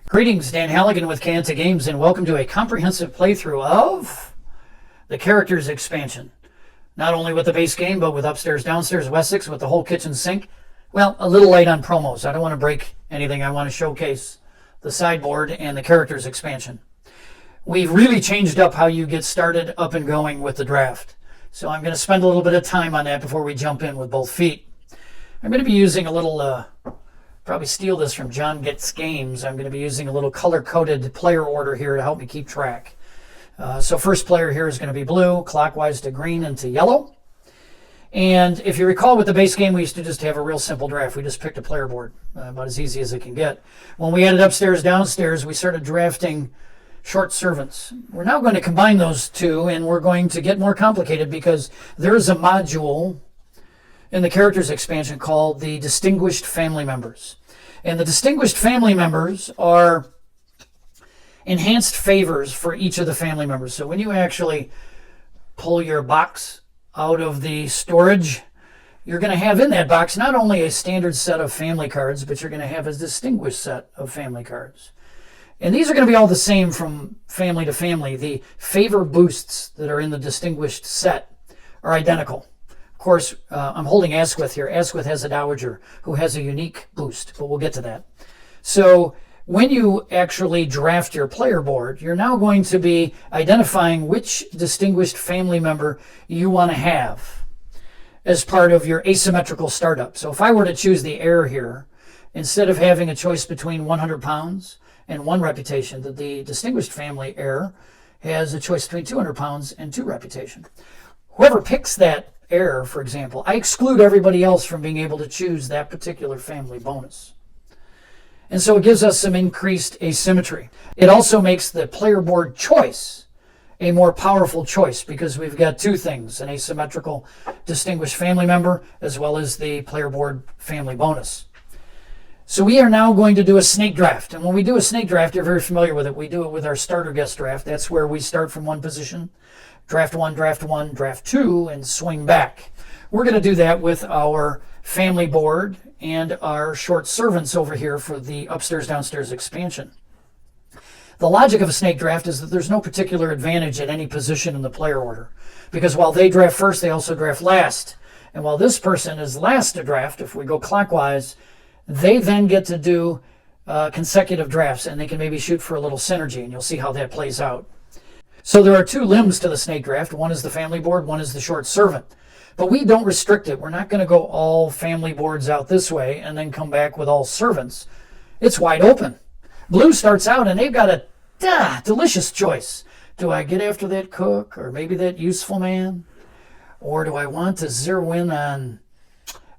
Greetings, Dan Halligan with Kanta Games, and welcome to a comprehensive playthrough of the Characters expansion. Not only with the base game, but with Upstairs, Downstairs, Wessex, with the whole kitchen sink. Well, a little late on promos. I don't want to break anything. I want to showcase the Sideboard and the Characters expansion. We've really changed up how you get started up and going with the draft. So I'm going to spend a little bit of time on that before we jump in with both feet. I'm going to be using a little... probably steal this from John Gets Games. I'm going to be using a little color-coded player order here to help me keep track. So first player here is going to be blue, clockwise to green and to yellow. And if you recall with the base game, we used to just have a real simple draft. We just picked a player board, about as easy as it can get. When we added upstairs, downstairs, we started drafting short servants. We're now going to combine those two, and we're going to get more complicated because there's a module in the Characters expansion called the Distinguished Family Members. And the Distinguished Family Members are enhanced favors for each of the family members. So when you actually pull your box out of the storage, you're going to have in that box not only a standard set of family cards, but you're going to have a distinguished set of family cards. And these are going to be all the same from family to family. The favor boosts that are in the distinguished set are identical. Of course, I'm holding Asquith here. Asquith has a dowager who has a unique boost, but we'll get to that. So when you actually draft your player board, you're now going to be identifying which distinguished family member you want to have as part of your asymmetrical startup. So if I were to choose the heir here, instead of having a choice between 100 pounds and 1 reputation, the distinguished family heir has a choice between 200 pounds and 2 reputation. Whoever picks that heir, for example, I exclude everybody else from being able to choose that particular family bonus. And so it gives us some increased asymmetry. It also makes the player board choice a more powerful choice because we've got two things, an asymmetrical distinguished family member as well as the player board family bonus. So we are now going to do a snake draft. And when we do a snake draft, you're very familiar with it. We do it with our starter guest draft. That's where we start from one position, draft one, draft two, and swing back. We're going to do that with our family board and our short servants over here for the upstairs, downstairs expansion. The logic of a snake draft is that there's no particular advantage at any position in the player order, because while they draft first, they also draft last. And while this person is last to draft, if we go clockwise, they then get to do consecutive drafts, and they can maybe shoot for a little synergy, and you'll see how that plays out. So there are two limbs to the snake draft. One is the family board, one is the short servant. But we don't restrict it. We're not going to go all family boards out this way and then come back with all servants. It's wide open. Blue starts out and they've got a delicious choice. Do I get after that cook or maybe that useful man? Or do I want to zero in on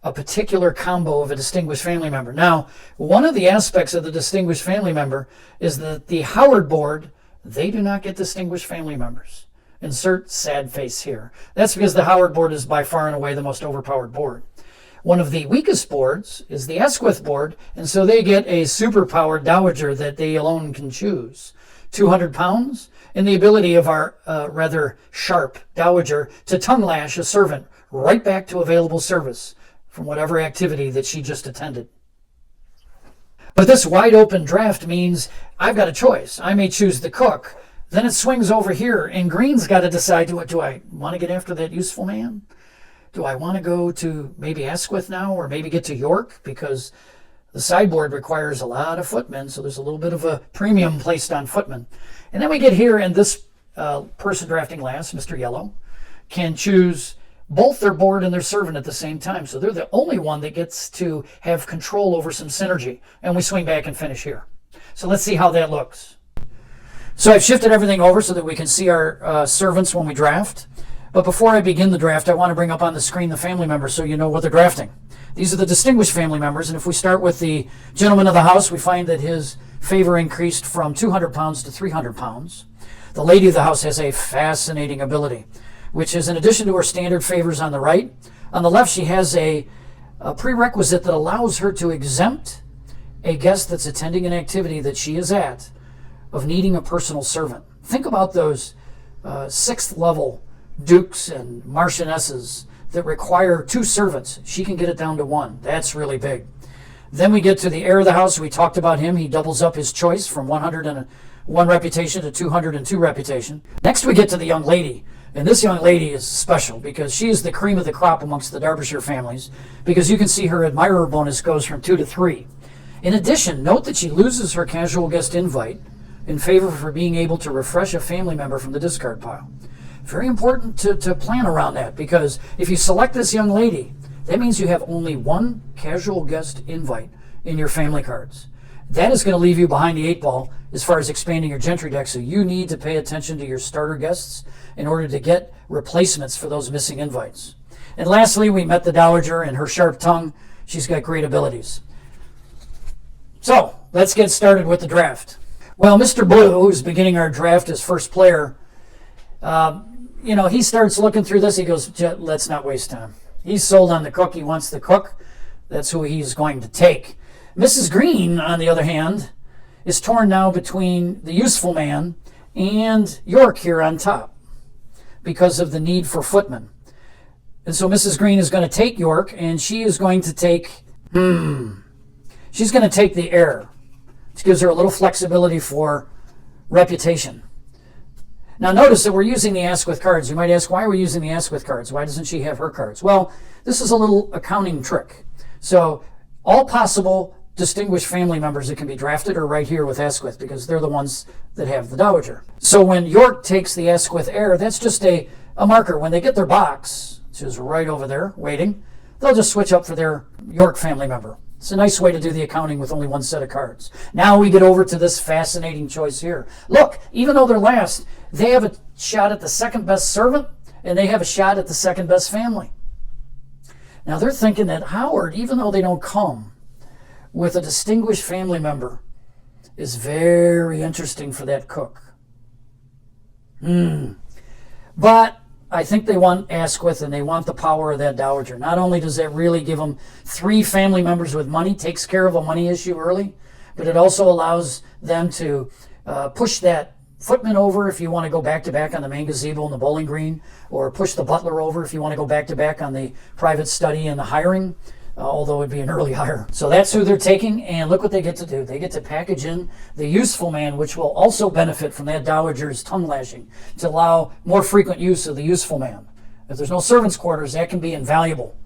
a particular combo of a distinguished family member? Now, one of the aspects of the distinguished family member is that the Howard board, they do not get distinguished family members. Insert sad face here. That's because the Howard board is by far and away the most overpowered board. One of the weakest boards is the Asquith board, and so they get a superpowered dowager that they alone can choose. 200 pounds, and the ability of our rather sharp dowager to tongue lash a servant right back to available service from whatever activity that she just attended. But this wide open draft means I've got a choice. I may choose the cook. Then it swings over here, and green's got to decide, do I want to get after that useful man? Do I want to go to maybe Asquith now, or maybe get to York? Because the sideboard requires a lot of footmen, so there's a little bit of a premium placed on footmen. And then we get here, and this person drafting last, Mr. Yellow, can choose both their board and their servant at the same time. So they're the only one that gets to have control over some synergy. And we swing back and finish here. So let's see how that looks. So I've shifted everything over so that we can see our servants when we draft. But before I begin the draft, I want to bring up on the screen the family members so you know what they're drafting. These are the distinguished family members. And if we start with the gentleman of the house, we find that his favor increased from 200 pounds to 300 pounds. The lady of the house has a fascinating ability, which is in addition to her standard favors on the right, on the left she has a prerequisite that allows her to exempt a guest that's attending an activity that she is at of needing a personal servant. Think about those 6th level dukes and marchionesses that require 2 servants. She can get it down to 1. That's really big. Then we get to the heir of the house. We talked about him. He doubles up his choice from 101 reputation to 202 reputation. Next we get to the young lady. And this young lady is special because she is the cream of the crop amongst the Derbyshire families, because you can see her admirer bonus goes from 2 to 3. In addition, note that she loses her casual guest invite in favor of her being able to refresh a family member from the discard pile. Very important to plan around that, because if you select this young lady, that means you have only one casual guest invite in your family cards. That is going to leave you behind the 8 ball as far as expanding your gentry deck, so you need to pay attention to your starter guests in order to get replacements for those missing invites. And lastly, we met the Dowager and her sharp tongue. She's got great abilities. So, let's get started with the draft. Well, Mr. Blue, who's beginning our draft as first player, he starts looking through this. He goes, let's not waste time. He's sold on the cook. He wants the cook. That's who he's going to take. Mrs. Green, on the other hand, is torn now between the useful man and York here on top because of the need for footmen. And so Mrs. Green is going to take York, and she is going to take, she's going to take the heir, which gives her a little flexibility for reputation. Now notice that we're using the Ask With cards. You might ask, why are we using the Ask With cards? Why doesn't she have her cards? Well, this is a little accounting trick. So all possible distinguished family members that can be drafted are right here with Ask With, because they're the ones that have the Dowager. So when York takes the Ask With heir, that's just a marker. When they get their box, which is right over there waiting, they'll just switch up for their York family member. It's a nice way to do the accounting with only one set of cards. Now we get over to this fascinating choice here. Look, even though they're last, they have a shot at the second best servant, and they have a shot at the second best family. Now they're thinking that Howard, even though they don't come with a distinguished family member, is very interesting for that cook. But I think they want Ask With, and they want the power of that Dowager. Not only does that really give them 3 family members with money, takes care of a money issue early, but it also allows them to push that footman over if you want to go back-to-back on the main gazebo and the bowling green, or push the butler over if you want to go back-to-back on the private study and the hiring, although it would be an early hire. So that's who they're taking, and look what they get to do. They get to package in the useful man, which will also benefit from that Dowager's tongue lashing to allow more frequent use of the useful man. If there's no servants' quarters, that can be invaluable.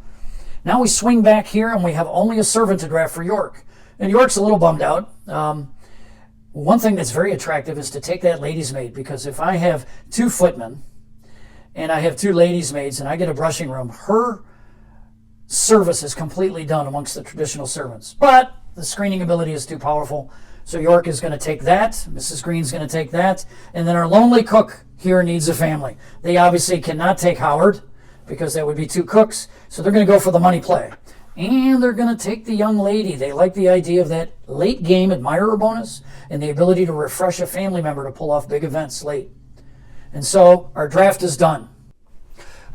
Now we swing back here, and we have only a servant to draft for York. And York's a little bummed out. One thing that's very attractive is to take that lady's maid, because if I have 2 footmen and I have 2 ladies' maids and I get a brushing room, her service is completely done amongst the traditional servants. But the screening ability is too powerful, so York is going to take that, Mrs. Green's going to take that, and then our lonely cook here needs a family. They obviously cannot take Howard, because that would be 2 cooks, so they're going to go for the money play. And they're going to take the young lady. They like the idea of that late game admirer bonus and the ability to refresh a family member to pull off big events late. And so our draft is done.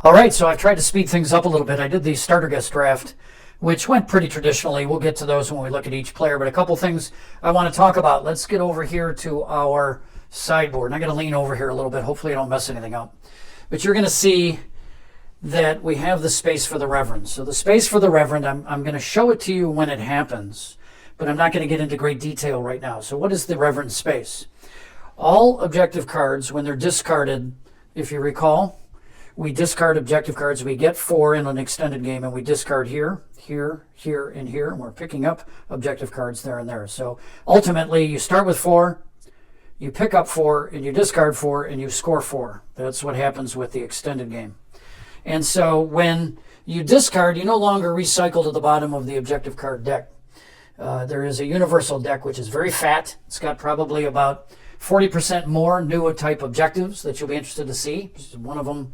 All right, so I've tried to speed things up a little bit. I did the starter guest draft, which went pretty traditionally. We'll get to those when we look at each player, but a couple things I want to talk about. Let's get over here to our sideboard. And I'm going to lean over here a little bit. Hopefully I don't mess anything up. But you're going to see that we have the space for the Reverend. So the space for the Reverend, I'm going to show it to you when it happens, but I'm not going to get into great detail right now. So what is the Reverend space? All objective cards, when they're discarded, if you recall, we discard objective cards. We get 4 in an extended game, and we discard here, here, here, and here. And we're picking up objective cards there and there. So ultimately, you start with 4, you pick up 4, and you discard 4, and you score 4. That's what happens with the extended game. And so when you discard, you no longer recycle to the bottom of the objective card deck. There is a universal deck, which is very fat. It's got probably about 40% more new type objectives that you'll be interested to see. One of them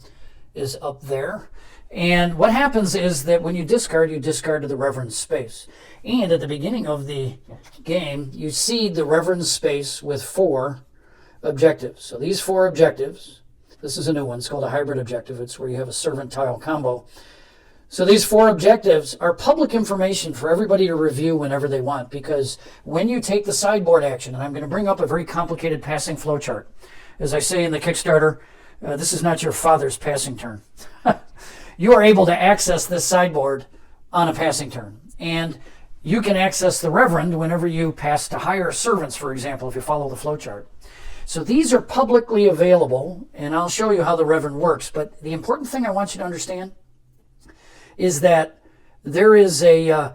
is up there. And what happens is that when you discard to the Reverend's space. And at the beginning of the game, you seed the Reverend's space with 4 objectives. So these 4 objectives, this is a new one. It's called a hybrid objective. It's where you have a servant tile combo. So these 4 objectives are public information for everybody to review whenever they want, because when you take the sideboard action, and I'm going to bring up a very complicated passing flow chart. As I say in the Kickstarter, this is not your father's passing turn. You are able to access this sideboard on a passing turn. And you can access the Reverend whenever you pass to hire servants, for example, if you follow the flowchart. So these are publicly available, and I'll show you how the Reverend works. But the important thing I want you to understand is that there is a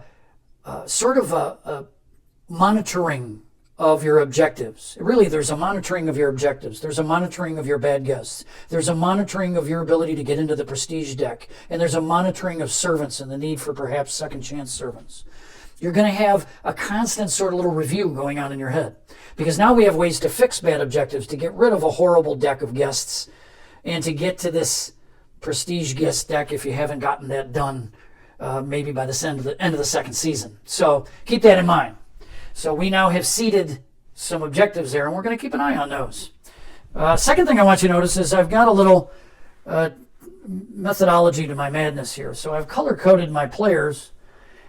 sort of a monitoring of your objectives. Really, there's a monitoring of your objectives. There's a monitoring of your bad guests. There's a monitoring of your ability to get into the prestige deck. And there's a monitoring of servants and the need for perhaps second chance servants. You're going to have a constant sort of little review going on in your head. Because now we have ways to fix bad objectives, to get rid of a horrible deck of guests, and to get to this prestige guest deck if you haven't gotten that done maybe by the end of the second season. So keep that in mind. So we now have seeded some objectives there, and we're going to keep an eye on those. Second thing I want you to notice is I've got a little methodology to my madness here. So I've color-coded my players,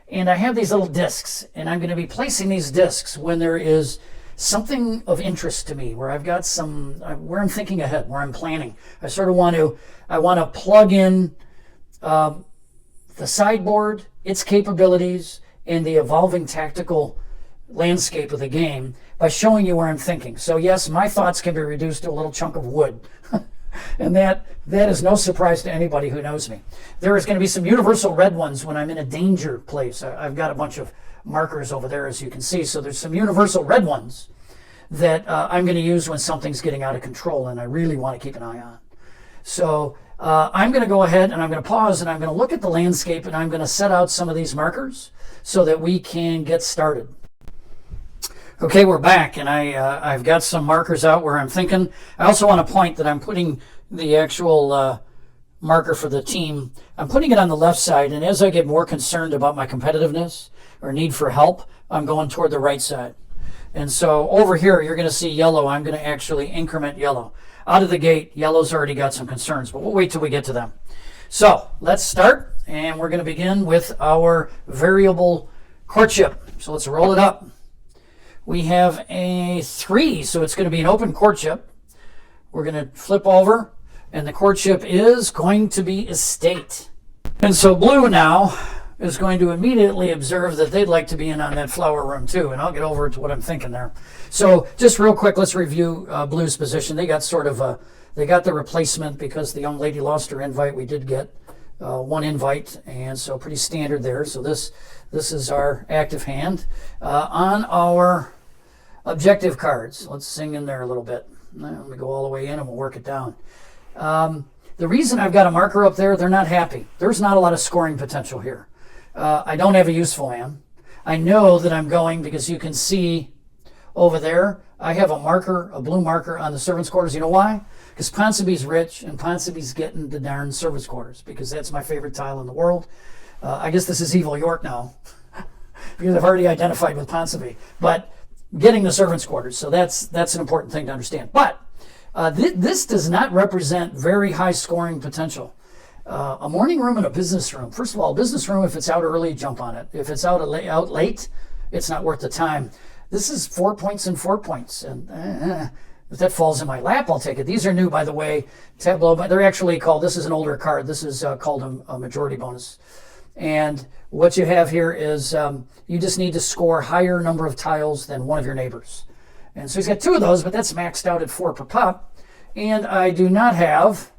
and I have these little discs, and I'm going to be placing these discs when there is something of interest to me, where I've got where I'm thinking ahead, where I'm planning. I sort of want to plug in the sideboard, its capabilities, and the evolving tactical landscape of the game by showing you where I'm thinking. So yes, my thoughts can be reduced to a little chunk of wood. And that is no surprise to anybody who knows me. There is going to be some universal red ones when I'm in a danger place. I've got a bunch of markers over there, as you can see. So there's some universal red ones that I'm going to use when something's getting out of control and I really want to keep an eye on. So I'm going to go ahead and I'm going to pause and I'm going to look at the landscape and I'm going to set out some of these markers so that we can get started. Okay, we're back, and I've got some markers out where I'm thinking. I also want to point that I'm putting the actual marker for the team. I'm putting it on the left side, and as I get more concerned about my competitiveness or need for help, I'm going toward the right side. And so over here, you're going to see yellow. I'm going to actually increment yellow. Out of the gate, yellow's already got some concerns, but we'll wait till we get to them. So let's start, and we're going to begin with our variable courtship. So let's roll it up. We have a 3, so it's going to be an open courtship. We're going to flip over, and the courtship is going to be estate. And so blue now is going to immediately observe that they'd like to be in on that flower room too, and I'll get over to what I'm thinking there. So just real quick, let's review blue's position. They got they got the replacement because the young lady lost her invite. We did get one invite, and so pretty standard there. So this is our active hand. On our objective cards, let's sing in there a little bit. Let me go all the way in and we'll work it down. The reason I've got a marker up there, they're not happy. There's not a lot of scoring potential here. I don't have a useful man. I know that I'm going because you can see over there, I have a marker, a blue marker on the servants' quarters. You know why? Because Ponsonby's rich and Ponsonby's getting the darn servants' quarters because that's my favorite tile in the world. I guess this is Evil York now because I've already identified with Ponsonby. But getting the servants' quarters, so that's an important thing to understand. But this does not represent very high scoring potential. A morning room and a business room. First of all, a business room, if it's out early, jump on it. If it's out late, it's not worth the time. This is 4 points and 4 points. And if that falls in my lap, I'll take it. These are new, by the way. Tableau, but they're actually called, this is an older card. This is called a majority bonus. And what you have here is you just need to score higher number of tiles than one of your neighbors. And so he's got 2 of those, but that's maxed out at 4 per pop. And I do not have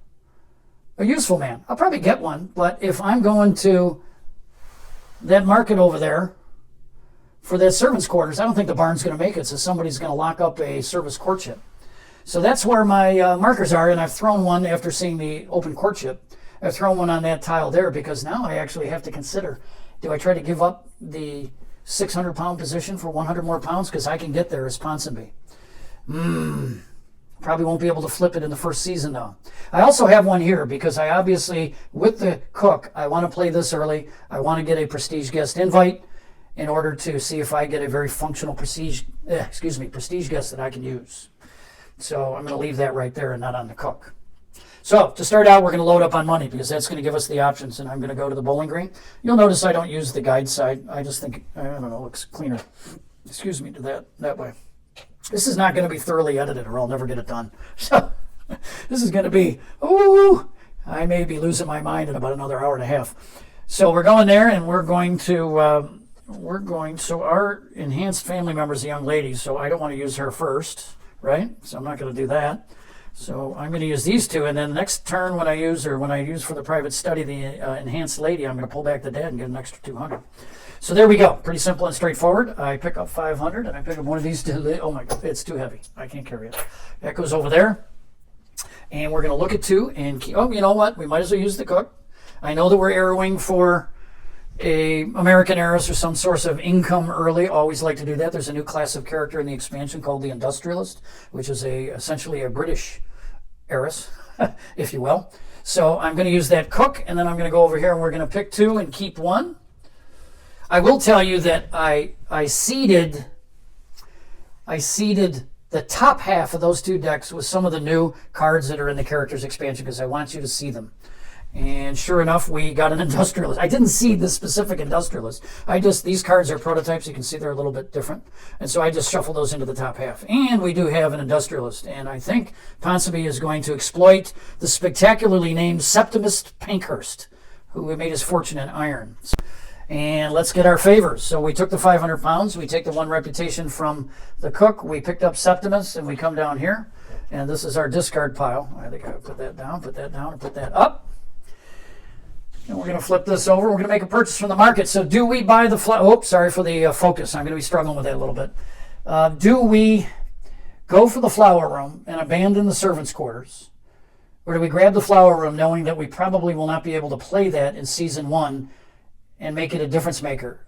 a useful man. I'll probably get one, but if I'm going to that market over there for that servants' quarters, I don't think the barn's going to make it, so somebody's going to lock up a service courtship. So that's where my markers are, and I've thrown one after seeing the open courtship. I've thrown one on that tile there because now I actually have to consider, do I try to give up the 600-pound position for 100 more pounds? Because I can get there as Ponsonby. Probably won't be able to flip it in the first season, though. I also have one here because I obviously, with the cook, I want to play this early. I want to get a prestige guest invite in order to see if I get a very functional prestige guest that I can use. So I'm going to leave that right there and not on the cook. So to start out, we're going to load up on money because that's going to give us the options, and I'm going to go to the bowling green. You'll notice I don't use the guide side. I just think, I don't know, it looks cleaner. Excuse me, to that way. This is not going to be thoroughly edited or I'll never get it done. So this is going to be, I may be losing my mind in about another hour and a half. So we're going there and we're going to we're going, so our enhanced family member is a young lady, so I don't want to use her first, right? So I'm not going to do that. So I'm going to use these two, and then the next turn when I use for the private study the enhanced lady, I'm going to pull back the dad and get an extra 200. So there we go. Pretty simple and straightforward. I pick up 500, and I pick up one of these two. Oh my God, it's too heavy. I can't carry it. That goes over there. And we're going to look at two and keep, oh, you know what? We might as well use the cook. I know that we're arrowing for a American heiress or some source of income early. Always like to do that. There's a new class of character in the expansion called the industrialist, which is essentially a British heiress, if you will. So I'm going to use that cook, and then I'm going to go over here and we're going to pick two and keep one. I will tell you that I seeded the top half of those two decks with some of the new cards that are in the characters expansion because I want you to see them. And sure enough, we got an industrialist. I didn't see the specific industrialist. These cards are prototypes. You can see they're a little bit different. And so I just shuffled those into the top half. And we do have an industrialist. And I think Ponsonby is going to exploit the spectacularly named Septimus Pankhurst, who made his fortune in iron. And let's get our favors. So we took the 500 pounds. We take the one reputation from the cook. We picked up Septimus, and we come down here. And this is our discard pile. I think I put that down, and put that up. And we're going to flip this over. We're going to make a purchase from the market. So do we buy the sorry for the focus. I'm going to be struggling with that a little bit. Do we go for the flower room and abandon the servants' quarters? Or do we grab the flower room knowing that we probably will not be able to play that in season 1 and make it a difference maker?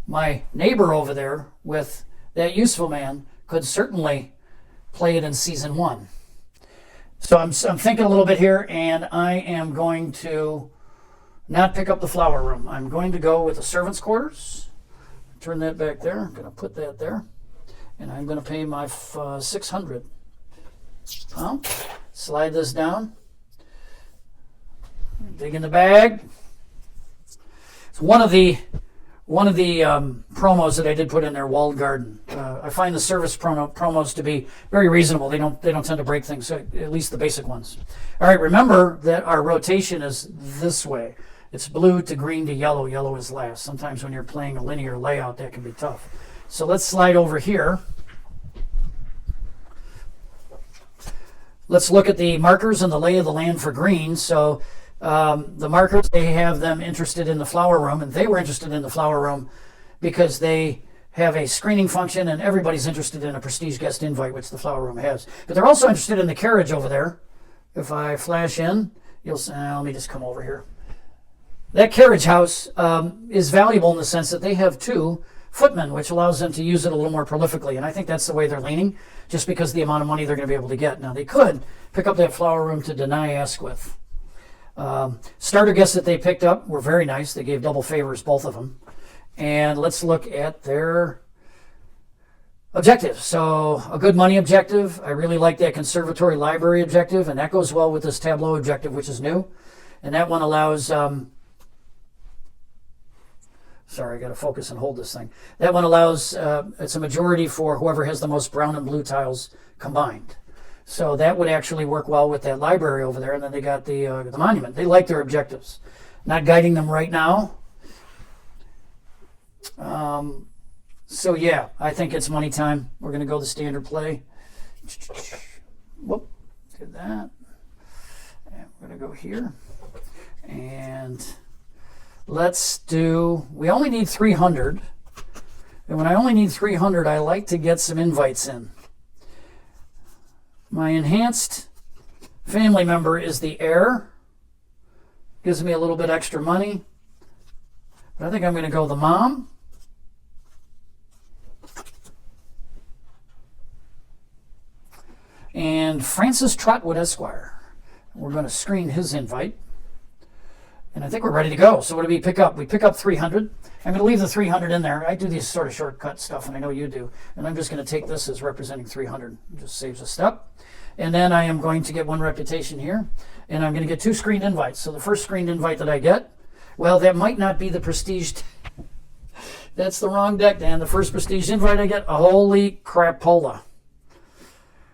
My neighbor over there with that useful man could certainly play it in season 1. So I'm thinking a little bit here, and I am going to not pick up the flower room. I'm going to go with the servants' quarters. Turn that back there. I'm going to put that there, and I'm going to pay my 600. Slide this down. Dig in the bag. It's one of the promos that I did put in there, walled garden. I find the service promos to be very reasonable. They don't tend to break things, at least the basic ones. All right, remember that our rotation is this way. It's blue to green to yellow. Yellow is last. Sometimes when you're playing a linear layout, that can be tough. So let's slide over here. Let's look at the markers and the lay of the land for green. So the markers, they have them interested in the flower room, and they were interested in the flower room because they have a screening function, and everybody's interested in a prestige guest invite, which the flower room has. But they're also interested in the carriage over there. If I flash in, you'll see, let me just come over here. That carriage house is valuable in the sense that they have 2 footmen, which allows them to use it a little more prolifically, and I think that's the way they're leaning, just because of the amount of money they're going to be able to get. Now, they could pick up that flower room to deny Asquith. Starter guests that they picked up were very nice. They gave double favors, both of them. And let's look at their objective. So a good money objective. I really like that conservatory library objective, and that goes well with this tableau objective, which is new. And that one allows, sorry, I got to focus and hold this thing. That one allows, it's a majority for whoever has the most brown and blue tiles combined. So that would actually work well with that library over there. And then they got the monument. They like their objectives. Not guiding them right now. So yeah, I think it's money time. We're going to go the standard play. Whoop, did that. And we're going to go here. And let's do, we only need 300. And when I only need 300, I like to get some invites in. My enhanced family member is the heir. Gives me a little bit extra money. But I think I'm going to go the mom. And Francis Trotwood Esquire. We're going to screen his invite. And I think we're ready to go. So what do we pick up? We pick up 300. I'm going to leave the 300 in there. I do these sort of shortcut stuff, and I know you do. And I'm just going to take this as representing 300. It just saves a step. And then I am going to get 1 reputation here. And I'm going to get 2 screened invites. So the first screened invite that I get, well, that might not be the prestige. That's the wrong deck, Dan. The first prestige invite I get, a holy crapola.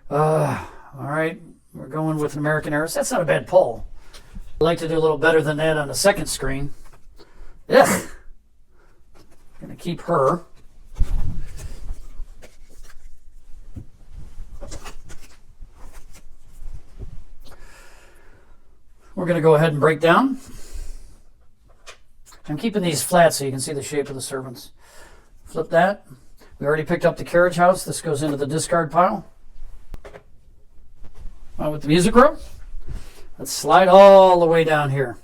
All right, we're going with an American heiress. That's not a bad pull. I'd like to do a little better than that on the second screen. Ugh. going to keep her. We're going to go ahead and break down. I'm keeping these flat so you can see the shape of the servants. Flip that. We already picked up the carriage house. This goes into the discard pile. On with the music room. Let's slide all the way down here.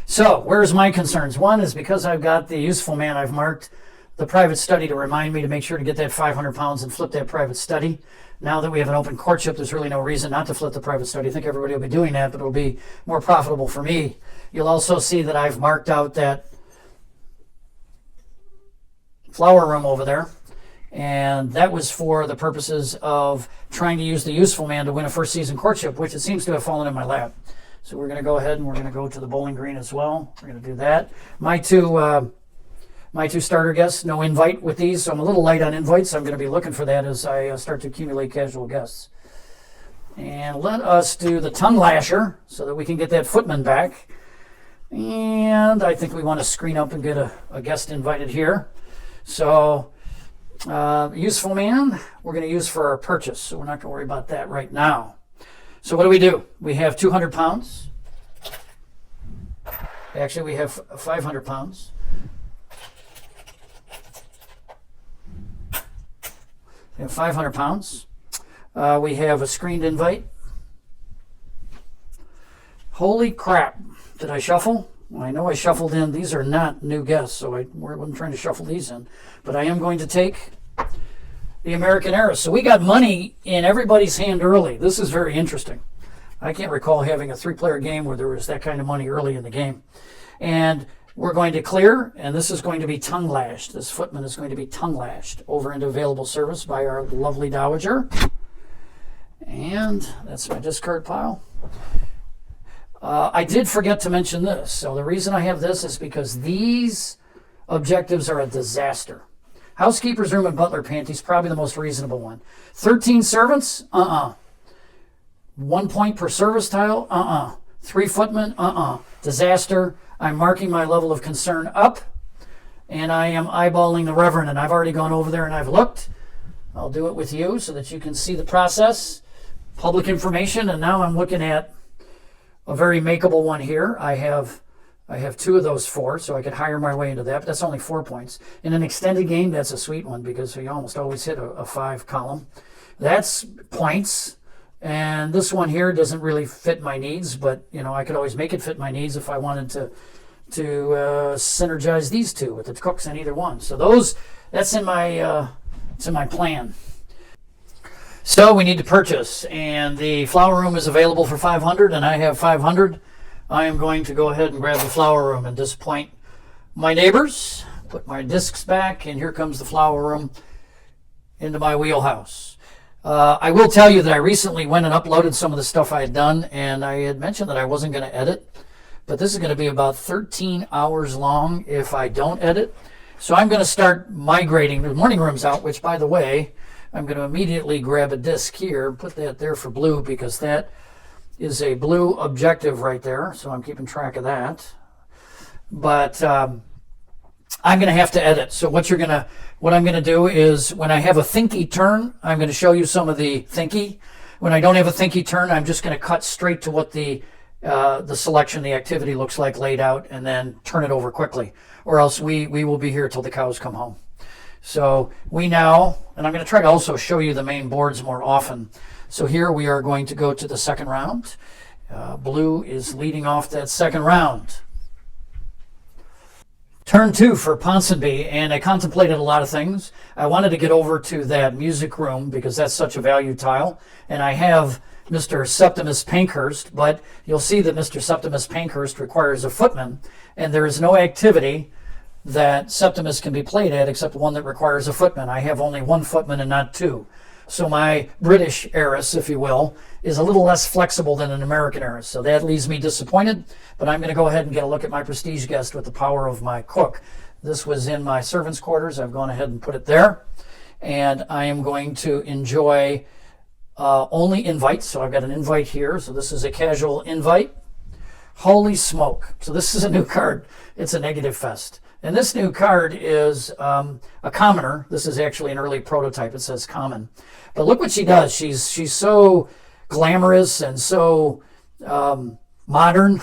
So, where's my concerns? One is because I've got the useful man, I've marked the private study to remind me to make sure to get that 500 pounds and flip that private study. Now that we have an open courtship, there's really no reason not to flip the private study. I think everybody will be doing that, but it'll be more profitable for me. You'll also see that I've marked out that flower room over there. And that was for the purposes of trying to use the useful man to win a first season courtship, which it seems to have fallen in my lap. So we're going to go ahead and we're going to go to the bowling green as well. We're going to do that. My two starter guests, no invite with these, so I'm a little light on invites. I'm going to be looking for that as I start to accumulate casual guests. And let us do the tongue lasher so that we can get that footman back. And I think we want to screen up and get a guest invited here. So useful man, we're going to use for our purchase, so we're not going to worry about that right now. So what do? We have 200 pounds. Actually, we have 500 pounds. We have 500 pounds. We have a screened invite. Holy crap. Did I shuffle? Well, I know I shuffled in. These are not new guests, so I wasn't trying to shuffle these in. But I am going to take the American Heiress. So we got money in everybody's hand early. This is very interesting. I can't recall having a 3-player game where there was that kind of money early in the game. And we're going to clear, and this is going to be tongue lashed. This footman is going to be tongue lashed over into available service by our lovely dowager. And that's my discard pile. I did forget to mention this. So the reason I have this is because these objectives are a disaster. Housekeeper's room and butler panties, probably the most reasonable one. 13 servants? 1 point per service tile? 3 footmen? Disaster. I'm marking my level of concern up, and I am eyeballing the Reverend, and I've already gone over there and I've looked. I'll do it with you so that you can see the process. Public information, and now I'm looking at a very makeable one here. I have 2 of those 4, so I could hire my way into that, but that's only 4 points. In an extended game, that's a sweet one because you almost always hit a 5 column. That's points, and this one here doesn't really fit my needs, but I could always make it fit my needs if I wanted to synergize these 2 with the cooks in either one. So that's in my plan. So we need to purchase, and the flower room is available for 500, and I have 500. I am going to go ahead and grab the flower room and disappoint my neighbors, put my discs back, and here comes the flower room into my wheelhouse. I will tell you that I recently went and uploaded some of the stuff I had done, and I had mentioned that I wasn't going to edit, but this is going to be about 13 hours long if I don't edit. So I'm going to start migrating the morning rooms out, which, by the way, I'm going to immediately grab a disc here, put that there for blue, because that is a blue objective right there, so I'm keeping track of that. But I'm going to have to edit. So what I'm going to do is when I have a thinky turn, I'm going to show you some of the thinky. When I don't have a thinky turn, I'm just going to cut straight to what the selection, the activity looks like laid out, and then turn it over quickly, or else we will be here till the cows come home. So and I'm going to try to also show you the main boards more often. So here we are going to go to the second round. Blue is leading off that second round. Turn 2 for Ponsonby, and I contemplated a lot of things. I wanted to get over to that music room because that's such a value tile, and I have Mr. Septimus Pankhurst, but you'll see that Mr. Septimus Pankhurst requires a footman, and there is no activity that Septimus can be played at except one that requires a footman. I have only 1 footman and not 2. So my British heiress, if you will, is a little less flexible than an American heiress. So that leaves me disappointed, but I'm going to go ahead and get a look at my prestige guest with the power of my cook. This was in my servants' quarters. I've gone ahead and put it there. And I am going to enjoy only invites. So I've got an invite here. So this is a casual invite. Holy smoke. So this is a new card. It's a negative fest. And this new card is a commoner. This is actually an early prototype. It says common. But look what she does. She's so glamorous and so modern.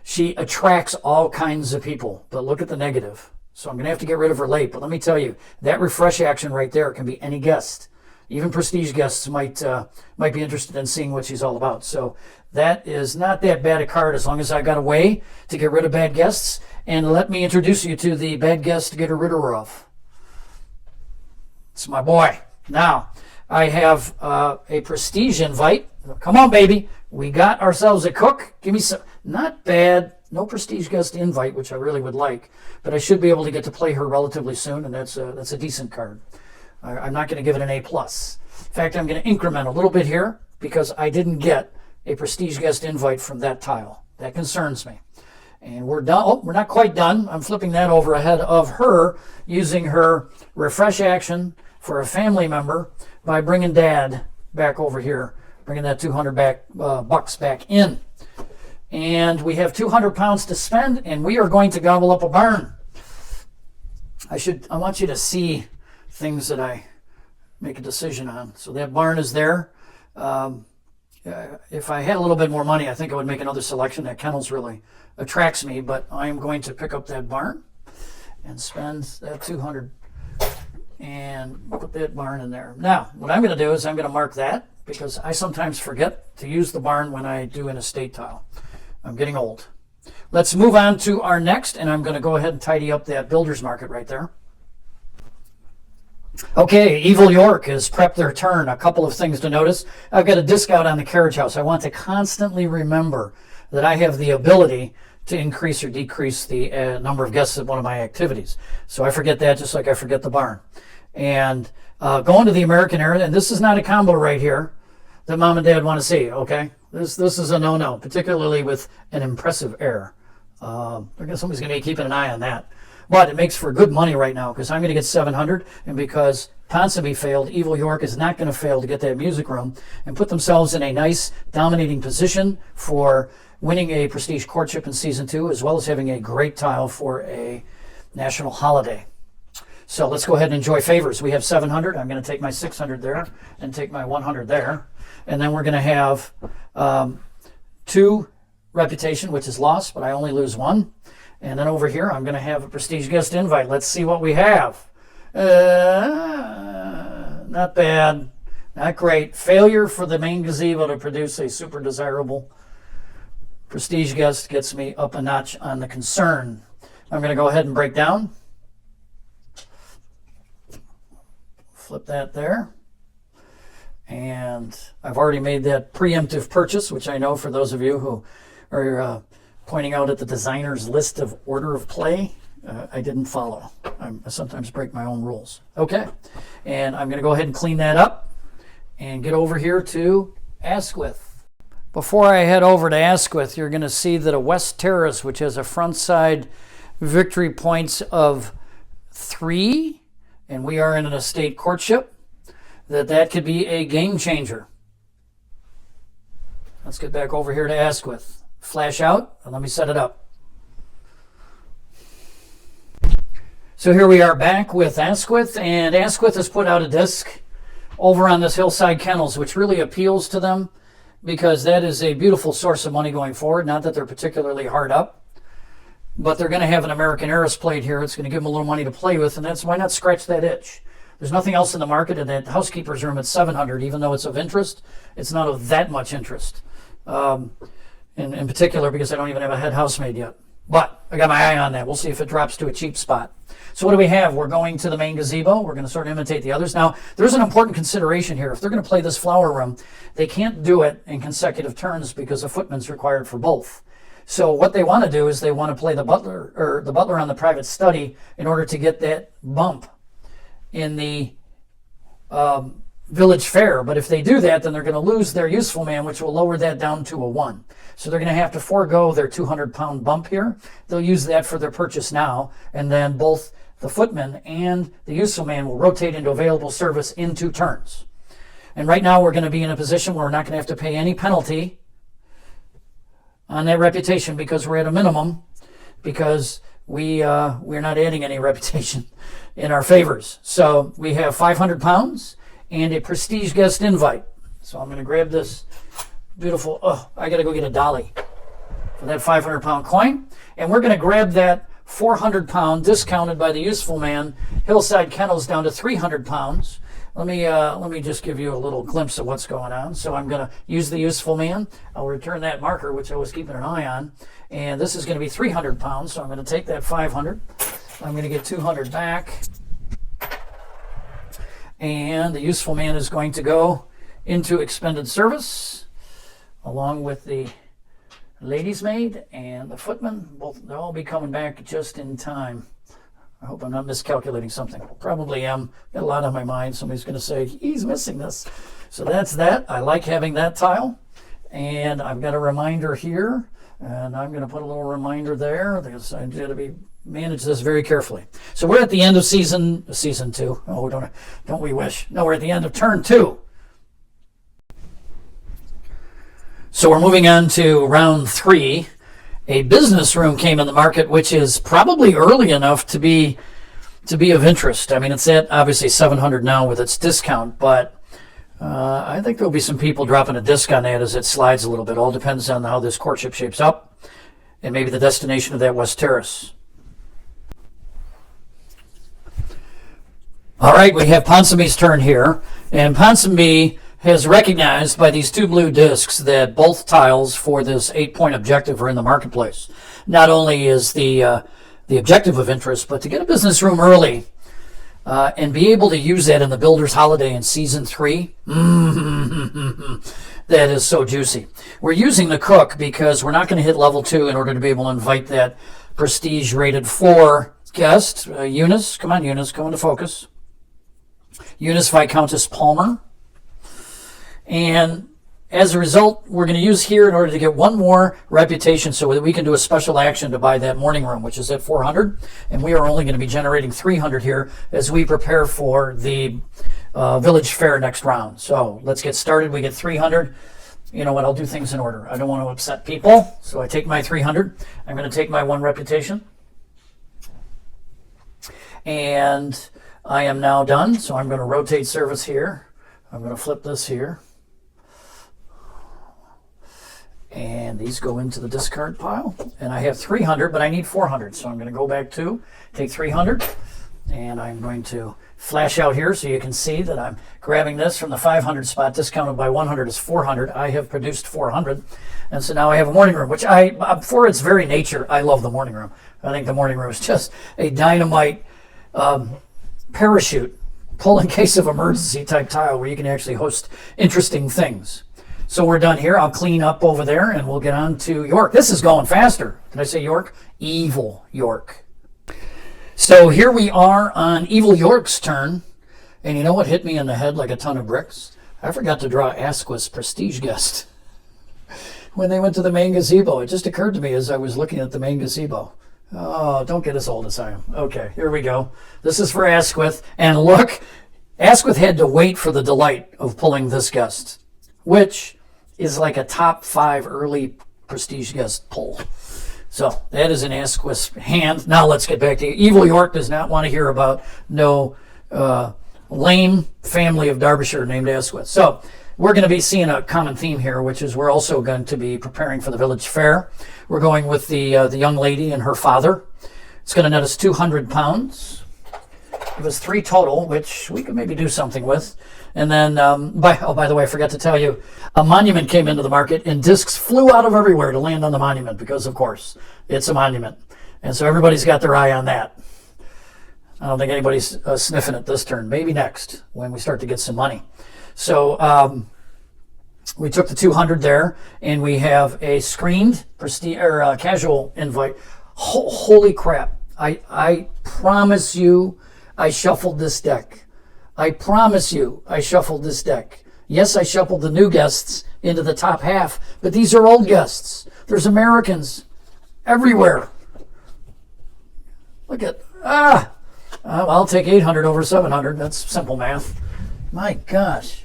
She attracts all kinds of people. But look at the negative. So I'm going to have to get rid of her late. But let me tell you, that refresh action right there can be any guest. Even prestige guests might be interested in seeing what she's all about. So that is not that bad a card as long as I got a way to get rid of bad guests. And let me introduce you to the bad guest to get rid of. It's my boy. Now, I have a prestige invite. Come on, baby. We got ourselves a cook. Give me some. Not bad. No prestige guest invite, which I really would like. But I should be able to get to play her relatively soon, and that's a decent card. I'm not going to give it an A+. In fact, I'm going to increment a little bit here because I didn't get a prestige guest invite from that tile. That concerns me. And we're done. Oh, we're not quite done. I'm flipping that over ahead of her using her refresh action for a family member by bringing Dad back over here, bringing that 200 bucks back in. And we have 200 pounds to spend, and we are going to gobble up a barn. I want you to see things that I make a decision on. So that barn is there. If I had a little bit more money, I think I would make another selection. That kennels really attracts me, but I'm going to pick up that barn and spend that 200 and put that barn in there. Now, what I'm going to do is I'm going to mark that because I sometimes forget to use the barn when I do an estate tile. I'm getting old. Let's move on to our next, and I'm going to go ahead and tidy up that builder's market right there. Okay, Evil York has prepped their turn. A couple of things to notice. I've got a disc out on the carriage house. I want to constantly remember that I have the ability to increase or decrease the number of guests at one of my activities. So I forget that just like I forget the barn. And going to the American era, and this is not a combo right here that Mom and Dad want to see, okay? This is a no-no, particularly with an impressive heir. I guess somebody's going to be keeping an eye on that. But it makes for good money right now because I'm going to get 700, and because Ponsonby failed, Evil York is not going to fail to get that music room and put themselves in a nice dominating position for winning a prestige courtship in season 2, as well as having a great tile for a national holiday. So let's go ahead and enjoy favors. We have 700. I'm going to take my 600 there and take my 100 there. And then we're going to have 2 reputation, which is lost, but I only lose 1. And then over here, I'm going to have a prestige guest invite. Let's see what we have. Not bad. Not great. Failure for the main gazebo to produce a super desirable prestige guest gets me up a notch on the concern. I'm going to go ahead and break down. Flip that there. And I've already made that preemptive purchase, which I know for those of you who are pointing out at the designer's list of order of play, I didn't follow. I sometimes break my own rules. Okay, and I'm going to go ahead and clean that up and get over here to Asquith. Before I head over to Asquith, you're going to see that a West Terrace, which has a front side victory points of 3, and we are in an estate courtship, that could be a game changer. Let's get back over here to Asquith. Flash out, and let me set it up. So here we are back with Asquith, and Asquith has put out a disc over on this Hillside Kennels, which really appeals to them because that is a beautiful source of money going forward. Not that they're particularly hard up, but they're going to have an American Heiress plate here. It's going to give them a little money to play with, and that's why not scratch that itch. There's nothing else in the market, and that housekeeper's room at 700, even though it's of interest, it's not of that much interest. In particular, because I don't even have a head housemaid yet. But I got my eye on that. We'll see if it drops to a cheap spot. So what do we have? We're going to the main gazebo. We're going to sort of imitate the others. Now, there's an important consideration here. If they're going to play this flower room, they can't do it in consecutive turns because a footman's required for both. So what they want to do is they want to play the butler on the private study in order to get that bump in the village fair. But if they do that, then they're going to lose their useful man, which will lower that down to a 1. So they're going to have to forego their 200-pound bump here. They'll use that for their purchase now, and then both the footman and the useful man will rotate into available service in 2 turns. And right now we're going to be in a position where we're not going to have to pay any penalty on that reputation because we're at a minimum, because we're not adding any reputation in our favors. So we have 500 pounds and a prestige guest invite. So I'm going to grab this beautiful, I got to go get a dolly for that 500-pound coin. And we're going to grab that 400-pound discounted by the useful man Hillside Kennels down to 300 pounds. Let me just give you a little glimpse of what's going on. So I'm going to use the useful man. I'll return that marker, which I was keeping an eye on. And this is going to be 300 pounds. So I'm going to take that 500. I'm going to get 200 back. And the useful man is going to go into expended service along with the lady's maid and the footman. They'll all be coming back just in time. I hope I'm not miscalculating something. Probably am. Got a lot on my mind. Somebody's going to say, he's missing this. So that's that. I like having that tile. And I've got a reminder here. And I'm going to put a little reminder there because I'm going to manage this very carefully. So we're at the end of season 2. Oh, don't we wish? No, we're at the end of turn 2. So we're moving on to round 3. A business room came in the market, which is probably early enough to be of interest. I mean, it's at obviously 700 now with its discount, but I think there'll be some people dropping a disc on that as it slides a little bit. All depends on how this courtship shapes up and maybe the destination of that West Terrace. All right, we have Ponsamee's turn here, and Ponsonby has recognized by these 2 blue discs that both tiles for this 8-point objective are in the marketplace. Not only is the objective of interest, but to get a business room early and be able to use that in the Builder's Holiday in Season 3, that is so juicy. We're using the cook because we're not going to hit level 2 in order to be able to invite that prestige rated 4 guest. Eunice, come on Eunice, come into focus. Eunice Viscountess Palmer. And as a result, we're going to use here in order to get one more reputation so that we can do a special action to buy that morning room, which is at 400. And we are only going to be generating 300 here as we prepare for the village fair next round. So let's get started. We get 300. You know what? I'll do things in order. I don't want to upset people. So I take my 300. I'm going to take my 1 reputation. And I am now done. So I'm going to rotate service here. I'm going to flip this here. And these go into the discard pile. And I have 300, but I need 400. So I'm going to go back to, take 300. And I'm going to flash out here so you can see that I'm grabbing this from the 500 spot. Discounted by 100 is 400. I have produced 400. And so now I have a morning room, which for its very nature, I love the morning room. I think the morning room is just a dynamite parachute, pull in case of emergency type tile where you can actually host interesting things. So we're done here. I'll clean up over there and we'll get on to York. This is going faster. Did I say York? Evil York. So here we are on Evil York's turn. And you know what hit me in the head like a ton of bricks? I forgot to draw Asquith's prestige guest. When they went to the main gazebo, it just occurred to me as I was looking at the main gazebo. Oh, don't get as old as I am. Okay, here we go. This is for Asquith. And look, Asquith had to wait for the delight of pulling this guest, which is like a top 5 early prestige guest pull. So that is an Asquith's hand. Now let's get back to you. Evil York does not want to hear about no lame family of Derbyshire named Asquith. So we're going to be seeing a common theme here, which is we're also going to be preparing for the village fair. We're going with the young lady and her father. It's going to net us 200 pounds. It was 3 total, which we could maybe do something with. And then, by the way, I forgot to tell you, a monument came into the market and discs flew out of everywhere to land on the monument because, of course, it's a monument. And so everybody's got their eye on that. I don't think anybody's sniffing it this turn. Maybe next when we start to get some money. So we took the 200 there, and we have a screened prestige or casual invite. Holy crap! I promise you, I shuffled this deck. I promise you, I shuffled this deck. Yes, I shuffled the new guests into the top half, but these are old guests. There's Americans everywhere. Look at, I'll take 800 over 700. That's simple math. My gosh.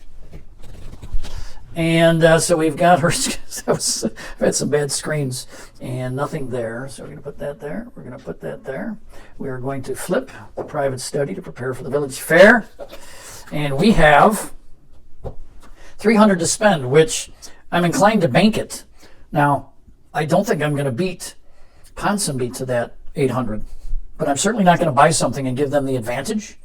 And so we've got her. I've had some bad screens and nothing there. So we're going to put that there. We're going to put that there. We are going to flip the private study to prepare for the village fair. And we have 300 to spend, which I'm inclined to bank it. Now, I don't think I'm going to beat Ponsonby to that 800, but I'm certainly not going to buy something and give them the advantage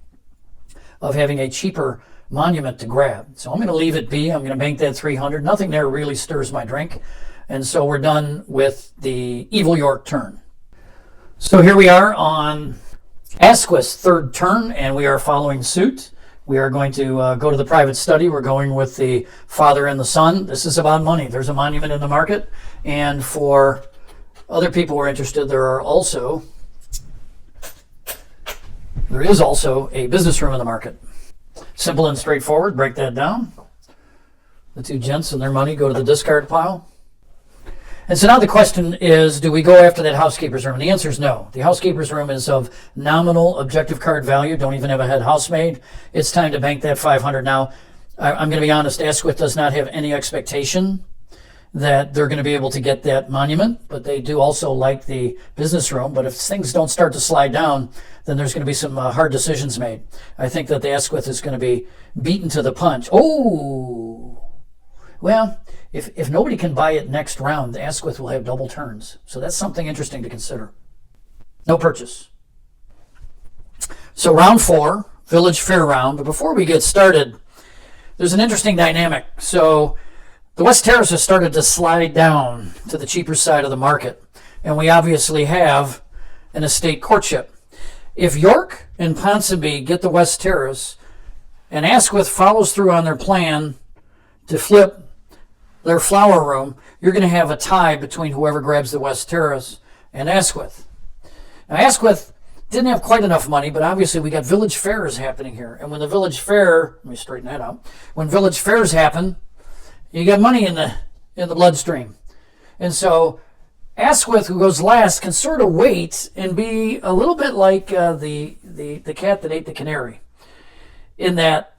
of having a cheaper monument to grab. So I'm going to leave it be. I'm going to bank that 300. Nothing there really stirs my drink. And so we're done with the Evil York turn. So here we are on Asquith's third turn, and we are following suit. We are going to go to the private study. We're going with the father and the son. This is about money. There's a monument in the market. And for other people who are interested, there is also a business room in the market. Simple and straightforward. Break that down. The two gents and their money go to the discard pile. And so now the question is, do we go after that housekeeper's room? And the answer is no. The housekeeper's room is of nominal objective card value. Don't even have a head housemaid. It's time to bank that 500. Now, I'm going to be honest, Asquith does not have any expectation that they're going to be able to get that monument, but they do also like the business room. But if things don't start to slide down, then there's going to be some hard decisions made. I think that the Asquith is going to be beaten to the punch. Oh, well, if nobody can buy it next round, the Asquith will have double turns. So that's something interesting to consider. No purchase. So round 4, Village Fair round. But before we get started, there's an interesting dynamic. So the West Terrace has started to slide down to the cheaper side of the market. And we obviously have an estate courtship. If York and Ponsonby get the West Terrace and Asquith follows through on their plan to flip their flower room, you're going to have a tie between whoever grabs the West Terrace and Asquith. Now, Asquith didn't have quite enough money, but obviously we got village fairs happening here. And when the village fair, let me straighten that out. When village fairs happen, you got money in the bloodstream. And so Asquith, who goes last, can sort of wait and be a little bit like the cat that ate the canary, in that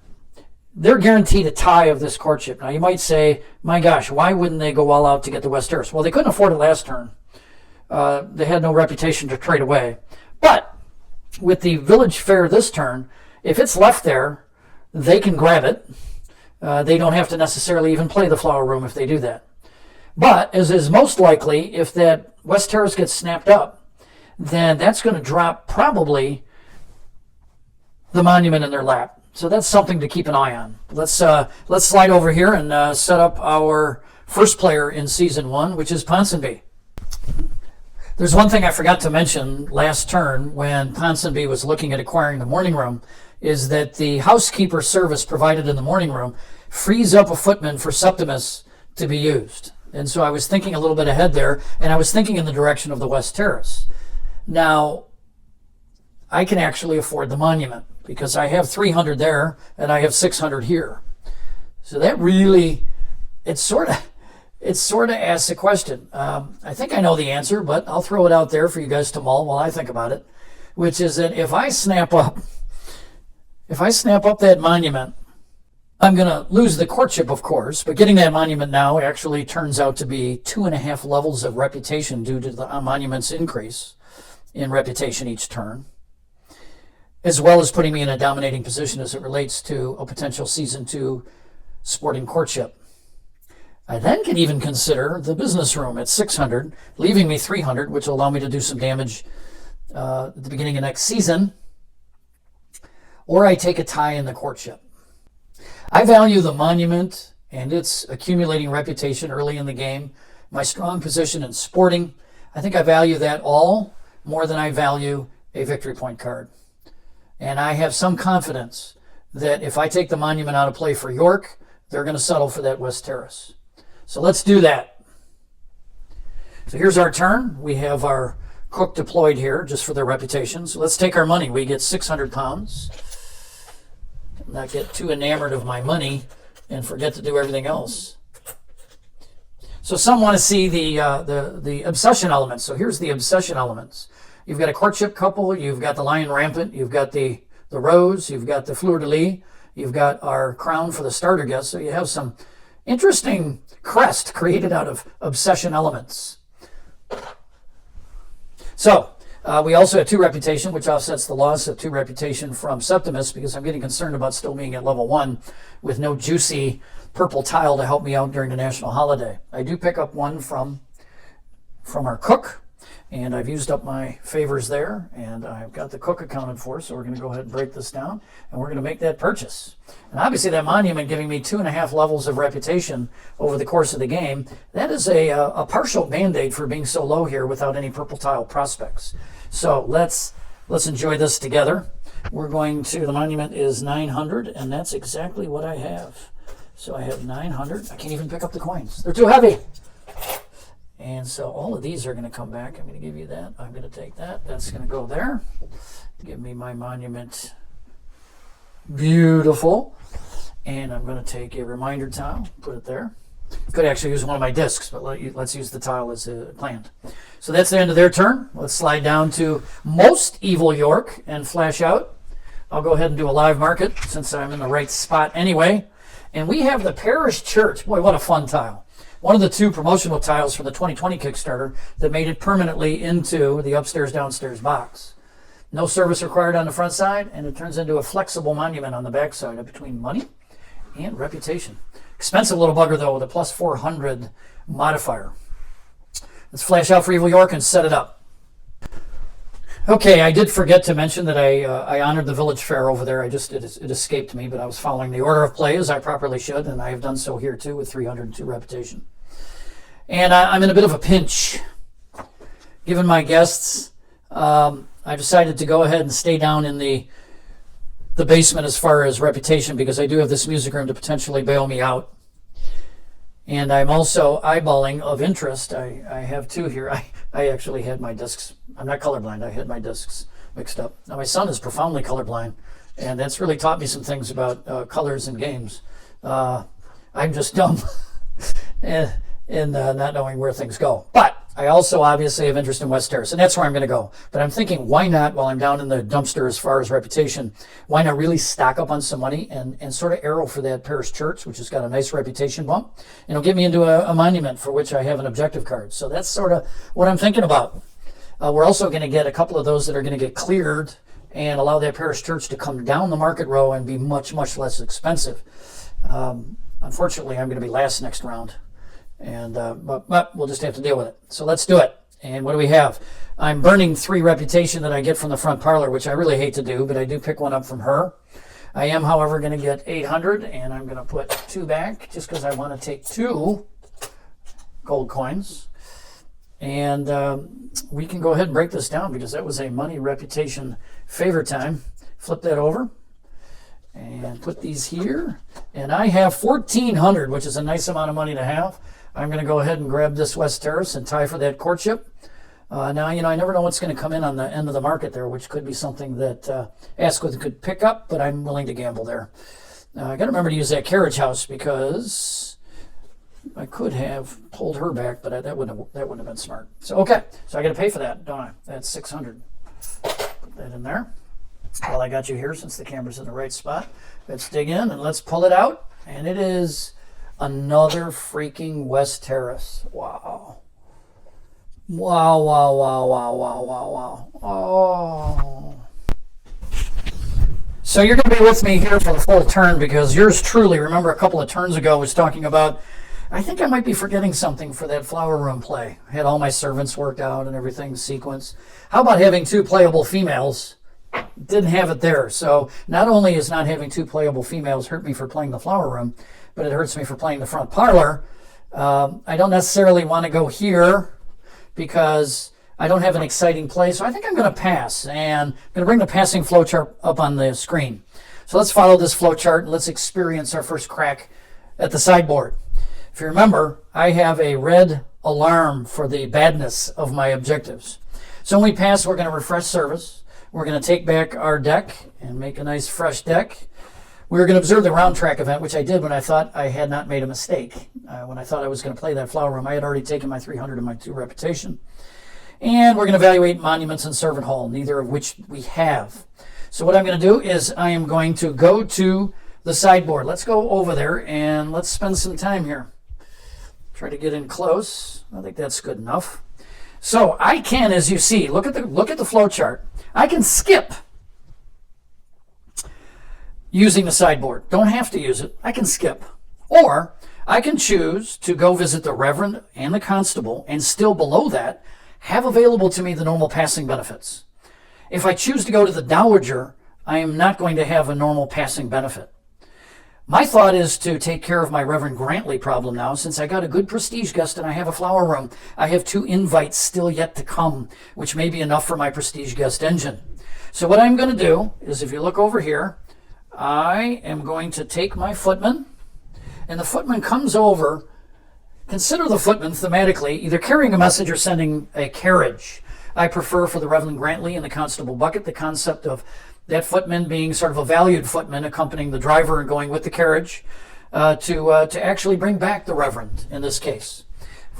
they're guaranteed a tie of this courtship. Now, you might say, my gosh, why wouldn't they go all out to get the West Terrace? Well, they couldn't afford it last turn. They had no reputation to trade away. But with the village fair this turn, if it's left there, they can grab it. They don't have to necessarily even play the flower room if they do that. But, as is most likely, if that West Terrace gets snapped up, then that's going to drop probably the monument in their lap. So that's something to keep an eye on. Let's slide over here and set up our first player in Season 1, which is Ponsonby. There's one thing I forgot to mention last turn when Ponsonby was looking at acquiring the morning room, is that the housekeeper service provided in the morning room frees up a footman for Septimus to be used. And so I was thinking a little bit ahead there, and I was thinking in the direction of the West Terrace. Now, I can actually afford the monument because I have 300 there and I have 600 here. So that really, it sort of asks a question. I think I know the answer, but I'll throw it out there for you guys to mull while I think about it, which is that if I snap up that monument, I'm going to lose the courtship, of course, but getting that monument now actually turns out to be 2.5 levels of reputation due to the monument's increase in reputation each turn, as well as putting me in a dominating position as it relates to a potential Season 2 sporting courtship. I then can even consider the business room at 600, leaving me 300, which will allow me to do some damage at the beginning of next season, or I take a tie in the courtship. I value the monument and its accumulating reputation early in the game, my strong position in sporting. I think I value that all more than I value a victory point card. And I have some confidence that if I take the monument out of play for York, they're going to settle for that West Terrace. So let's do that. So here's our turn. We have our cook deployed here just for their reputation. So let's take our money. We get 600 pounds. Not get too enamored of my money and forget to do everything else. So some want to see the obsession elements. So here's the obsession elements. You've got a courtship couple, you've got the lion rampant, you've got the rose, you've got the fleur de lis, you've got our crown for the starter guest. So you have some interesting crest created out of obsession elements. So, we also have 2 reputation, which offsets the loss of 2 reputation from Septimus, because I'm getting concerned about still being at level 1 with no juicy purple tile to help me out during the national holiday. I do pick up 1 from our cook, and I've used up my favors there, and I've got the cook accounted for, so we're going to go ahead and break this down, and we're going to make that purchase. And obviously that monument giving me 2.5 levels of reputation over the course of the game, that is a partial band-aid for being so low here without any purple tile prospects. So let's enjoy this together. We're going to, the monument is 900, and that's exactly what I have. So I have 900. I can't even pick up the coins. They're too heavy. And so all of these are going to come back. I'm going to give you that. I'm going to take that. That's going to go there. Give me my monument. Beautiful. And I'm going to take a reminder tile, put it there. Could actually use one of my discs, but let's use the tile as planned. So that's the end of their turn. Let's slide down to Most Evil York and flash out. I'll go ahead and do a live market since I'm in the right spot anyway. And we have the Parish Church. Boy, what a fun tile. One of the 2 promotional tiles for the 2020 Kickstarter that made it permanently into the upstairs downstairs box. No service required on the front side, and it turns into a flexible monument on the back side between money and reputation. Expensive little bugger though, with a plus 400 modifier. Let's flash out for Evil York and set it up. Okay, I did forget to mention that I honored the village fair over there. It escaped me, but I was following the order of play as I properly should, and I have done so here too with 302 reputation. And I'm in a bit of a pinch. Given my guests, I decided to go ahead and stay down in the basement as far as reputation, because I do have this music room to potentially bail me out. And I'm also eyeballing of interest. I have 2 here. I actually had my discs. I'm not colorblind. I had my discs mixed up. Now my son is profoundly colorblind, and that's really taught me some things about colors and games. I'm just dumb in not knowing where things go. But I also obviously have interest in West Terrace, and that's where I'm going to go. But I'm thinking, why not, while I'm down in the dumpster as far as reputation, why not really stock up on some money and sort of arrow for that Parish Church, which has got a nice reputation bump, and it'll get me into a monument for which I have an objective card. So that's sort of what I'm thinking about. We're also going to get a couple of those that are going to get cleared and allow that Parish Church to come down the market row and be much, much less expensive. Unfortunately, I'm going to be last next round. And but we'll just have to deal with it. So let's do it. And what do we have? I'm burning 3 reputation that I get from the front parlor, which I really hate to do, but I do pick 1 up from her. I am, however, going to get 800, and I'm going to put 2 back just because I want to take 2 gold coins. And we can go ahead and break this down because that was a money reputation favor time. Flip that over and put these here. And I have 1,400, which is a nice amount of money to have. I'm going to go ahead and grab this West Terrace and tie for that courtship. Now, I never know what's going to come in on the end of the market there, which could be something that Asquith could pick up, but I'm willing to gamble there. I got to remember to use that carriage house because I could have pulled her back, but that wouldn't have been smart. So, okay, so I got to pay for that, don't I? That's 600. Put that in there. Well, I got you here since the camera's in the right spot. Let's dig in and let's pull it out. And it is another freaking West Terrace. Wow. Wow, wow, wow, wow, wow, wow, wow. Oh. So you're going to be with me here for the full turn because yours truly, remember a couple of turns ago, was talking about, I think I might be forgetting something for that flower room play. I had all my servants worked out and everything sequenced. How about having 2 playable females? Didn't have it there. So not only is not having 2 playable females hurt me for playing the flower room, but it hurts me for playing the front parlor. I don't necessarily want to go here because I don't have an exciting play. So I think I'm going to pass, and I'm going to bring the passing flowchart up on the screen. So let's follow this flowchart and let's experience our first crack at the sideboard. If you remember, I have a red alarm for the badness of my objectives. So when we pass, we're going to refresh service. We're going to take back our deck and make a nice fresh deck. We're going to observe the round track event, which I did when I thought I had not made a mistake. When I thought I was going to play that flower room, I had already taken my 300 and my 2 reputation. And we're going to evaluate monuments and servant hall, neither of which we have. So what I'm going to do is I am going to go to the sideboard. Let's go over there and let's spend some time here. Try to get in close. I think that's good enough. So I can, as you see, look at the flow chart. I can skip using the sideboard. Don't have to use it. I can skip. Or I can choose to go visit the Reverend and the Constable, and still below that have available to me the normal passing benefits. If I choose to go to the Dowager, I am not going to have a normal passing benefit. My thought is to take care of my Reverend Grantley problem now, since I got a good prestige guest and I have a flower room. I have 2 invites still yet to come, which may be enough for my prestige guest engine. So what I'm going to do is, if you look over here, I am going to take my footman, and the footman comes over. Consider the footman thematically either carrying a message or sending a carriage. I prefer for the Reverend Grantley and the Constable Bucket the concept of that footman being sort of a valued footman accompanying the driver and going with the carriage to actually bring back the Reverend in this case.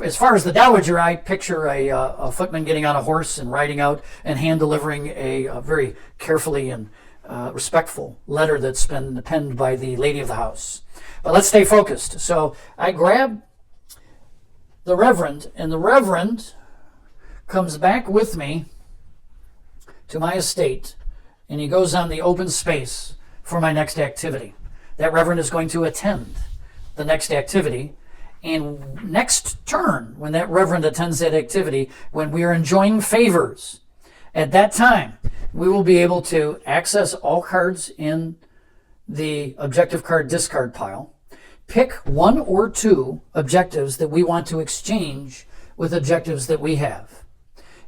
As far as the Dowager, I picture a footman getting on a horse and riding out and hand delivering a very carefully and respectful letter that's been penned by the lady of the house. But let's stay focused. So I grab the Reverend, and the Reverend comes back with me to my estate, and he goes on the open space for my next activity. That Reverend is going to attend the next activity, and next turn, when that Reverend attends that activity, when we are enjoying favors, at that time, we will be able to access all cards in the objective card discard pile, pick 1 or 2 objectives that we want to exchange with objectives that we have.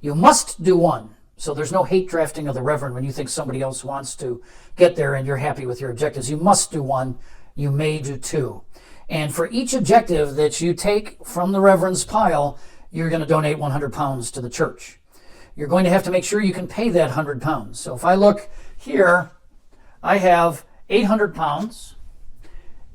You must do 1. So there's no hate drafting of the Reverend when you think somebody else wants to get there and you're happy with your objectives. You must do 1. You may do 2. And for each objective that you take from the Reverend's pile, you're going to donate £100 to the church. You're going to have to make sure you can pay that £100. So if I look here, I have £800.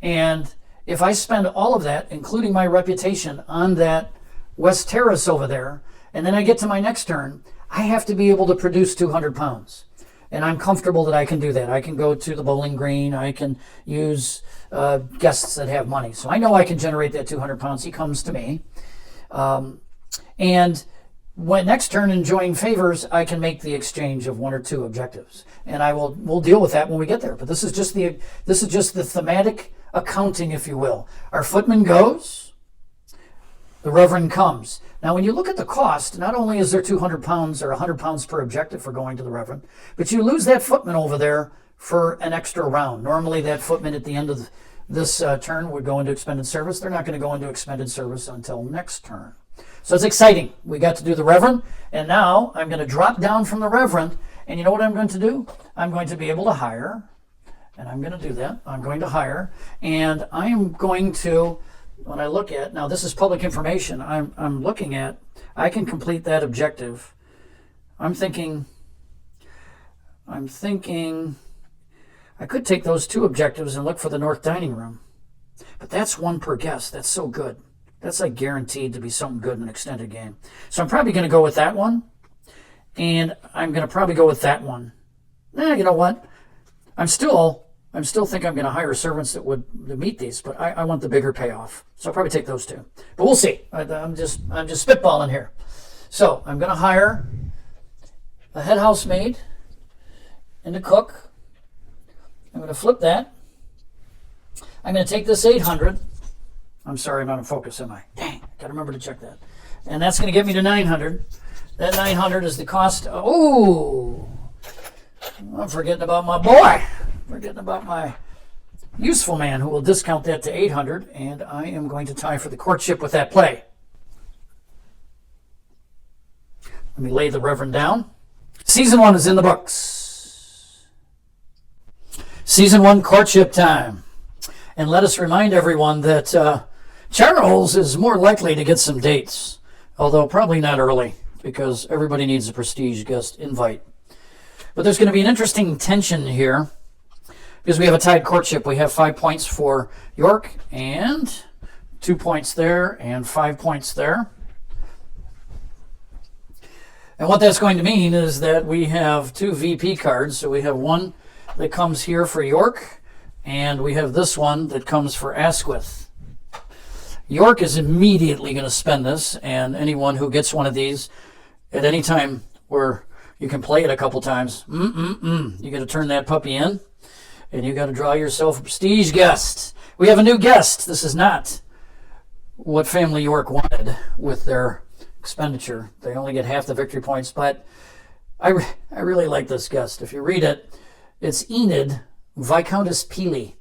And if I spend all of that, including my reputation, on that West Terrace over there, and then I get to my next turn, I have to be able to produce £200. And I'm comfortable that I can do that. I can go to the bowling green. I can use guests that have money. So I know I can generate that £200. He comes to me. And when next turn, enjoying favors, I can make the exchange of 1 or 2 objectives. And we'll deal with that when we get there. But this is just the thematic accounting, if you will. Our footman goes, the Reverend comes. Now, when you look at the cost, not only is there £200 or £100 per objective for going to the Reverend, but you lose that footman over there for an extra round. Normally, that footman at the end of this turn would go into expended service. They're not going to go into expended service until next turn. So it's exciting. We got to do the Reverend, and now I'm going to drop down from the Reverend, and you know what I'm going to do? I'm going to be able to hire, and I'm going to do that. I'm going to hire, and I am going to... When I look at, now this is public information, I'm looking at, I can complete that objective. I'm thinking, I could take those 2 objectives and look for the North Dining Room. But that's 1 per guest. That's so good. That's like guaranteed to be something good in an extended game. So I'm probably going to go with that one. And I'm going to probably go with that one. You know what? I'm still think I'm going to hire servants that would meet these, but I want the bigger payoff. So I'll probably take those 2. But we'll see. I'm just spitballing here. So I'm going to hire a head housemaid and a cook. I'm going to flip that. I'm going to take this 800. I'm sorry, I'm out of focus, am I? Dang, I got to remember to check that. And that's going to get me to 900. That 900 is the cost. Oh, I'm forgetting about my boy. Forgetting about my useful man who will discount that to 800, and I am going to tie for the courtship with that play. Let me lay the Reverend down. Season 1 is in the books. Season 1 courtship time. And let us remind everyone that Charles is more likely to get some dates, although probably not early, because everybody needs a prestige guest invite. But there's going to be an interesting tension here, because we have a tied courtship. We have 5 points for York, and 2 points there, and 5 points there. And what that's going to mean is that we have 2 VP cards. So we have one that comes here for York, And we have this one that comes for Asquith. York is immediately going to spend this, and anyone who gets one of these at any time where you can play it a couple times, you got to turn that puppy in, and you got to draw yourself a prestige guest. We have a new guest. This is not what Family York wanted with their expenditure. They only get half the victory points, but I really like this guest. If you read it, it's Enid, Viscountess Peely.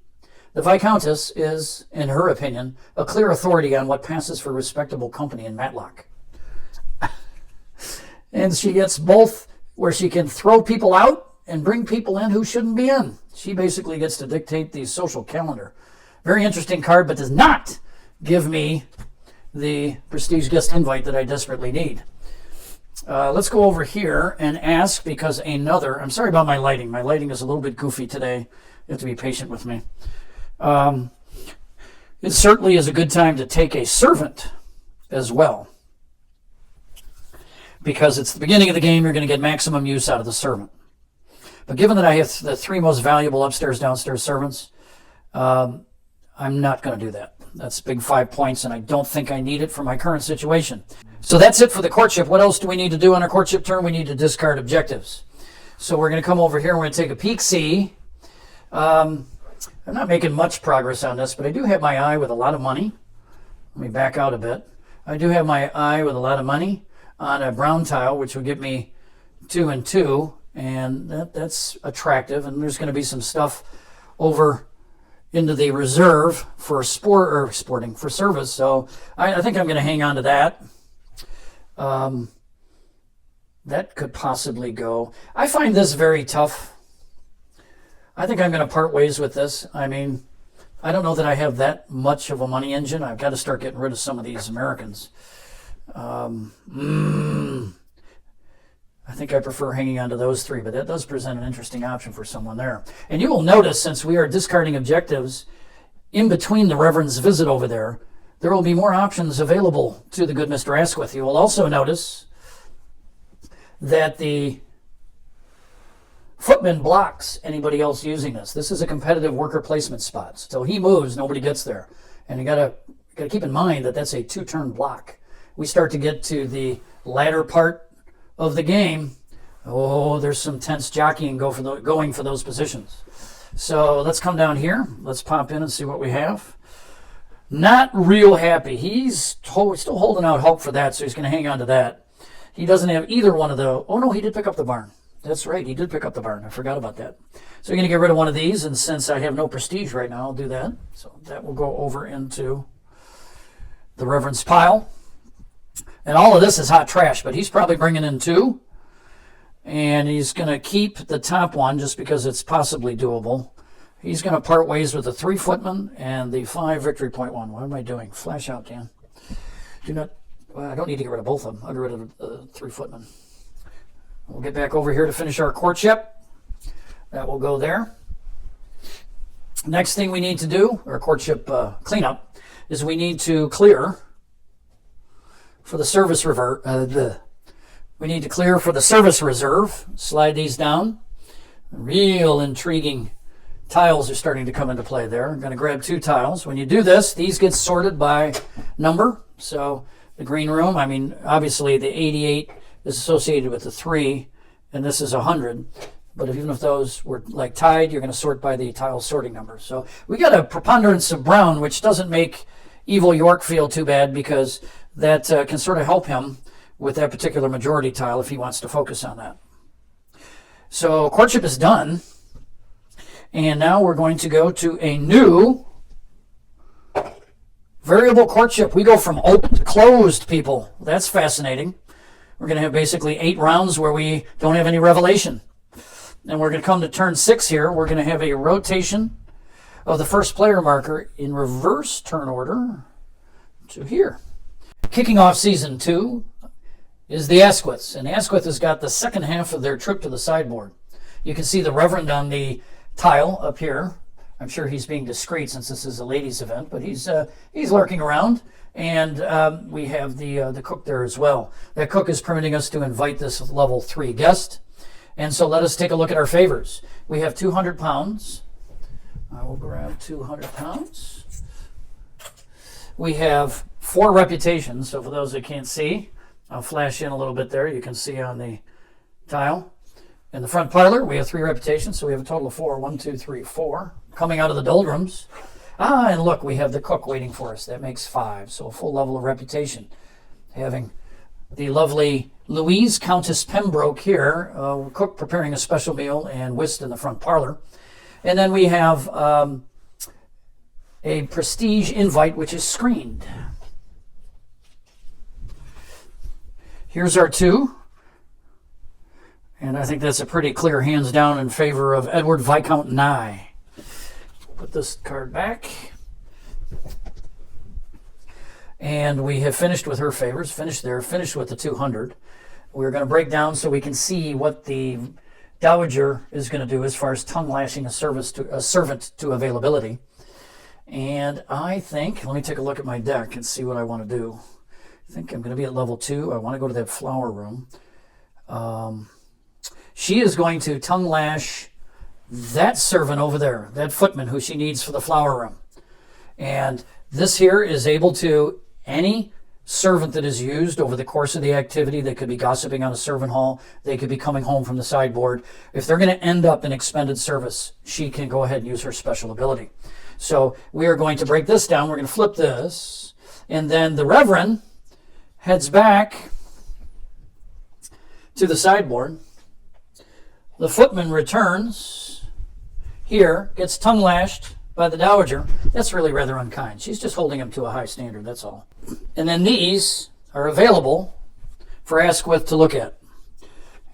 The Viscountess is, in her opinion, a clear authority on what passes for respectable company in Matlock. And she gets both where she can throw people out and bring people in who shouldn't be in. She basically gets to dictate the social calendar. Very interesting card, but does not give me the prestige guest invite that I desperately need. Let's go over here and ask, because I'm sorry about my lighting. My lighting is a little bit goofy today. You have to be patient with me. It certainly is a good time to take a servant as well, because it's the beginning of the game. You're going to get maximum use out of the servant. But given that I have the 3 most valuable upstairs, downstairs servants, I'm not going to do that. That's big 5 points, and I don't think I need it for my current situation. So that's it for the courtship. What else do we need to do on our courtship turn? We need to discard objectives. So we're going to come over here and we're going to take a peek-see. I'm not making much progress on this, but I do have my eye with a lot of money. Let me back out a bit. I do have my eye with a lot of money on a brown tile, which would give me 2 and 2, and that's attractive. And there's going to be some stuff over into the reserve for sporting for service. So I think I'm going to hang on to that. That could possibly go. I find this very tough. I think I'm going to part ways with this. I mean, I don't know that I have that much of a money engine. I've got to start getting rid of some of these Americans. I think I prefer hanging on to those 3, but that does present an interesting option for someone there. And you will notice, since we are discarding objectives in between the Reverend's visit over there, there will be more options available to the good Mr. Asquith. You will also notice that the footman blocks anybody else using this. This is a competitive worker placement spot. So he moves, nobody gets there. And you got to keep in mind that that's a 2-turn block. We start to get to the latter part of the game. Oh, there's some tense jockeying going for those positions. So let's come down here. Let's pop in and see what we have. Not real happy. He's still holding out hope for that, so he's going to hang on to that. He doesn't have either one of the... Oh, no, he did pick up the barn. That's right, he did pick up the barn. I forgot about that. So we're going to get rid of one of these, and since I have no prestige right now, I'll do that. So that will go over into the Reverend's pile. And all of this is hot trash, but he's probably bringing in 2. And he's going to keep the top one just because it's possibly doable. He's going to part ways with the 3 footman and the 5 victory point one. What am I doing? Flash out, Dan. I don't need to get rid of both of them. I'll get rid of the 3 footmen. We'll get back over here to finish our courtship. That will go there. Next thing we need to do, our courtship cleanup, is we need to clear for the service we need to clear for the service reserve. Slide these down. Real intriguing tiles are starting to come into play there. I'm going to grab 2 tiles. When you do this, these get sorted by number. So the green room, I mean, obviously the 88 is associated with the 3, and this is 100. But even if those were like tied, you're going to sort by the tile sorting number. So we got a preponderance of brown, which doesn't make Evil York feel too bad, because that can sort of help him with that particular majority tile if he wants to focus on that. So courtship is done. And now we're going to go to a new variable courtship. We go from open to closed, people. That's fascinating. We're going to have basically 8 rounds where we don't have any revelation. And we're going to come to turn 6 here. We're going to have a rotation of the first player marker in reverse turn order to here. Kicking off season 2 is the Asquiths. And Asquith has got the second half of their trip to the sideboard. You can see the Reverend on the tile up here. I'm sure he's being discreet since this is a ladies' event, but he's lurking around. And we have the cook there as well. That cook is permitting us to invite this level 3 guest. And so let us take a look at our favors. We have 200 pounds. I will grab 200 pounds. We have 4 reputations, so for those that can't see, I'll flash in a little bit there. You can see on the tile. In the front parlor, we have 3 reputations, so we have a total of 4. 1, 2, 3, 4. Coming out of the doldrums. And look, we have the cook waiting for us. That makes 5, so a full level of reputation. Having the lovely Louise Countess Pembroke here, cook preparing a special meal, and whist in the front parlor. And then we have a prestige invite, which is screened. Here's our 2. And I think that's a pretty clear hands down in favor of Edward Viscount Nye. Put this card back. And we have finished with her favors. Finished there. Finished with the 200. We're going to break down so we can see what the Dowager is going to do as far as tongue lashing a servant to availability. And I think, let me take a look at my deck and see what I want to do. I think I'm going to be at level 2. I want to go to that flower room. She is going to tongue lash that servant over there, that footman who she needs for the flower room. And this here is able to, any servant that is used over the course of the activity, they could be gossiping on a servant hall, they could be coming home from the sideboard. If they're going to end up in expended service, she can go ahead and use her special ability. So we are going to break this down. We're going to flip this. And then the Reverend heads back to the sideboard. The footman returns here, gets tongue lashed by the Dowager. That's really rather unkind. She's just holding him to a high standard, that's all. And then these are available for Asquith to look at.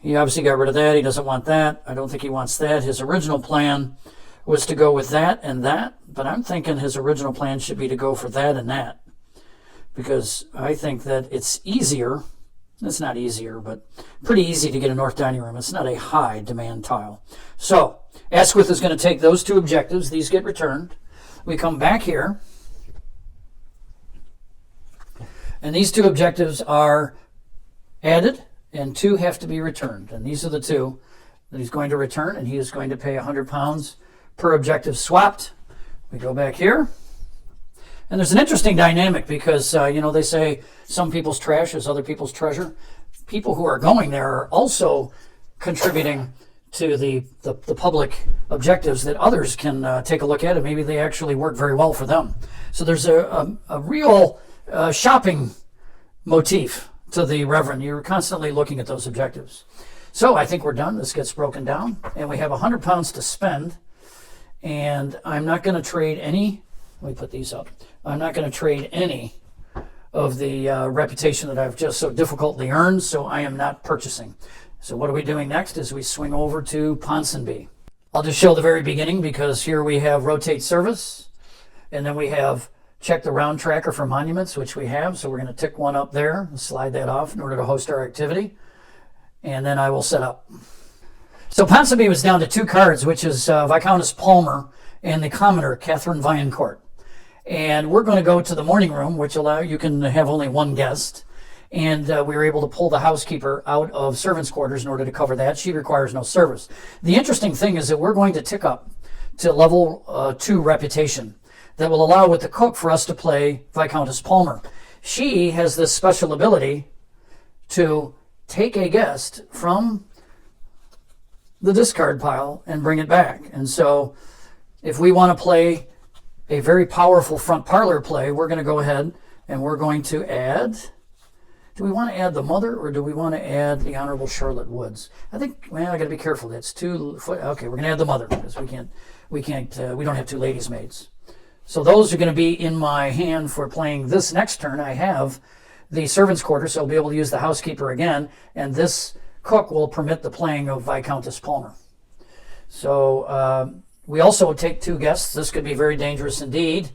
He obviously got rid of that. He doesn't want that. I don't think he wants that. His original plan was to go with that and that, but I'm thinking his original plan should be to go for that and that, because I think that it's easier. It's not easier, but pretty easy to get a north dining room. It's not a high demand tile. So Asquith is going to take those 2 objectives. These get returned. We come back here, and these 2 objectives are added, and 2 have to be returned. And these are the 2 that he's going to return, and he is going to pay 100 pounds per objective swapped. We go back here. And there's an interesting dynamic because, they say some people's trash is other people's treasure. People who are going there are also contributing to the public objectives that others can take a look at, and maybe they actually work very well for them. So there's a real shopping motif to the Reverend. You're constantly looking at those objectives. So I think we're done. This gets broken down, and we have 100 pounds to spend, and I'm not going to trade any. Let me put these up. I'm not going to trade any of the reputation that I've just so difficultly earned, so I am not purchasing. So what are we doing next is we swing over to Ponsonby. I'll just show the very beginning because here we have rotate service, and then we have check the round tracker for monuments, which we have. So we're going to tick one up there and slide that off in order to host our activity, and then I will set up. So Ponsonby was down to 2 cards, which is Viscountess Palmer and the commoner, Catherine Viancourt. And we're going to go to the morning room, which you can have only 1 guest. And we were able to pull the housekeeper out of servants' quarters in order to cover that. She requires no service. The interesting thing is that we're going to tick up to level 2 reputation that will allow with the cook for us to play Viscountess Palmer. She has this special ability to take a guest from the discard pile and bring it back. And so if we want to play a very powerful front parlor play, we're going to go ahead and we're going to add, do we want to add the mother or do we want to add the Honorable Charlotte Woods? I think, I got to be careful. That's 2 foot. Okay, we're going to add the mother because we don't have 2 ladies' maids. So those are going to be in my hand for playing this next turn. I have the servants' quarter, so I'll be able to use the housekeeper again, and this cook will permit the playing of Viscountess Palmer. So we also take 2 guests. This could be very dangerous indeed.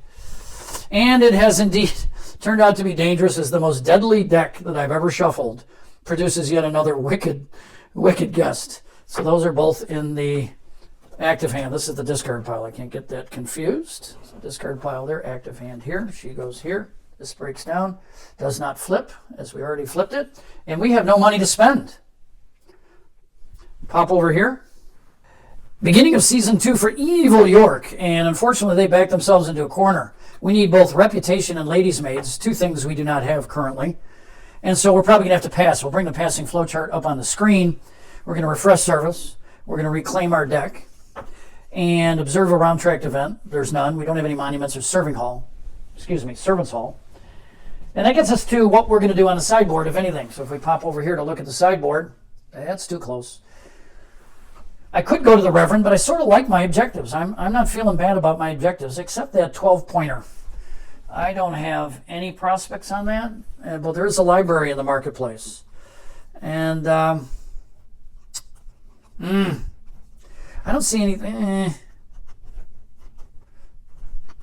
And it has indeed turned out to be dangerous, as the most deadly deck that I've ever shuffled produces yet another wicked guest. So those are both in the active hand. This is the discard pile. I can't get that confused. So discard pile there, active hand here. She goes here. This breaks down. Does not flip, as we already flipped it. And we have no money to spend. Pop over here. Beginning of season 2 for Evil York, and unfortunately they backed themselves into a corner. We need both reputation and ladies' maids, 2 things we do not have currently. And so we're probably going to have to pass. We'll bring the passing flowchart up on the screen. We're going to refresh service. We're going to reclaim our deck and observe a round-tracked event. There's none. We don't have any monuments or servants hall. And that gets us to what we're going to do on the sideboard, if anything. So if we pop over here to look at the sideboard, that's too close. I could go to the Reverend, but I sort of like my objectives. I'm not feeling bad about my objectives, except that 12-pointer. I don't have any prospects on that, but there is a library in the marketplace. And I don't see anything.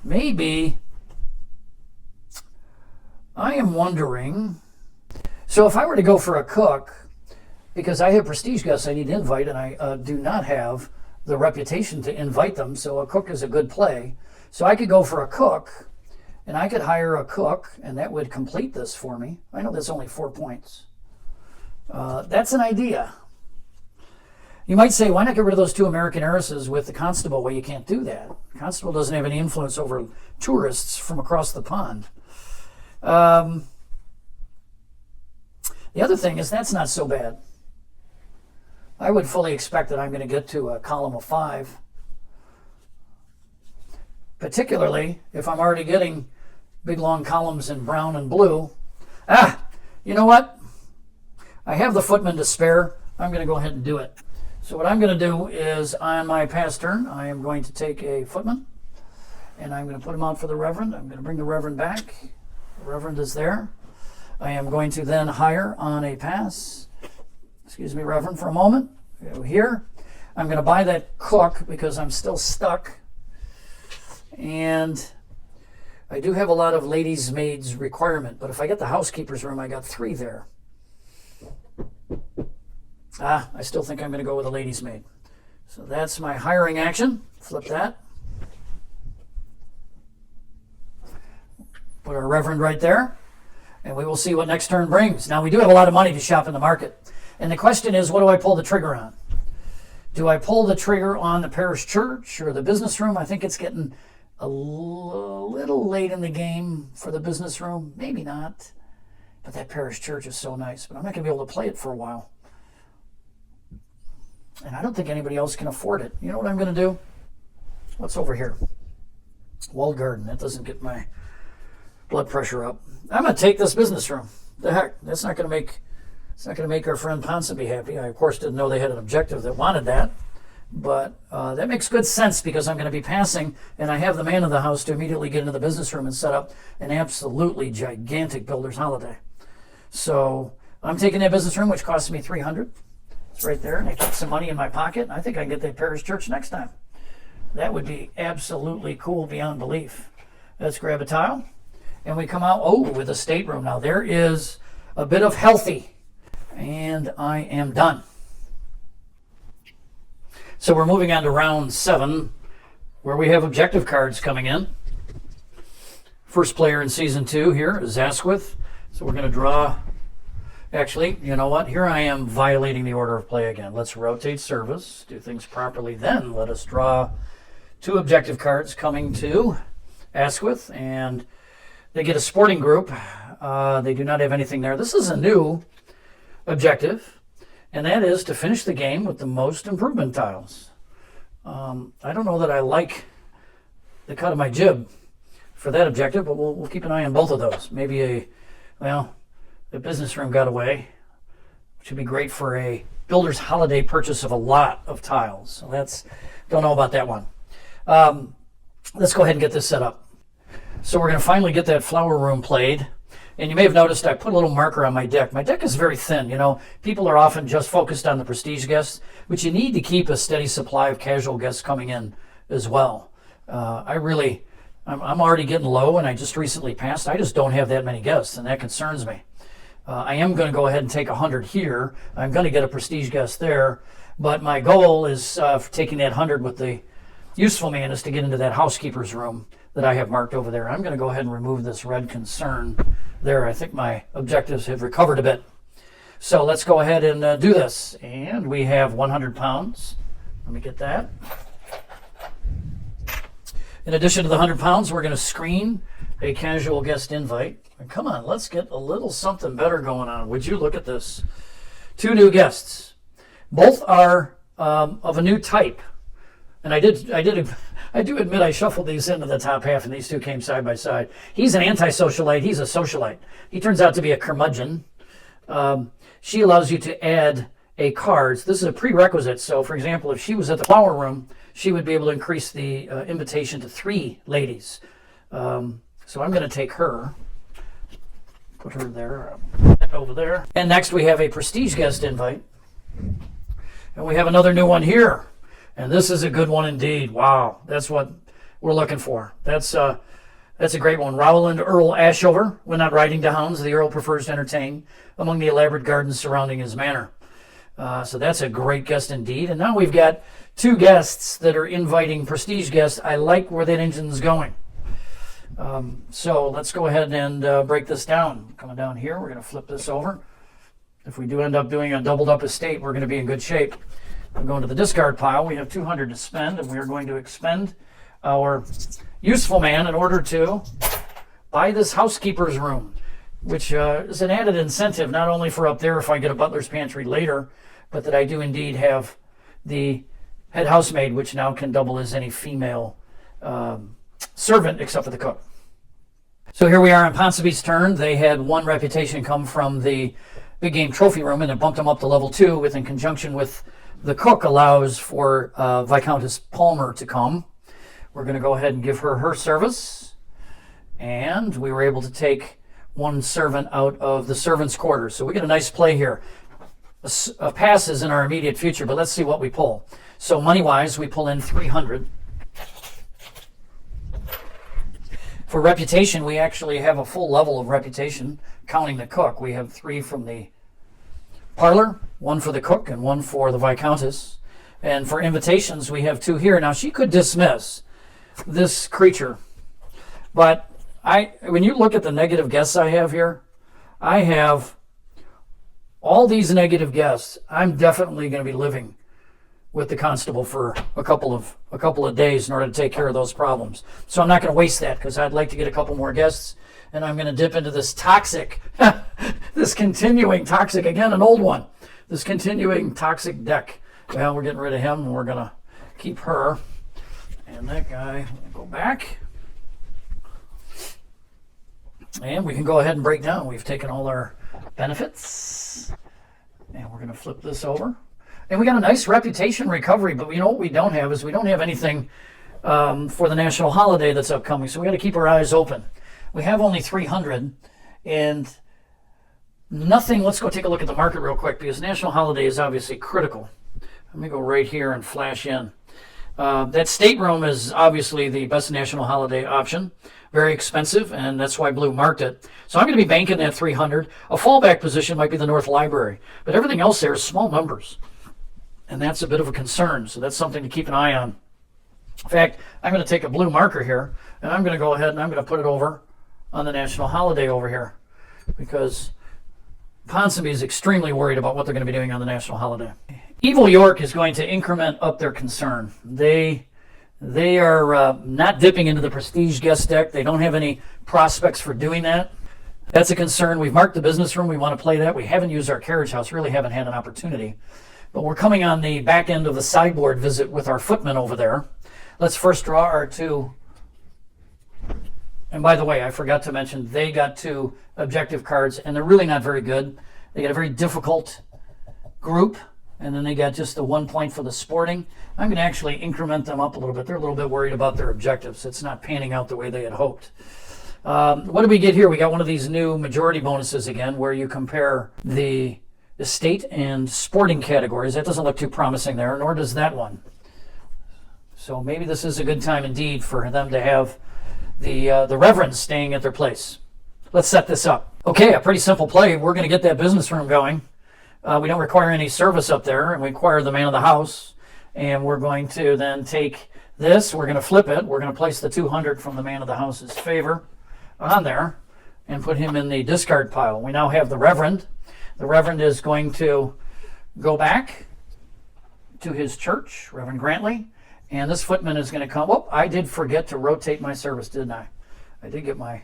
Maybe. I am wondering. So if I were to go for a cook, because I have prestige guests I need to invite, and I do not have the reputation to invite them, so a cook is a good play. So I could go for a cook, and I could hire a cook, and that would complete this for me. I know that's only 4 points. That's an idea. You might say, why not get rid of those 2 American heiresses with the constable? Well, you can't do that. The constable doesn't have any influence over tourists from across the pond. The other thing is, that's not so bad. I would fully expect that I'm going to get to a column of 5, particularly if I'm already getting big long columns in brown and blue. You know what? I have the footman to spare. I'm going to go ahead and do it. So what I'm going to do is, on my pass turn, I am going to take a footman, and I'm going to put him out for the Reverend. I'm going to bring the Reverend back. The Reverend is there. I am going to then hire on a pass. Excuse me, Reverend, for a moment. Go here. I'm going to buy that cook because I'm still stuck. And I do have a lot of ladies' maids requirement, but if I get the housekeeper's room, I got 3 there. I still think I'm going to go with a ladies' maid. So that's my hiring action. Flip that. Put our Reverend right there, and we will see what next turn brings. Now, we do have a lot of money to shop in the market. And the question is, what do I pull the trigger on? Do I pull the trigger on the parish church or the business room? I think it's getting a little late in the game for the business room. Maybe not. But that parish church is so nice. But I'm not going to be able to play it for a while. And I don't think anybody else can afford it. You know what I'm going to do? What's over here? Walled garden. That doesn't get my blood pressure up. I'm going to take this business room. The heck? That's not going to make... It's not going to make our friend Ponsonby happy. I, of course, didn't know they had an objective that wanted that. But that makes good sense because I'm going to be passing, and I have the man of the house to immediately get into the business room and set up an absolutely gigantic builder's holiday. So I'm taking that business room, which costs me $300. It's right there, and I keep some money in my pocket. I think I can get that parish church next time. That would be absolutely cool beyond belief. Let's grab a tile, and we come out, with a stateroom. Now, there is a bit of healthy. And I am done. So we're moving on to round 7, where we have objective cards coming in. First player in season 2 here is Asquith. So we're going to draw. Actually, you know what? Here I am violating the order of play again. Let's rotate service, do things properly. Then let us draw 2 objective cards coming to Asquith. And they get a sporting group. They do not have anything there. This is a new objective, and that is to finish the game with the most improvement tiles. I don't know that I like the cut of my jib for that objective, but we'll keep an eye on both of those. Maybe the business room got away, which would be great for a builder's holiday purchase of a lot of tiles. So don't know about that one. Let's go ahead and get this set up. So we're going to finally get that flower room played. And you may have noticed I put a little marker on my deck. My deck is very thin. You know, people are often just focused on the prestige guests, but you need to keep a steady supply of casual guests coming in as well. I'm already getting low, and I just recently passed. I just don't have that many guests, and that concerns me. I am going to go ahead and take 100 here. I'm going to get a prestige guest there, but my goal is for taking that 100 with the useful man is to get into that housekeeper's room that I have marked over there. I'm going to go ahead and remove this red concern there. I think my objectives have recovered a bit. So let's go ahead and do this. And we have 100 pounds Let me get that. In addition to the 100 pounds, we're going to screen a casual guest invite. And come on, let's get a little something better going on. Would you look at this? 2 new guests. Both are of a new type. And I do admit I shuffled these into the top half, and these two came side by side. He's an anti-socialite. He's a socialite. He turns out to be a curmudgeon. She allows you to add a card. This is a prerequisite. So, for example, if she was at the flower room, she would be able to increase the invitation to 3 ladies. So I'm going to take her, put her there, over there. And next we have a prestige guest invite. And we have another new one here. And this is a good one indeed. Wow, that's what we're looking for. That's a great one. Rowland Earl Ashover. When not riding to hounds, the Earl prefers to entertain among the elaborate gardens surrounding his manor. So that's a great guest indeed. And now we've got 2 guests that are inviting prestige guests. I like where that engine's going. So let's go ahead and break this down. Coming down here, we're going to flip this over. If we do end up doing a doubled up estate, we're going to be in good shape. I'm going to the discard pile. We have 200 to spend, and we are going to expend our useful man in order to buy this housekeeper's room, which is an added incentive, not only for up there if I get a butler's pantry later, but that I do indeed have the head housemaid, which now can double as any female servant except for the cook. So here we are on Ponsonby's turn. They had 1 reputation come from the big game trophy room, and it bumped them up to level 2, with in conjunction with the cook allows for Viscountess Palmer to come. We're going to go ahead and give her her service, and we were able to take 1 servant out of the servants' quarters. So we get a nice play here. A pass is in our immediate future, but let's see what we pull. So money-wise, we pull in 300. For reputation, we actually have a full level of reputation, counting the cook. We have 3 from the parlor, 1 for the cook, and 1 for the Viscountess. And for invitations, we have 2 here. Now, she could dismiss this creature, but when you look at the negative guests I have here, I have all these negative guests. I'm definitely going to be living with the constable for a couple of days in order to take care of those problems. So I'm not going to waste that, because I'd like to get a couple more guests, and I'm going to dip into this toxic, this continuing toxic, again, an old one, this continuing toxic deck. Well, we're getting rid of him, and we're going to keep her. And that guy will go back. And we can go ahead and break down. We've taken all our benefits, and we're going to flip this over. And we got a nice reputation recovery, but you know what we don't have is we don't have anything for the national holiday that's upcoming, so we got to keep our eyes open. We have only 300, and nothing. Let's go take a look at the market real quick, because national holiday is obviously critical. Let me go right here and flash in. That stateroom is obviously the best national holiday option. Very expensive, and that's why Blue marked it. So I'm going to be banking that 300. A fallback position might be the North Library, but everything else there is small numbers, and that's a bit of a concern. So that's something to keep an eye on. In fact, I'm going to take a blue marker here, and I'm going to go ahead and I'm going to put it over on the national holiday over here, because Ponsonby is extremely worried about what they're going to be doing on the national holiday. Evil York is going to increment up their concern. They are not dipping into the prestige guest deck. They don't have any prospects for doing that. That's a concern. We've marked the business room. We want to play that. We haven't used our carriage house. Really haven't had an opportunity. But we're coming on the back end of the sideboard visit with our footmen over there. Let's first draw our 2. And by the way, I forgot to mention, they got 2 objective cards, and they're really not very good. They got a very difficult group, and then they got just the 1 point for the sporting. I'm going to actually increment them up a little bit. They're a little bit worried about their objectives. It's not panning out the way they had hoped. What did we get here? We got one of these new majority bonuses again, where you compare the estate and sporting categories. That doesn't look too promising there, nor does that one. So maybe this is a good time indeed for them to have the Reverend staying at their place. Let's set this up. Okay, a pretty simple play. We're going to get that business room going. We don't require any service up there, and we require the man of the house. And we're going to then take this, we're going to flip it, we're going to place the 200 from the man of the house's favor on there and put him in the discard pile. We now have the Reverend. The Reverend is going to go back to his church, Reverend Grantley. And this footman is going to come. Oh, I did forget to rotate my service, didn't I? I did get my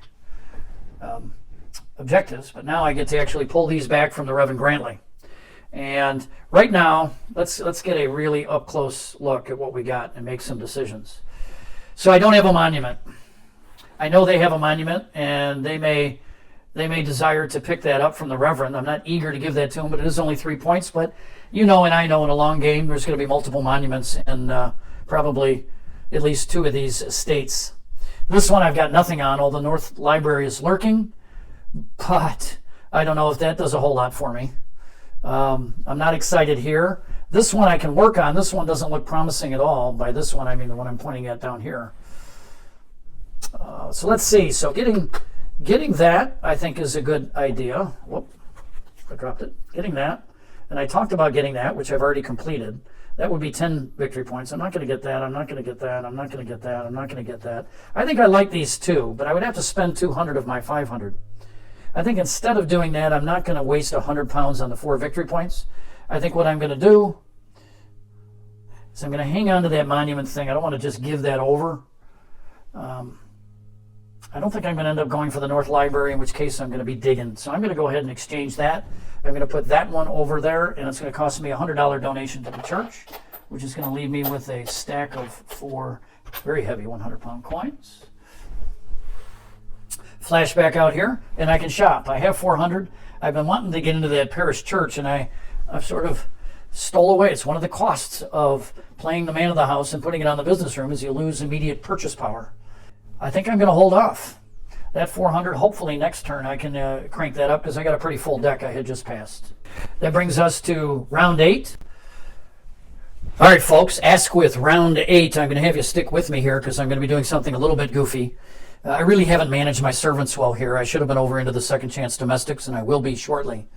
objectives, but now I get to actually pull these back from the Reverend Grantley. And right now, let's get a really up-close look at what we got and make some decisions. So I don't have a monument. I know they have a monument, and they may desire to pick that up from the Reverend. I'm not eager to give that to him, but it is only 3 points. But you know and I know in a long game there's going to be multiple monuments and probably at least 2 of these estates. This one I've got nothing on, although North Library is lurking, but I don't know if that does a whole lot for me. I'm not excited here. This one I can work on. This one doesn't look promising at all. By this one, I mean the one I'm pointing at down here. So let's see. So getting that, I think, is a good idea. Whoop, I dropped it. Getting that. And I talked about getting that, which I've already completed. That would be 10 victory points. I'm not going to get that. I'm not going to get that. I'm not going to get that. I'm not going to get that. I think I like these 2, but I would have to spend 200 of my 500. I think instead of doing that, I'm not going to waste 100 pounds on the 4 victory points. I think what I'm going to do is I'm going to hang on to that monument thing. I don't want to just give that over. I don't think I'm going to end up going for the North Library, in which case I'm going to be digging. So I'm going to go ahead and exchange that. I'm going to put that one over there, and it's going to cost me a $100 donation to the church, which is going to leave me with a stack of 4 very heavy 100-pound coins. Flashback out here, and I can shop. I have 400. I've been wanting to get into that parish church, and I've sort of stole away. It's one of the costs of playing the man of the house and putting it on the business room is you lose immediate purchase power. I think I'm going to hold off. That 400, hopefully next turn I can crank that up because I got a pretty full deck I had just passed. That brings us to round 8. All right, folks, ask with round 8. I'm going to have you stick with me here because I'm going to be doing something a little bit goofy. I really haven't managed my servants well here. I should have been over into the second chance domestics, and I will be shortly.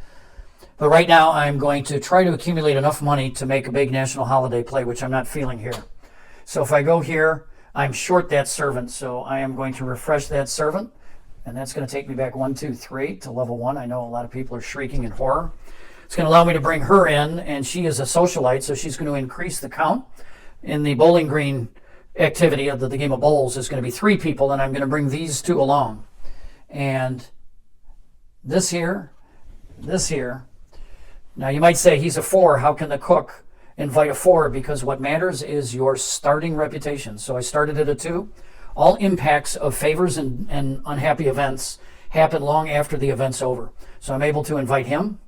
But right now, I'm going to try to accumulate enough money to make a big national holiday play, which I'm not feeling here. So if I go here, I'm short that servant, so I am going to refresh that servant, and that's going to take me back 1, 2, 3 to level 1. I know a lot of people are shrieking in horror. It's going to allow me to bring her in, and she is a socialite, so she's going to increase the count. In the Bowling Green activity of the game of bowls is going to be 3 people, and I'm going to bring these 2 along. And this here. Now you might say he's a 4. How can the cook invite a 4? Because what matters is your starting reputation. So I started at a 2. All impacts of favors and unhappy events happen long after the event's over. So I'm able to invite him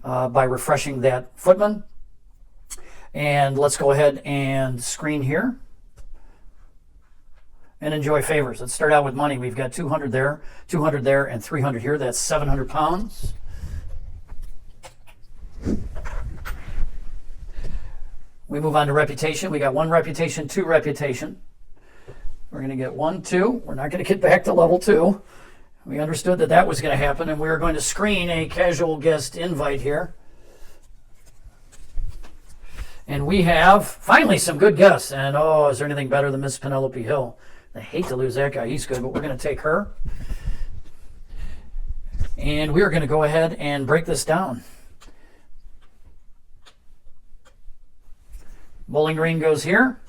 by refreshing that footman. And let's go ahead and screen here and enjoy favors. Let's start out with money. We've got 200 there, 200 there, and 300 here. That's 700 pounds. We move on to reputation. We got 1 reputation, 2 reputation. We're going to get 1, 2. We're not going to get back to level 2. We understood that was going to happen, and we're going to screen a casual guest invite here. And we have finally some good guests. And is there anything better than Miss Penelope Hill? I hate to lose that guy. He's good, but we're going to take her. And we're going to go ahead and break this down. Bowling Green goes here.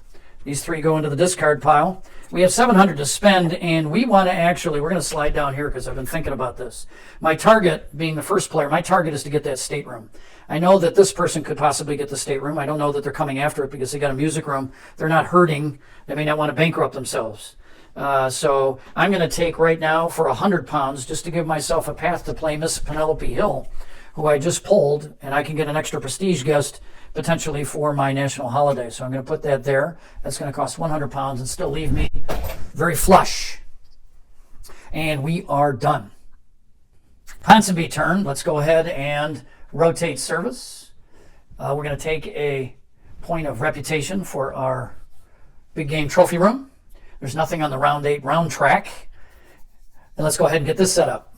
These 3 go into the discard pile. We have 700 to spend, and we want to we're going to slide down here because I've been thinking about this. My target, being the first player, my target is to get that stateroom. I know that this person could possibly get the stateroom. I don't know that they're coming after it because they got a music room. They're not hurting. They may not want to bankrupt themselves. So I'm going to take right now for 100 pounds just to give myself a path to play Miss Penelope Hill, who I just pulled, and I can get an extra prestige guest potentially for my national holiday. So I'm going to put that there. That's going to cost 100 pounds and still leave me very flush. And we are done. Ponsonby turn. Let's go ahead and rotate service. We're going to take a point of reputation for our big game trophy room. There's nothing on the round 8 round track. And let's go ahead and get this set up.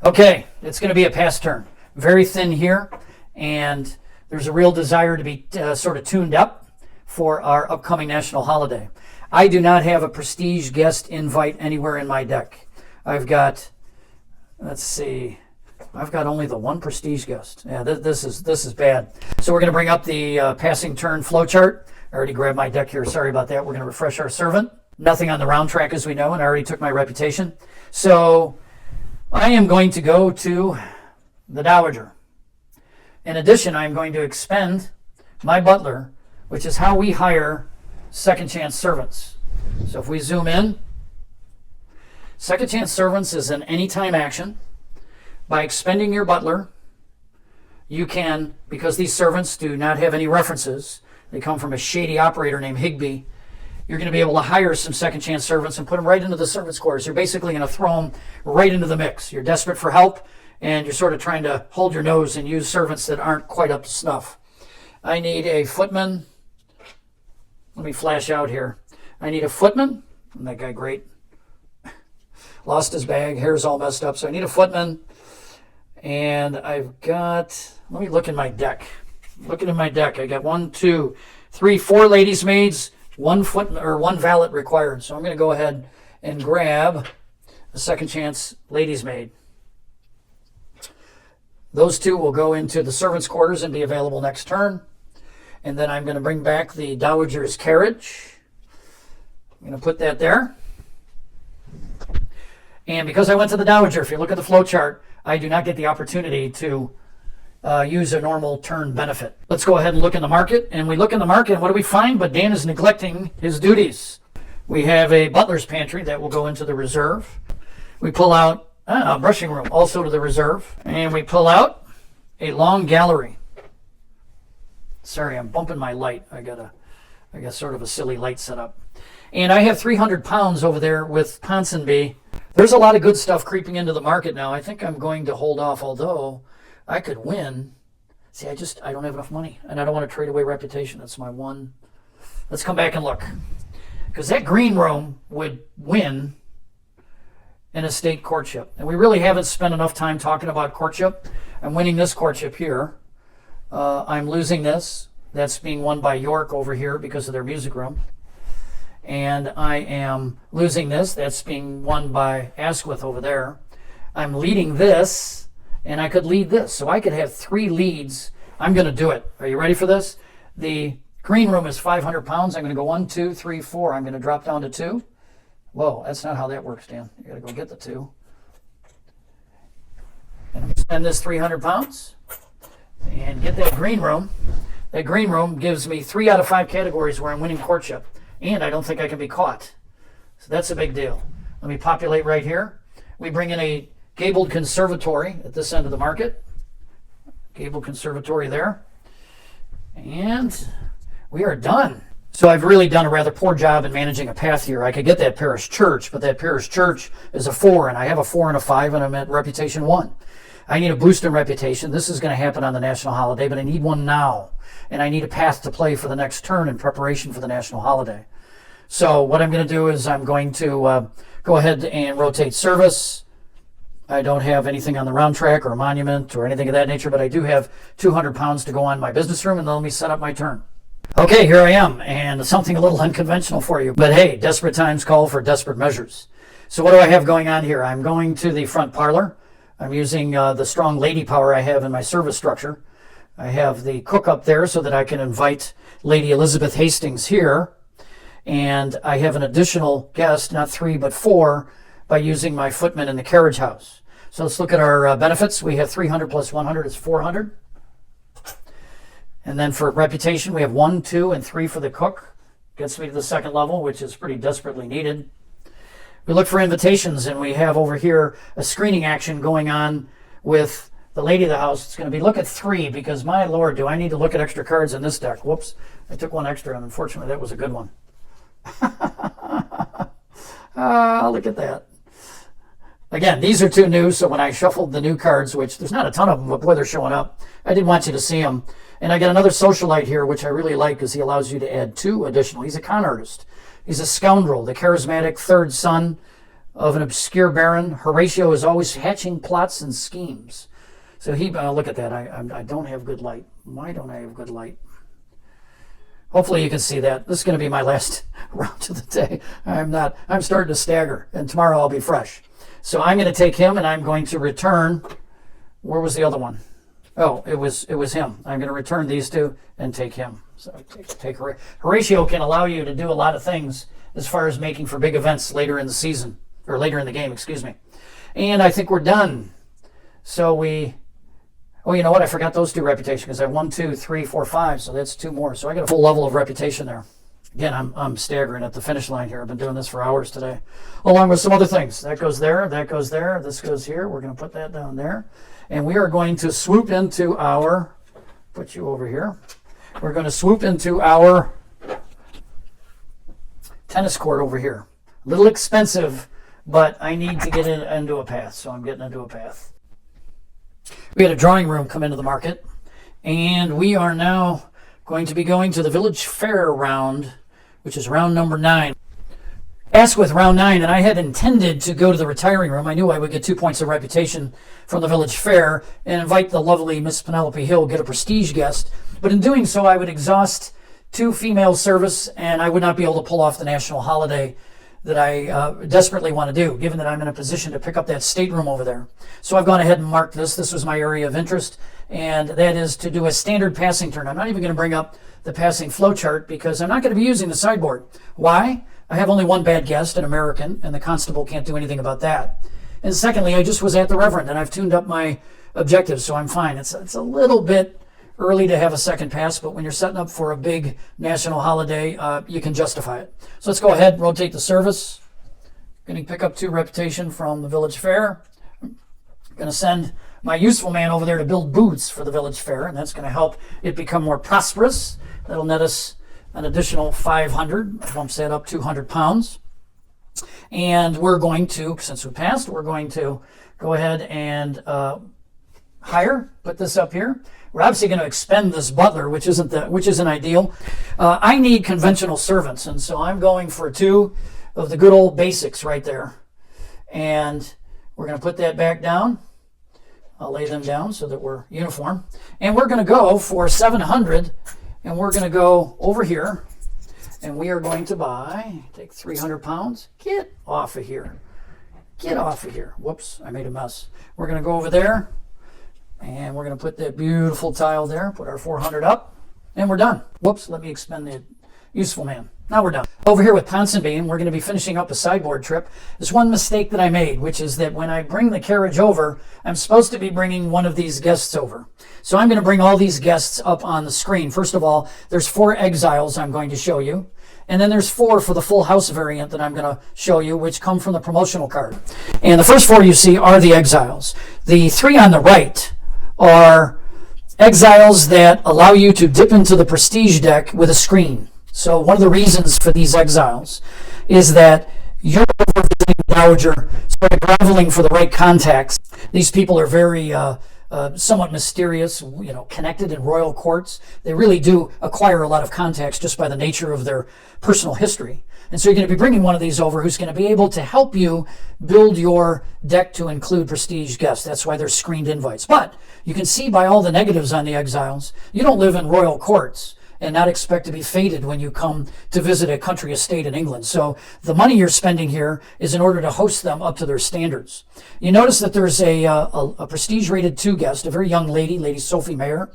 Okay, it's going to be a pass turn. Very thin here, and there's a real desire to be sort of tuned up for our upcoming national holiday. I do not have a prestige guest invite anywhere in my deck. I've got, let's see, I've got only the one prestige guest. Yeah, this is bad. So we're going to bring up the passing turn flowchart. I already grabbed my deck here. Sorry about that. We're going to refresh our servant. Nothing on the round track, as we know, and I already took my reputation. So I am going to go to the Dowager. In addition, I'm going to expend my butler, which is how we hire second chance servants. So if we zoom in, second chance servants is an anytime action. By expending your butler, you can, because these servants do not have any references, they come from a shady operator named Higby, you're going to be able to hire some second chance servants and put them right into the servants' quarters. You're basically going to throw them right into the mix. You're desperate for help, and you're sort of trying to hold your nose and use servants that aren't quite up to snuff. I need a footman. Let me flash out here. I need a footman. Isn't that guy great? Lost his bag. Hair's all messed up. So I need a footman. And I've got, let me look in my deck. Looking in my deck, I got 1, 2, 3, 4 ladies' maids, one valet required. So I'm going to go ahead and grab a second chance ladies' maid. Those two will go into the servants' quarters and be available next turn. And then I'm going to bring back the Dowager's carriage. I'm going to put that there. And because I went to the Dowager, if you look at the flow chart, I do not get the opportunity to use a normal turn benefit. Let's go ahead and look in the market. And we look in the market, and what do we find? But Dan is neglecting his duties. We have a butler's pantry that will go into the reserve. We pull out a brushing room, also to the reserve. And we pull out a long gallery. Sorry, I'm bumping my light. I got sort of a silly light set up. And I have 300 pounds over there with Ponsonby. There's a lot of good stuff creeping into the market now. I think I'm going to hold off, although I could win. See, I don't have enough money, and I don't want to trade away reputation. That's my one. Let's come back and look. Because that green room would win an estate courtship. And we really haven't spent enough time talking about courtship. I'm winning this courtship here. I'm losing this. That's being won by York over here because of their music room. And I am losing this. That's being won by Asquith over there. I'm leading this, and I could lead this. So I could have 3 leads. I'm going to do it. Are you ready for this? The green room is 500 pounds. I'm going to go 1, 2, 3, 4. I'm going to drop down to 2. Whoa, that's not how that works, Dan. You got to go get the 2. And I'm going to spend this 300 pounds and get that green room. That green room gives me 3 out of 5 categories where I'm winning courtship. And I don't think I can be caught. So that's a big deal. Let me populate right here. We bring in a gabled conservatory at this end of the market. Gabled conservatory there. And we are done. So I've really done a rather poor job in managing a path here. I could get that parish church, but that parish church is a 4, and I have a 4 and a 5, and I'm at reputation 1. I need a boost in reputation. This is going to happen on the national holiday, but I need one now. And I need a path to play for the next turn in preparation for the national holiday. So what I'm going to do is I'm going to go ahead and rotate service. I don't have anything on the round track or a monument or anything of that nature, but I do have 200 pounds to go on my business room, and then let me set up my turn. Okay, here I am, and something a little unconventional for you. But hey, desperate times call for desperate measures. So what do I have going on here? I'm going to the front parlor. I'm using the strong lady power I have in my service structure. I have the cook up there so that I can invite Lady Elizabeth Hastings here. And I have an additional guest, not 3 but 4, by using my footman in the carriage house. So let's look at our benefits. We have 300 plus 100 is 400. And then for reputation, we have 1, 2, and 3 for the cook. Gets me to the second level, which is pretty desperately needed. We look for invitations, and we have over here a screening action going on with the lady of the house. It's going to be look at 3, because my lord, do I need to look at extra cards in this deck. Whoops, I took 1 extra, and unfortunately that was a good one. Look at that. Again, these are 2 new, so when I shuffled the new cards, which there's not a ton of them, but boy, they're showing up, I did want you to see them. And I got another socialite here, which I really like because he allows you to add 2 additional. He's a con artist. He's a scoundrel, the charismatic 3rd son of an obscure baron. Horatio is always hatching plots and schemes. So he, look at that, I don't have good light. Why don't I have good light? Hopefully you can see that. This is going to be my last round of the day. I'm starting to stagger, and tomorrow I'll be fresh. So I'm going to take him, and I'm going to return Where was the other one? Oh, it was him. I'm going to return these two and take him. So take Horatio can allow you to do a lot of things as far as making for big events later in the season, or later in the game, excuse me. And I think we're done. So oh, you know what? I forgot those 2 reputation because I have 1, 2, 3, 4, 5. So that's 2 more. So I got a full level of reputation there. Again, I'm staggering at the finish line here. I've been doing this for hours today, along with some other things. That goes there, that goes there, this goes here. We're going to put that down there. And we are going to swoop into our, put you over here. We're going to swoop into our tennis court over here. A little expensive, but I need to get into a path, so I'm getting into a path. We had a drawing room come into the market, and we are now going to be going to the Village Fair round, which is round number 9. Ask with round 9, and I had intended to go to the retiring room. I knew I would get 2 points of reputation from the Village Fair and invite the lovely Miss Penelope Hill, get a prestige guest. But in doing so, I would exhaust 2 female service, and I would not be able to pull off the national holiday that I desperately want to do, given that I'm in a position to pick up that stateroom over there. So I've gone ahead and marked this. This was my area of interest, and that is to do a standard passing turn. I'm not even going to bring up the passing flow chart because I'm not going to be using the sideboard. Why? I have only 1 bad guest, an American, and the constable can't do anything about that. And secondly, I just was at the Reverend, and I've tuned up my objectives, so I'm fine. It's a little bit early to have a second pass, but when you're setting up for a big national holiday, you can justify it. So let's go ahead, rotate the service. Going to pick up 2 reputation from the Village Fair. I'm going to send my useful man over there to build booths for the Village Fair, and that's going to help it become more prosperous. That'll net us an additional 500, bumps that up 200 pounds. And we're going to, since we passed, we're going to go ahead and put this up here. We're obviously going to expend this butler, which isn't ideal. I need conventional servants, and so I'm going for 2 of the good old basics right there. And we're going to put that back down. I'll lay them down so that we're uniform. And we're going to go for 700, and we're going to go over here, and we are going to take 300 pounds. Get off of here. Get off of here. Whoops, I made a mess. We're going to go over there. And we're going to put that beautiful tile there, put our 400 up, and we're done. Whoops, let me expend the useful man. Now we're done. Over here with Ponsonby, we're going to be finishing up a sideboard trip. There's one mistake that I made, which is that when I bring the carriage over, I'm supposed to be bringing one of these guests over. So I'm going to bring all these guests up on the screen. First of all, there's 4 exiles I'm going to show you. And then there's 4 for the full house variant that I'm going to show you, which come from the promotional card. And the first 4 you see are the exiles. The 3 on the right are exiles that allow you to dip into the prestige deck with a screen. So one of the reasons for these exiles is that you're visiting the Dowager, sort of groveling for the right contacts. These people are very somewhat mysterious, connected in royal courts. They really do acquire a lot of contacts just by the nature of their personal history. And so you're going to be bringing one of these over who's going to be able to help you build your deck to include prestige guests. That's why they're screened invites. But you can see by all the negatives on the exiles, you don't live in royal courts and not expect to be feted when you come to visit a country estate in England. So the money you're spending here is in order to host them up to their standards. You notice that there's a prestige rated 2 guest, a very young lady, Lady Sophie Mayer.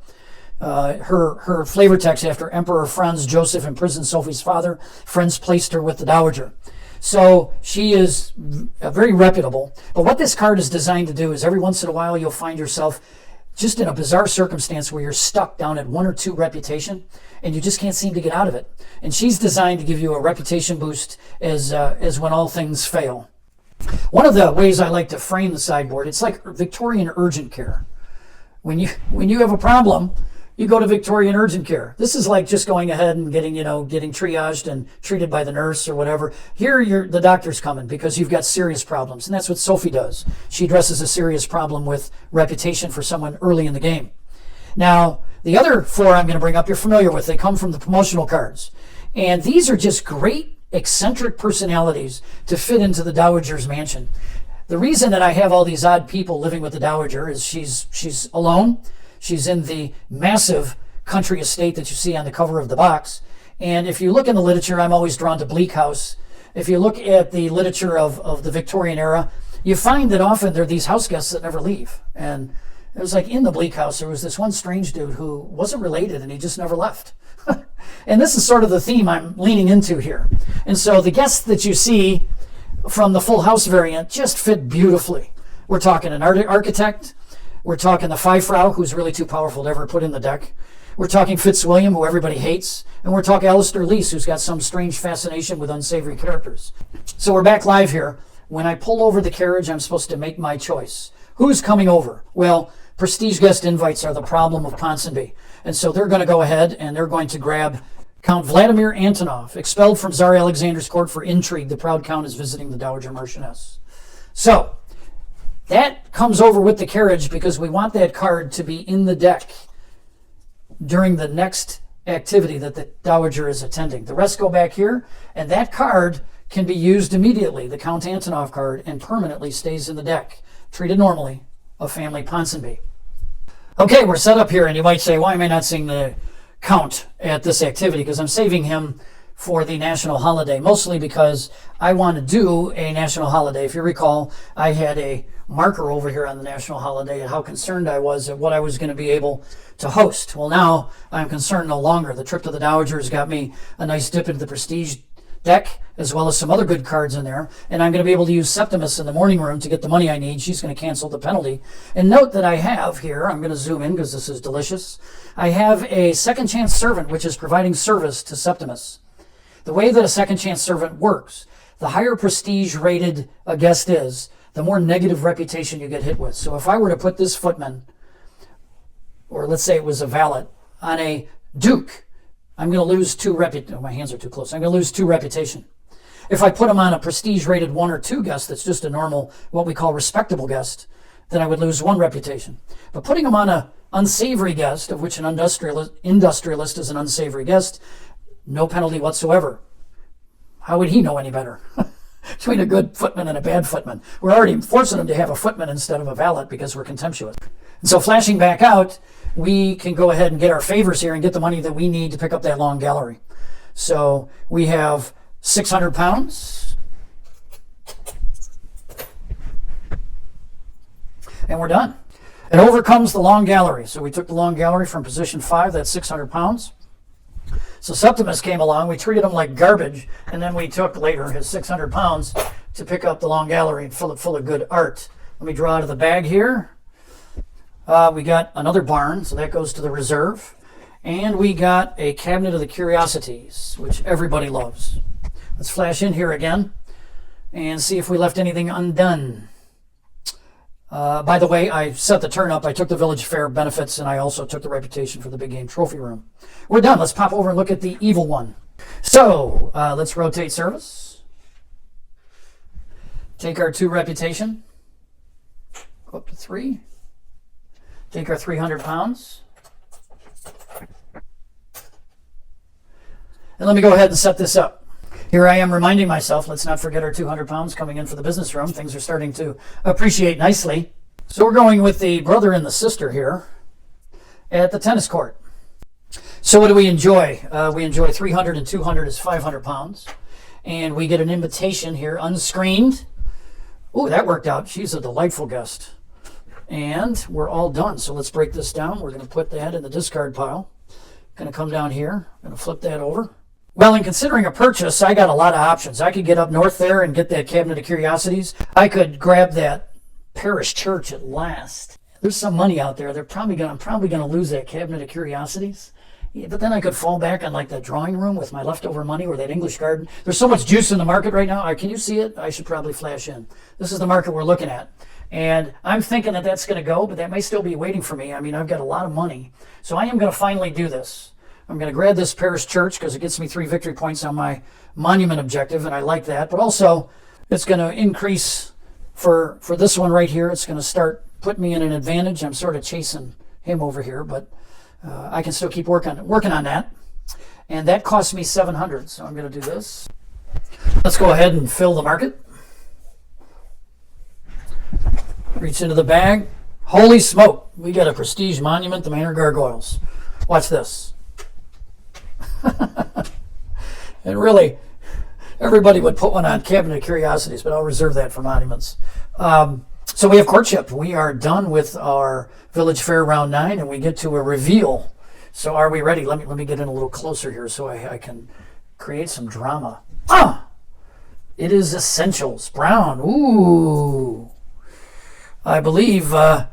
Her flavor text after Emperor Franz Joseph imprisoned Sophie's father. Friends placed her with the Dowager. So she is very reputable. But what this card is designed to do is every once in a while you'll find yourself just in a bizarre circumstance where you're stuck down at 1 or 2 reputation and you just can't seem to get out of it. And she's designed to give you a reputation boost as when all things fail. One of the ways I like to frame the sideboard, it's like Victorian urgent care. When you have a problem, you go to Victorian urgent care. This is like just going ahead and getting triaged and treated by the nurse or whatever. Here, the doctor's coming because you've got serious problems. And that's what Sophie does. She addresses a serious problem with reputation for someone early in the game. Now, the other 4 I'm going to bring up, you're familiar with. They come from the promotional cards. And these are just great eccentric personalities to fit into the Dowager's mansion. The reason that I have all these odd people living with the Dowager is she's alone. She's in the massive country estate that you see on the cover of the box. And if you look in the literature, I'm always drawn to Bleak House. If you look at the literature of the Victorian era, you find that often there are these house guests that never leave. And It was like in the Bleak House, there was this one strange dude who wasn't related and he just never left. And this is sort of the theme I'm leaning into here. And so the guests that you see from the Full House variant just fit beautifully. We're talking an architect. We're talking the Pfeifrau, who's really too powerful to ever put in the deck. We're talking Fitzwilliam, who everybody hates. And we're talking Alistair Lease, who's got some strange fascination with unsavory characters. So we're back live here. When I pull over the carriage, I'm supposed to make my choice. Who's coming over? Well, prestige guest invites are the problem of Ponsonby. And so they're going to go ahead and they're going to grab Count Vladimir Antonov, expelled from Tsar Alexander's court for intrigue. The proud count is visiting the Dowager Marchioness. So that comes over with the carriage because we want that card to be in the deck during the next activity that the Dowager is attending. The rest go back here, and that card can be used immediately, the Count Antonov card, and permanently stays in the deck. Treated normally, a family Ponsonby. Okay, we're set up here, and you might say, why am I not seeing the Count at this activity? Because I'm saving him for the national holiday, mostly because I want to do a national holiday. If you recall, I had a marker over here on the national holiday and how concerned I was at what I was going to be able to host. Well, now I'm concerned no longer. The trip to the Dowager has got me a nice dip into the prestige deck, as well as some other good cards in there, and I'm going to be able to use Septimus in the morning room to get the money I need. She's going to cancel the penalty. And note that I have here, I'm going to zoom in because this is delicious, I have a second chance servant, which is providing service to Septimus. The way that a second chance servant works, the higher prestige rated a guest is, the more negative reputation you get hit with. So if I were to put this footman, or let's say it was a valet, on a duke, I'm going to lose my hands are too close. I'm going to lose 2 reputation. If I put him on a prestige rated 1 or 2 guest that's just a normal, what we call respectable guest, then I would lose 1 reputation. But putting him on a unsavory guest, of which an industrialist is an unsavory guest, no penalty whatsoever. How would he know any better? Between a good footman and a bad footman. We're already forcing him to have a footman instead of a valet because we're contemptuous. And so flashing back out, we can go ahead and get our favors here and get the money that we need to pick up that long gallery. So we have 600 pounds. And we're done. It overcomes the long gallery. So we took the long gallery from position 5, that's 600 pounds. So Septimus came along, we treated him like garbage, and then we took later his 600 pounds to pick up the long gallery and fill it full of good art. Let me draw out of the bag here. We got another barn, so that goes to the reserve. And we got a cabinet of the curiosities, which everybody loves. Let's flash in here again and see if we left anything undone. By the way, I set the turn up. I took the village fair benefits, and I also took the reputation for the big game trophy room. We're done. Let's pop over and look at the evil one. So let's rotate service. Take our 2 reputation. Go up to 3. Take our 300 pounds. And let me go ahead and set this up. Here I am reminding myself, let's not forget our 200 pounds coming in for the business room. Things are starting to appreciate nicely. So we're going with the brother and the sister here at the tennis court. So what do we enjoy? We enjoy 300 and 200 is 500 pounds. And we get an invitation here, unscreened. Oh, that worked out. She's a delightful guest. And we're all done. So let's break this down. We're going to put that in the discard pile. Going to come down here. Going to flip that over. Well, in considering a purchase, I got a lot of options. I could get up north there and get that cabinet of curiosities. I could grab that parish church at last. There's some money out there. I'm probably going to lose that cabinet of curiosities. Yeah, but then I could fall back on like that drawing room with my leftover money or that English garden. There's so much juice in the market right now. Can you see it? I should probably flash in. This is the market we're looking at. And I'm thinking that that's going to go, but that may still be waiting for me. I mean, I've got a lot of money. So I am going to finally do this. I'm going to grab this parish church because it gets me 3 victory points on my monument objective, and I like that. But also, it's going to increase for this one right here. It's going to start putting me in an advantage. I'm sort of chasing him over here, but I can still keep working on that. And that costs me 700, so I'm going to do this. Let's go ahead and fill the market. Reach into the bag. Holy smoke, we got a prestige monument, the Manor Gargoyles. Watch this. And really, everybody would put one on Cabinet of Curiosities, but I'll reserve that for monuments. So we have courtship. We are done with our village fair round 9, and we get to a reveal. So are we ready? Let me get in a little closer here so I can create some drama. It is essentials. Brown. Ooh. I believe the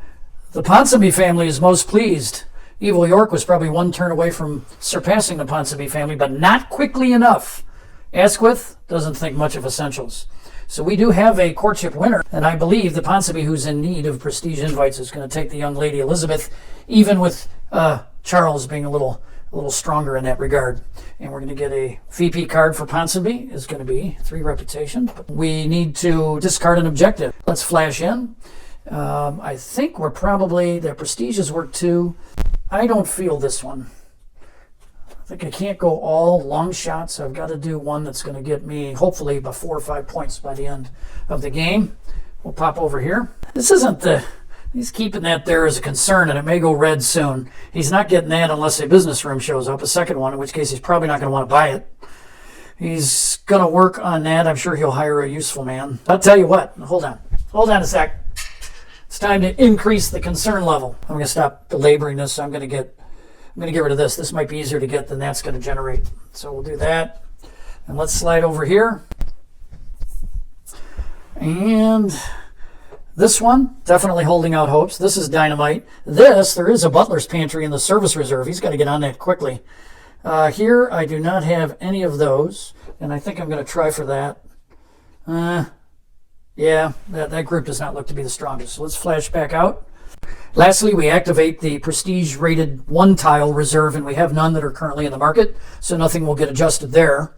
Ponsonby family is most pleased. Evil York was probably one turn away from surpassing the Ponsonby family, but not quickly enough. Asquith doesn't think much of essentials. So we do have a courtship winner, and I believe the Ponsonby, who's in need of prestige invites, is going to take the young lady Elizabeth, even with Charles being a little stronger in that regard. And we're going to get a VP card for Ponsonby. Is going to be 3 reputation. We need to discard an objective. Let's flash in. I think we're probably, the prestige is worth 2. I don't feel this one. I think I can't go all long shots. I've got to do one that's going to get me hopefully about 4 or 5 points by the end of the game. We'll pop over here. This isn't he's keeping that there as a concern, and it may go red soon. He's not getting that unless a business room shows up, a second one, in which case he's probably not going to want to buy it. He's going to work on that. I'm sure he'll hire a useful man. I'll tell you what. Hold on a sec. It's time to increase the concern level. I'm going to stop belaboring this. I'm going to get rid of this. This might be easier to get than that's going to generate. So we'll do that. And let's slide over here. And this one, definitely holding out hopes. This is dynamite. There is a butler's pantry in the service reserve. He's got to get on that quickly. Here, I do not have any of those. And I think I'm going to try for that. Yeah, that group does not look to be the strongest. So let's flash back out. Lastly, we activate the prestige rated 1 tile reserve, and we have none that are currently in the market, so nothing will get adjusted there.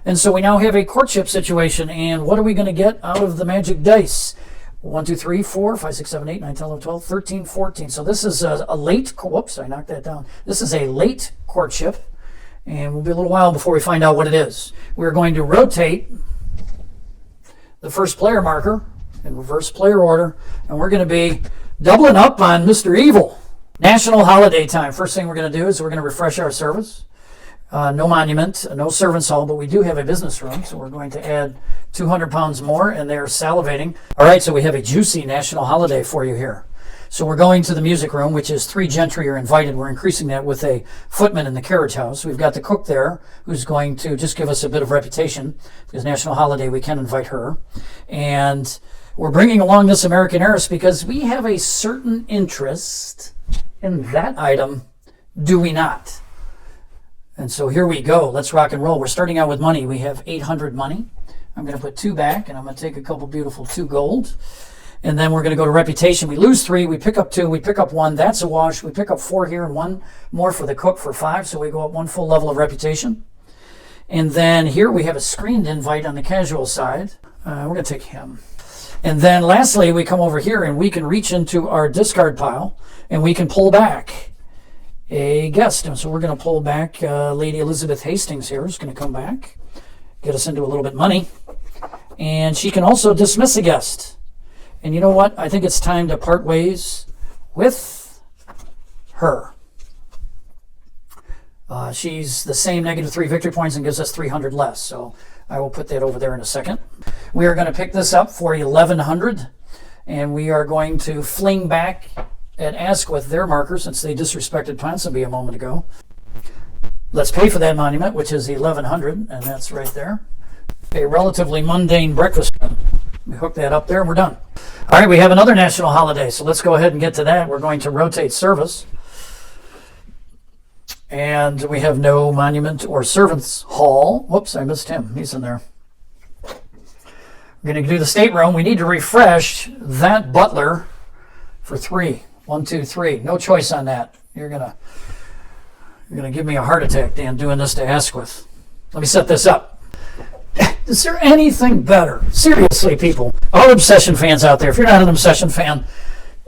And so we now have a courtship situation, and what are we going to get out of the magic dice? 1, 2, 3, 4, 5, 6, 7, 8, 9, 10, 11, 12, 13, 14. So this is a late, whoops, I knocked that down. This is a late courtship, and we'll be a little while before we find out what it is. We're going to rotate the first player marker in reverse player order, and we're going to be doubling up on Mr. Evil. National holiday time. First thing we're going to do is we're going to refresh our service. No monument, no servants hall, but we do have a business room, so we're going to add 200 pounds more, and they're salivating. All right, so we have a juicy national holiday for you here. So we're going to the music room, which is 3 gentry are invited. We're increasing that with a footman in the carriage house. We've got the cook there, who's going to just give us a bit of reputation, because national holiday, we can invite her. And we're bringing along this American heiress because we have a certain interest in that item, do we not? And so here we go. Let's rock and roll. We're starting out with money. We have 800 money. I'm going to put 2 back, and I'm going to take a couple beautiful 2 gold. And then we're going to go to reputation. We lose 3. We pick up 2. We pick up 1. That's a wash. We pick up 4 here and 1 more for the cook for 5. So we go up 1 full level of reputation. And then here we have a screened invite on the casual side. We're going to take him. And then lastly, we come over here and we can reach into our discard pile and we can pull back a guest. And so we're going to pull back Lady Elizabeth Hastings here is going to come back, get us into a little bit of money. And she can also dismiss a guest. And you know what? I think it's time to part ways with her. She's the same -3 victory points and gives us 300 less. So I will put that over there in a second. We are going to pick this up for 1,100. And we are going to fling back at Asquith their marker since they disrespected Ponsonby a moment ago. Let's pay for that monument, which is 1,100. And that's right there. A relatively mundane breakfast. We hook that up there and we're done. All right, we have another national holiday, so let's go ahead and get to that. We're going to rotate service. And we have no monument or servants hall. Whoops, I missed him. He's in there. We're going to do the stateroom. We need to refresh that butler for 3. 1, 2, 3. No choice on that. You're gonna give me a heart attack, Dan, doing this to Asquith. Let me set this up. Is there anything better? Seriously, people, all Obsession fans out there, if you're not an Obsession fan,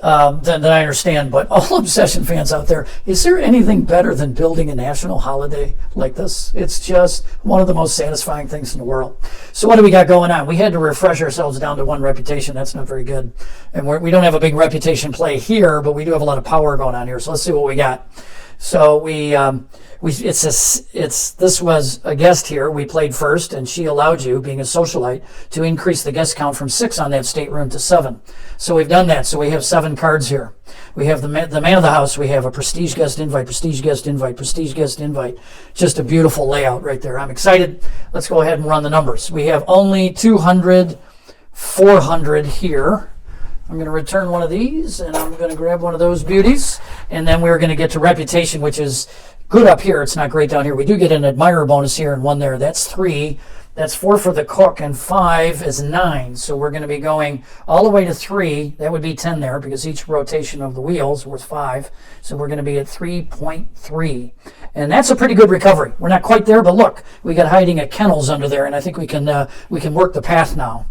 then I understand, but all Obsession fans out there, is there anything better than building a national holiday like this? It's just one of the most satisfying things in the world. So what do we got going on? We had to refresh ourselves down to 1 reputation. That's not very good. And we don't have a big reputation play here, but we do have a lot of power going on here. So let's see what we got. So we This was a guest here. We played first, and she allowed you, being a socialite, to increase the guest count from 6 on that stateroom to 7. So we've done that. So we have 7 cards here. We have the man of the house. We have a prestige guest invite, prestige guest invite, prestige guest invite. Just a beautiful layout right there. I'm excited. Let's go ahead and run the numbers. We have only 200, 400 here. I'm going to return one of these, and I'm going to grab one of those beauties, and then we're going to get to reputation, which is good up here. It's not great down here. We do get an admirer bonus here and 1 there. That's 3. That's 4 for the cook, and 5 is 9. So we're going to be going all the way to 3. That would be 10 there, because each rotation of the wheels worth 5. So we're going to be at 3.3. And that's a pretty good recovery. We're not quite there, but look, we got hiding a kennels under there, and I think we can work the path now.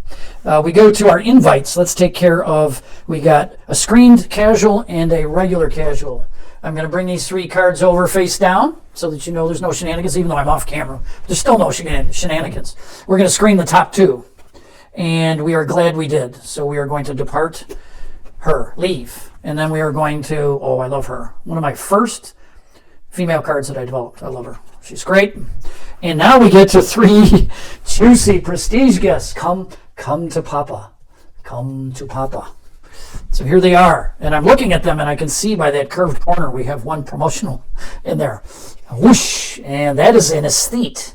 We go to our invites. Let's take care of, we got a screened casual and a regular casual. I'm going to bring these 3 cards over face down so that you know there's no shenanigans, even though I'm off camera. There's still no shenanigans. We're going to screen the top 2, and we are glad we did. So we are going to depart her, leave, and then we are going to, oh, I love her. One of my first female cards that I developed. I love her. She's great. And now we get to 3 juicy prestige guests. Come to Papa. Come to Papa. So here they are, and I'm looking at them, and I can see by that curved corner we have 1 promotional in there. Whoosh, and that is an aesthete.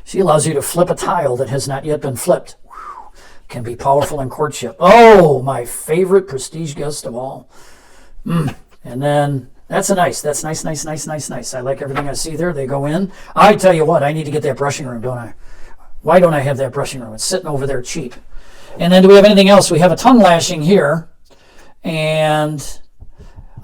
She allows you to flip a tile that has not yet been flipped. Whew. Can be powerful in courtship. Oh, my favorite prestige guest of all. And then that's nice. I like everything I see there. They go in. I tell you what, I need to get that brushing room, don't I? Why don't I have that brushing room? It's sitting over there cheap. And then do we have anything else? We have a tongue lashing here, and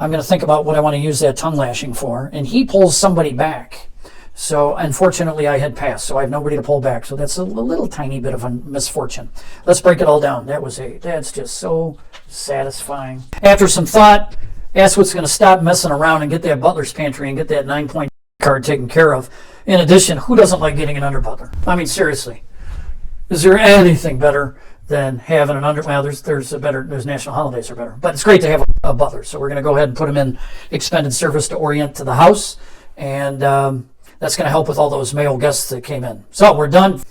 I'm going to think about what I want to use that tongue lashing for. And he pulls somebody back. So unfortunately I had passed, so I have nobody to pull back. So that's a little tiny bit of a misfortune. Let's break it all down. That's just so satisfying. After some thought, ask what's going to stop messing around and get that butler's pantry and get that 9-point card taken care of. In addition, who doesn't like getting an under butler? I mean, seriously. Is there anything better than having an under? Well, there's national holidays are better, but it's great to have a butler. So we're going to go ahead and put him in expended service to orient to the house, and that's going to help with all those male guests that came in. So we're done.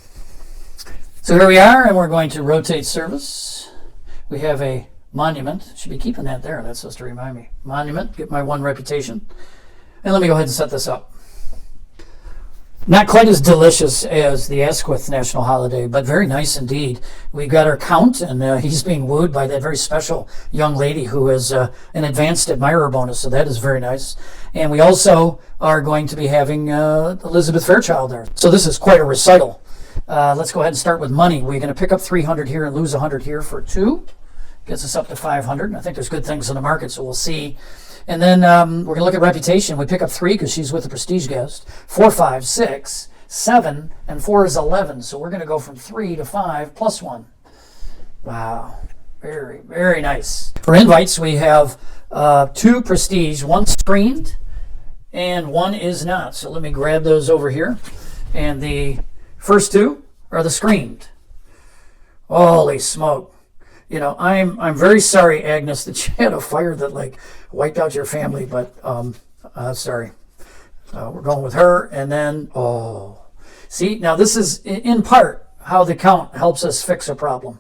So here we are, and we're going to rotate service. We have a monument. Should be keeping that there. That's supposed to remind me. Monument. Get my 1 reputation, and let me go ahead and set this up. Not quite as delicious as the Asquith National Holiday, but very nice indeed. We got our count, and he's being wooed by that very special young lady who is an advanced admirer bonus, so that is very nice. And we also are going to be having Elizabeth Fairchild there. So this is quite a recital. Let's go ahead and start with money. We're going to pick up 300 here and lose 100 here for 2. Gets us up to 500. And I think there's good things in the market, so we'll see. And then we're going to look at reputation. We pick up 3 because she's with the prestige guest. 4, 5, 6, 7, and 4 is 11. So we're going to go from 3 to 5 plus 1. Wow. Very, very nice. For invites, we have 2 prestige, 1 screened, and 1 is not. So let me grab those over here. And the first 2 are the screened. Holy smoke. You know, I'm very sorry, Agnes, that you had a fire that like wiped out your family, but sorry. We're going with her, and then see, now this is in part how the count helps us fix a problem.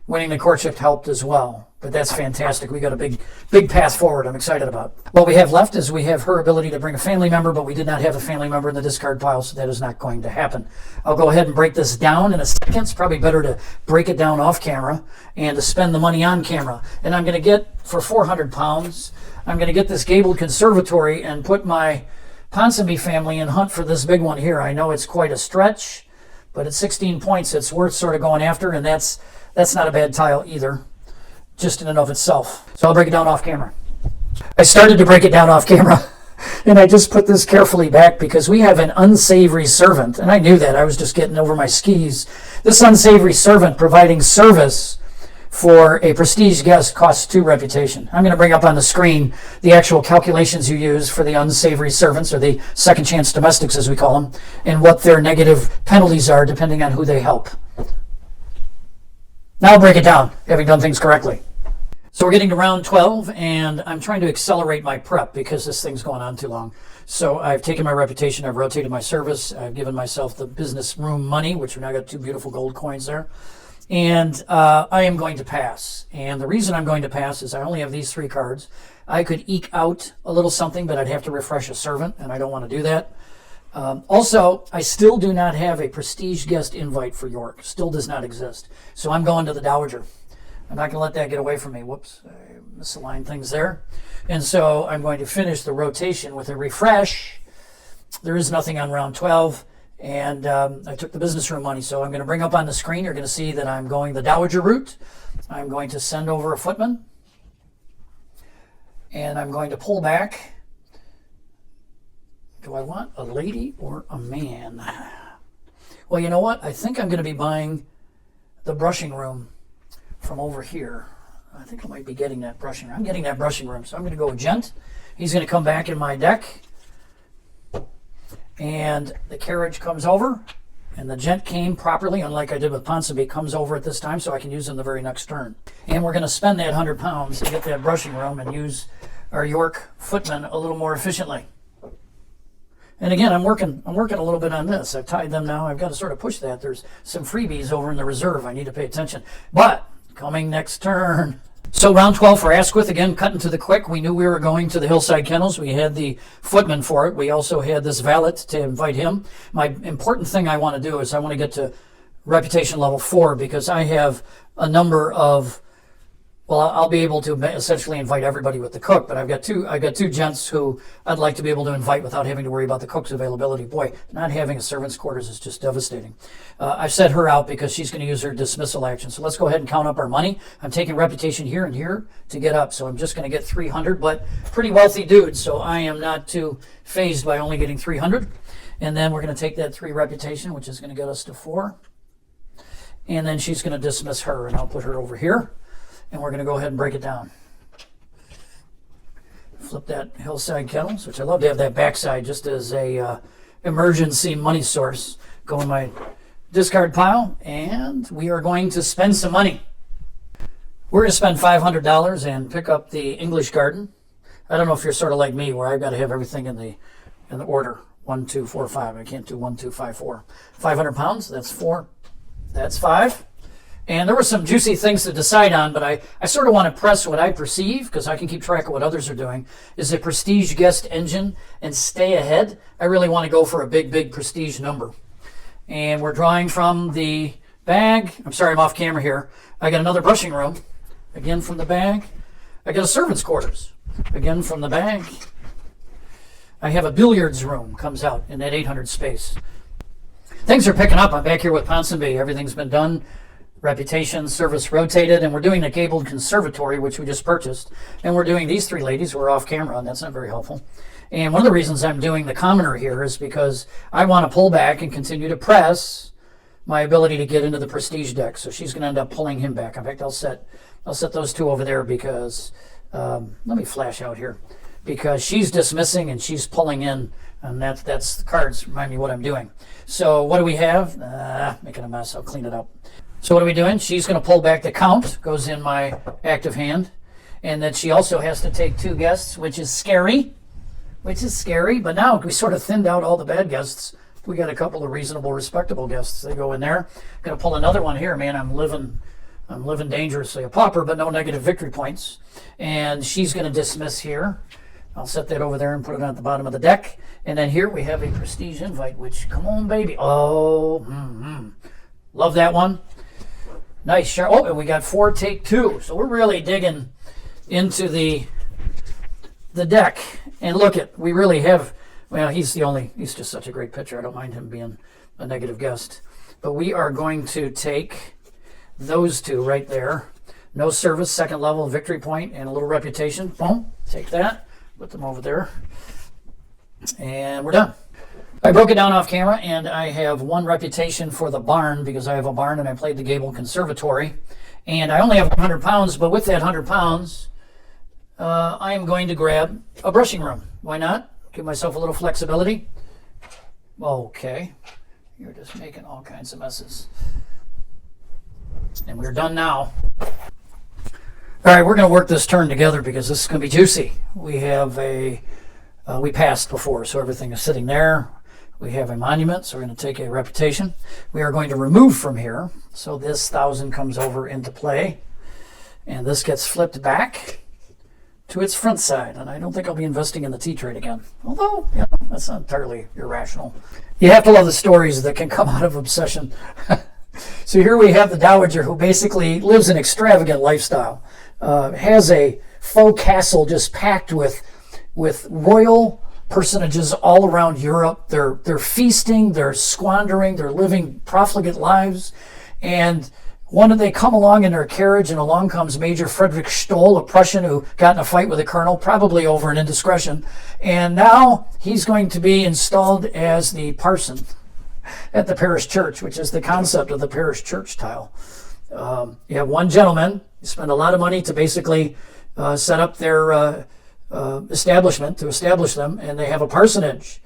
Winning the courtship helped as well, but that's fantastic. We got a big path forward. I'm excited about. What we have left is we have her ability to bring a family member, but we did not have a family member in the discard pile, so that is not going to happen. I'll go ahead and break this down in a second. It's probably better to break it down off camera and to spend the money on camera. And I'm going to get, for 400 pounds, I'm going to get this gabled conservatory and put my Ponsonby family in hunt for this big one here. I know it's quite a stretch, but at 16 points, it's worth sort of going after, and that's not a bad tile either, just in and of itself. So I'll break it down off camera. I started to break it down off camera, and I just put this carefully back because we have an unsavory servant, and I knew that. I was just getting over my skis. This unsavory servant providing service for a prestige guest costs 2 reputation. I'm going to bring up on the screen the actual calculations you use for the unsavory servants, or the second chance domestics as we call them, and what their negative penalties are depending on who they help. Now I'll break it down, having done things correctly. So we're getting to round 12, and I'm trying to accelerate my prep because this thing's going on too long. So I've taken my reputation, I've rotated my service, I've given myself the business room money, which we now got 2 beautiful gold coins there. And I am going to pass. And the reason I'm going to pass is I only have these 3 cards. I could eke out a little something, but I'd have to refresh a servant, and I don't want to do that. Also, I still do not have a prestige guest invite for York. Still does not exist. So I'm going to the Dowager. I'm not going to let that get away from me. Whoops, I misaligned things there. And so I'm going to finish the rotation with a refresh. There is nothing on round 12. And I took the business room money. So I'm going to bring up on the screen, you're going to see that I'm going the Dowager route. I'm going to send over a footman. And I'm going to pull back. Do I want a lady or a man? Well, you know what? I think I'm going to be buying the brushing room from over here. I think I might be getting that brushing room. I'm getting that brushing room. So I'm going to go with gent. He's going to come back in my deck. And the carriage comes over. And the gent came properly, unlike I did with Ponsonby, comes over at this time so I can use him the very next turn. And we're going to spend that £100 to get that brushing room and use our York footman a little more efficiently. And again, I'm working a little bit on this. I've tied them now. I've got to sort of push that. There's some freebies over in the reserve. I need to pay attention. But coming next turn. So round 12 for Asquith, again, cutting to the quick. We knew we were going to the Hillside Kennels. We had the footman for it. We also had this valet to invite him. My important thing I want to do is I want to get to reputation level 4 because I have a number of, well, I'll be able to essentially invite everybody with the cook, but I've got two gents who I'd like to be able to invite without having to worry about the cook's availability. Boy, not having a servant's quarters is just devastating. I've set her out because she's going to use her dismissal action. So let's go ahead and count up our money. I'm taking reputation here and here to get up. So I'm just going to get 300, but pretty wealthy dude. So I am not too fazed by only getting 300. And then we're going to take that 3 reputation, which is going to get us to 4. And then she's going to dismiss her, and I'll put her over here. And we're going to go ahead and break it down. Flip that Hillside Kennels, which I love to have that backside just as a emergency money source. Go in my discard pile, and we are going to spend some money. We're going to spend $500 and pick up the English Garden. I don't know if you're sort of like me, where I've got to have everything in the order. 1, 2, 4, 5. I can't do 1, 2, 5, 4. 500 pounds. That's 4. That's 5. And there were some juicy things to decide on, but I sort of want to press what I perceive, because I can keep track of what others are doing, is a prestige guest engine and stay ahead. I really want to go for a big, big prestige number. And we're drawing from the bag. I'm sorry, I'm off camera here. I got another brushing room, again from the bag. I got a servant's quarters, again from the bag. I have a billiards room, comes out in that 800 space. Things are picking up. I'm back here with Ponsonby. Everything's been done. Reputation, service rotated, and we're doing the gabled conservatory, which we just purchased. And we're doing these 3 ladies. We're off camera, and that's not very helpful. And one of the reasons I'm doing the commoner here is because I want to pull back and continue to press my ability to get into the prestige deck. So she's going to end up pulling him back. In fact, I'll set those 2 over there because, let me flash out here, because she's dismissing and she's pulling in, and that's the cards remind me what I'm doing. So what do we have? Making a mess. I'll clean it up. So what are we doing? She's going to pull back the count, goes in my active hand. And then she also has to take 2 guests, which is scary. But now we sort of thinned out all the bad guests. We got a couple of reasonable, respectable guests. They go in there. Going to pull another one here. Man, I'm living dangerously. A pauper, but no negative victory points. And she's going to dismiss here. I'll set that over there and put it at the bottom of the deck. And then here we have a prestige invite, which, come on, baby. Oh, love that one. Nice sharp. Oh, and we got 4, take 2. So we're really digging into the deck. And look we really have, well, he's just such a great pitcher. I don't mind him being a negative guest. But we are going to take those 2 right there. No service, 2nd level, victory point, and a little reputation. Boom, take that, put them over there. And we're done. I broke it down off camera, and I have 1 reputation for the barn because I have a barn and I played the Gable Conservatory. And I only have 100 pounds, but with that 100 pounds, I am going to grab a brushing room. Why not? Give myself a little flexibility. Okay. You're just making all kinds of messes. And we're done now. All All right, we're going to work this turn together because this is going to be juicy. We have we passed before, so everything is sitting there. We have a monument, so we're going to take a reputation. We are going to remove from here, so this 1,000 comes over into play, and this gets flipped back to its front side, and I don't think I'll be investing in the tea trade again. Although, that's not entirely irrational. You have to love the stories that can come out of obsession. So here we have the Dowager, who basically lives an extravagant lifestyle, has a faux castle just packed with royal personages all around Europe. They're feasting, they're squandering, they're living profligate lives. And they come along in their carriage, and along comes Major Frederick Stoll, a Prussian who got in a fight with a colonel, probably over an indiscretion. And now he's going to be installed as the parson at the parish church, which is the concept of the parish church tile. You have one gentleman, you spend a lot of money to basically set up their establishment, to establish them, and they have a parsonage.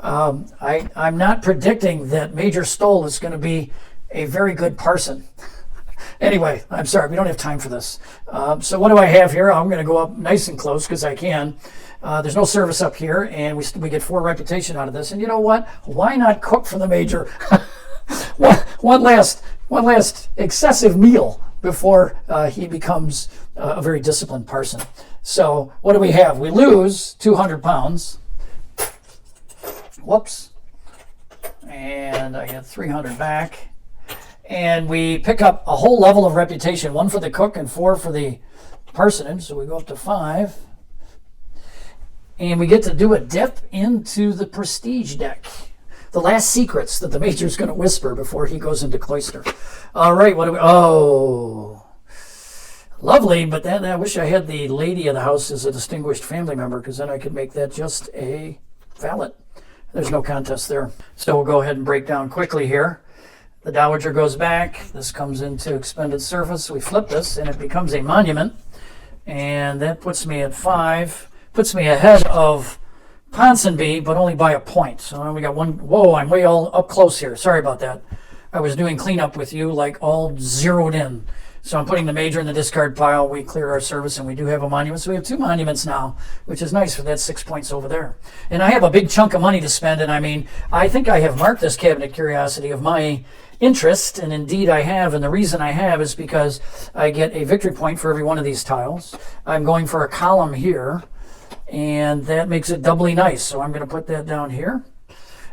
I'm not predicting that Major Stoll is going to be a very good parson. Anyway, I'm sorry, we don't have time for this. So what do I have here? I'm going to go up nice and close because I can. There's no service up here, and we get 4 reputation out of this. And you know what? Why not cook for the Major one last excessive meal before he becomes a very disciplined parson? So what do we have? We lose 200 pounds. Whoops. And I get 300 back. And we pick up a whole level of reputation, 1 for the cook and 4 for the parsonage. So we go up to 5. And we get to do a dip into the prestige deck. The last secrets that the Major's going to whisper before he goes into cloister. All right, what do we... Oh... Lovely, but then I wish I had the lady of the house as a distinguished family member, because then I could make that just a valet. There's no contest there. So we'll go ahead and break down quickly here. The Dowager goes back. This comes into expended surface. We flip this, and it becomes a monument. And that puts me at 5. Puts me ahead of Ponsonby, but only by a point. So now we got 1. Whoa, I'm way all up close here. Sorry about that. I was doing cleanup with you, like all zeroed in. So I'm putting the Major in the discard pile. We clear our service, and we do have a monument. So we have 2 monuments now, which is nice for that 6 points over there. And I have a big chunk of money to spend, and I mean, I think I have marked this cabinet curiosity of my interest, and indeed I have. And the reason I have is because I get a victory point for every one of these tiles. I'm going for a column here, and that makes it doubly nice. So I'm going to put that down here.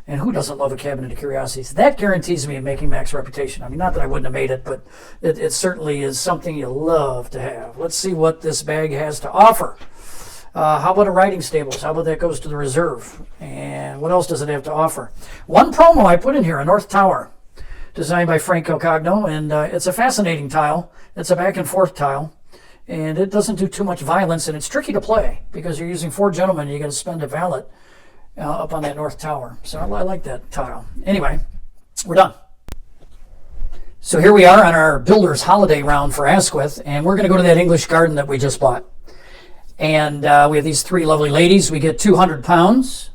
And who doesn't love a cabinet of curiosities? That guarantees me making max reputation. I mean, not that I wouldn't have made it, but it certainly is something you love to have. Let's see what this bag has to offer. How about a riding stables? How about that goes to the reserve? And what else does it have to offer? One promo I put in here, a North Tower, designed by Frank Cocagno, and it's a fascinating tile. It's a back and forth tile, and it doesn't do too much violence, and it's tricky to play because you're using 4 gentlemen, and you got to spend a valet up on that North Tower. So I like that tile. Anyway, we're done. So here we are on our Builder's Holiday round for Asquith, and we're going to go to that English garden that we just bought. And we have these 3 lovely ladies. We get 200 pounds.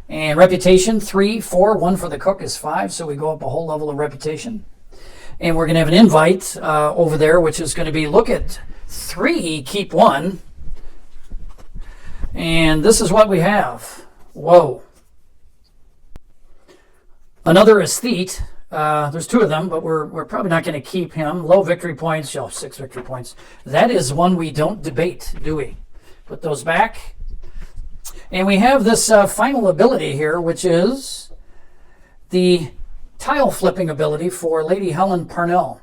And reputation, 3, 4. 1 for the cook is 5, so we go up a whole level of reputation. And we're going to have an invite over there, which is going to be, look at 3, keep 1. And this is what we have. Whoa. Another aesthete. There's 2 of them, but we're probably not going to keep him. Low victory points. 6 victory points. That is one we don't debate, do we? Put those back. And we have this final ability here, which is the tile flipping ability for Lady Helen Parnell.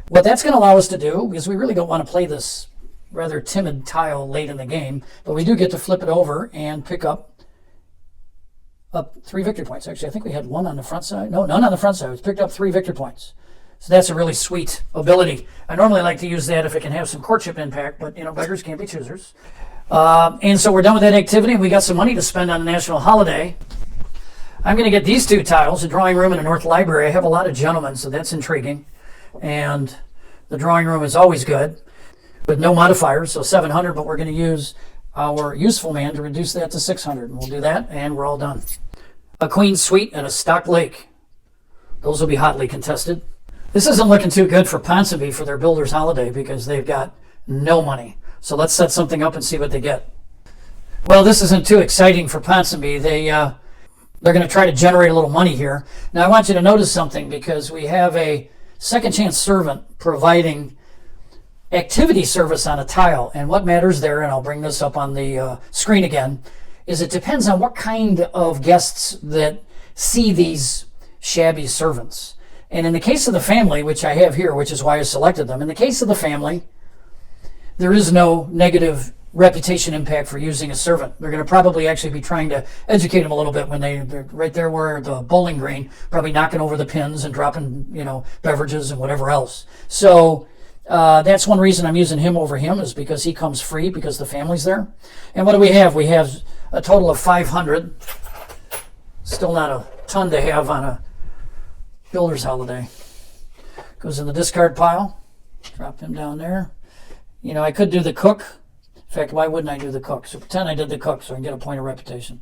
What that's going to allow us to do, because we really don't want to play this rather timid tile late in the game, but we do get to flip it over and pick up 3 victory points. Actually, I think we had 1 on the front side. No, none on the front side. We picked up 3 victory points. So that's a really sweet ability. I normally like to use that if it can have some courtship impact, but beggars can't be choosers. And so we're done with that activity, and we got some money to spend on a national holiday. I'm going to get these 2 tiles, a drawing room and a north library. I have a lot of gentlemen, so that's intriguing. And the drawing room is always good, with no modifiers, so 700, but we're going to use our useful man to reduce that to 600. And we'll do that, and we're all done. A queen suite and a stock lake. Those will be hotly contested. This isn't looking too good for Ponsonby for their Builder's Holiday because they've got no money. So let's set something up and see what they get. Well, this isn't too exciting for Ponsonby. They're going to try to generate a little money here. Now, I want you to notice something, because we have a second chance servant providing activity service on a tile. And what matters there, and I'll bring this up on the screen again, is it depends on what kind of guests that see these shabby servants. And in the case of the family, which I have here, which is why I selected them, in the case of the family, there is no negative reputation impact for using a servant. They're going to probably actually be trying to educate them a little bit when they're right there where the bowling green, probably knocking over the pins and dropping, beverages and whatever else. So that's one reason I'm using him over him, is because he comes free because the family's there. And what do we have? We have a total of 500. Still not a ton to have on a builder's holiday. Goes in the discard pile. Drop him down there. I could do the cook. In fact, why wouldn't I do the cook? So pretend I did the cook so I can get a point of reputation.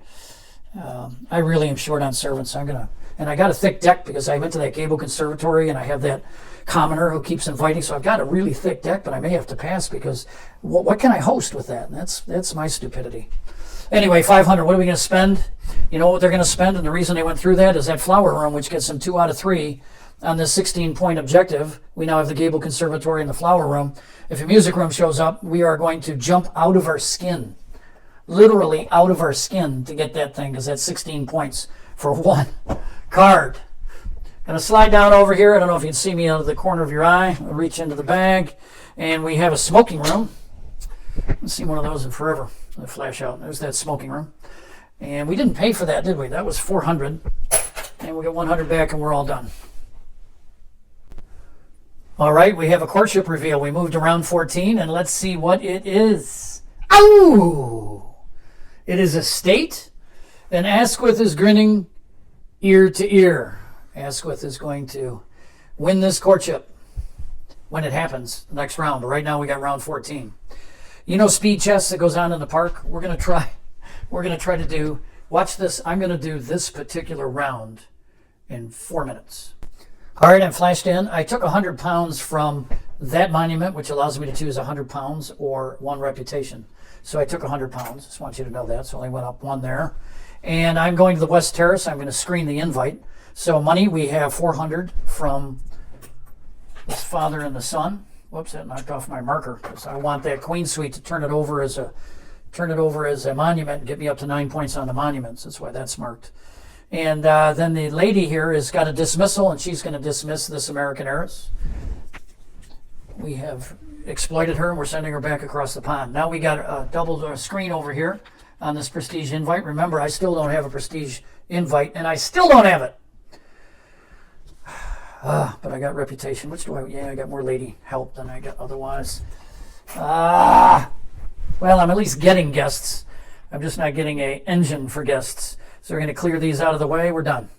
I really am short on servants. And I got a thick deck because I went to that Gable Conservatory and I have that commoner who keeps inviting. So I've got a really thick deck, but I may have to pass because what can I host with that? And that's my stupidity. Anyway, 500, what are we going to spend? You know what they're going to spend? And the reason they went through that is that flower room, which gets them 2 out of 3 on this 16-point objective. We now have the Gable Conservatory and the flower room. If a music room shows up, we are going to jump out of our skin, literally out of our skin, to get that thing, because that's 16 points for one card. Going to slide down over here. I don't know if you can see me out of the corner of your eye. I'll reach into the bag, and we have a smoking room. I haven't seen one of those in forever. They flash out. There's that smoking room. And we didn't pay for that, did we? That was 400. And we get 100 back, and we're all done. All right, we have a courtship reveal. We moved around 14, and let's see what it is. Oh! It is a state, and Asquith is grinning ear to ear. Asquith is going to win this courtship when it happens, the next round. But right now we got round 14. Speed chess that goes on in the park? We're going to try to do, watch this, I'm going to do this particular round in 4 minutes. All right, I'm flashed in. I took 100 pounds from that monument, which allows me to choose 100 pounds or 1 reputation. So I took 100 pounds. Just want you to know that. So I only went up 1 there. And I'm going to the West Terrace. I'm going to screen the invite. So money, we have 400 from his father and the son. Whoops, that knocked off my marker, because I want that Queen Suite to turn it over as a monument and get me up to 9 points on the monuments. That's why that's marked. And then the lady here has got a dismissal, and she's going to dismiss this American heiress. We have exploited her, and we're sending her back across the pond. Now we got a double screen over here on this prestige invite. Remember, I still don't have a prestige invite, and I still don't have it. But I got reputation. I got more lady help than I got otherwise. Well, I'm at least getting guests. I'm just not getting an engine for guests. So we're going to clear these out of the way. We're done.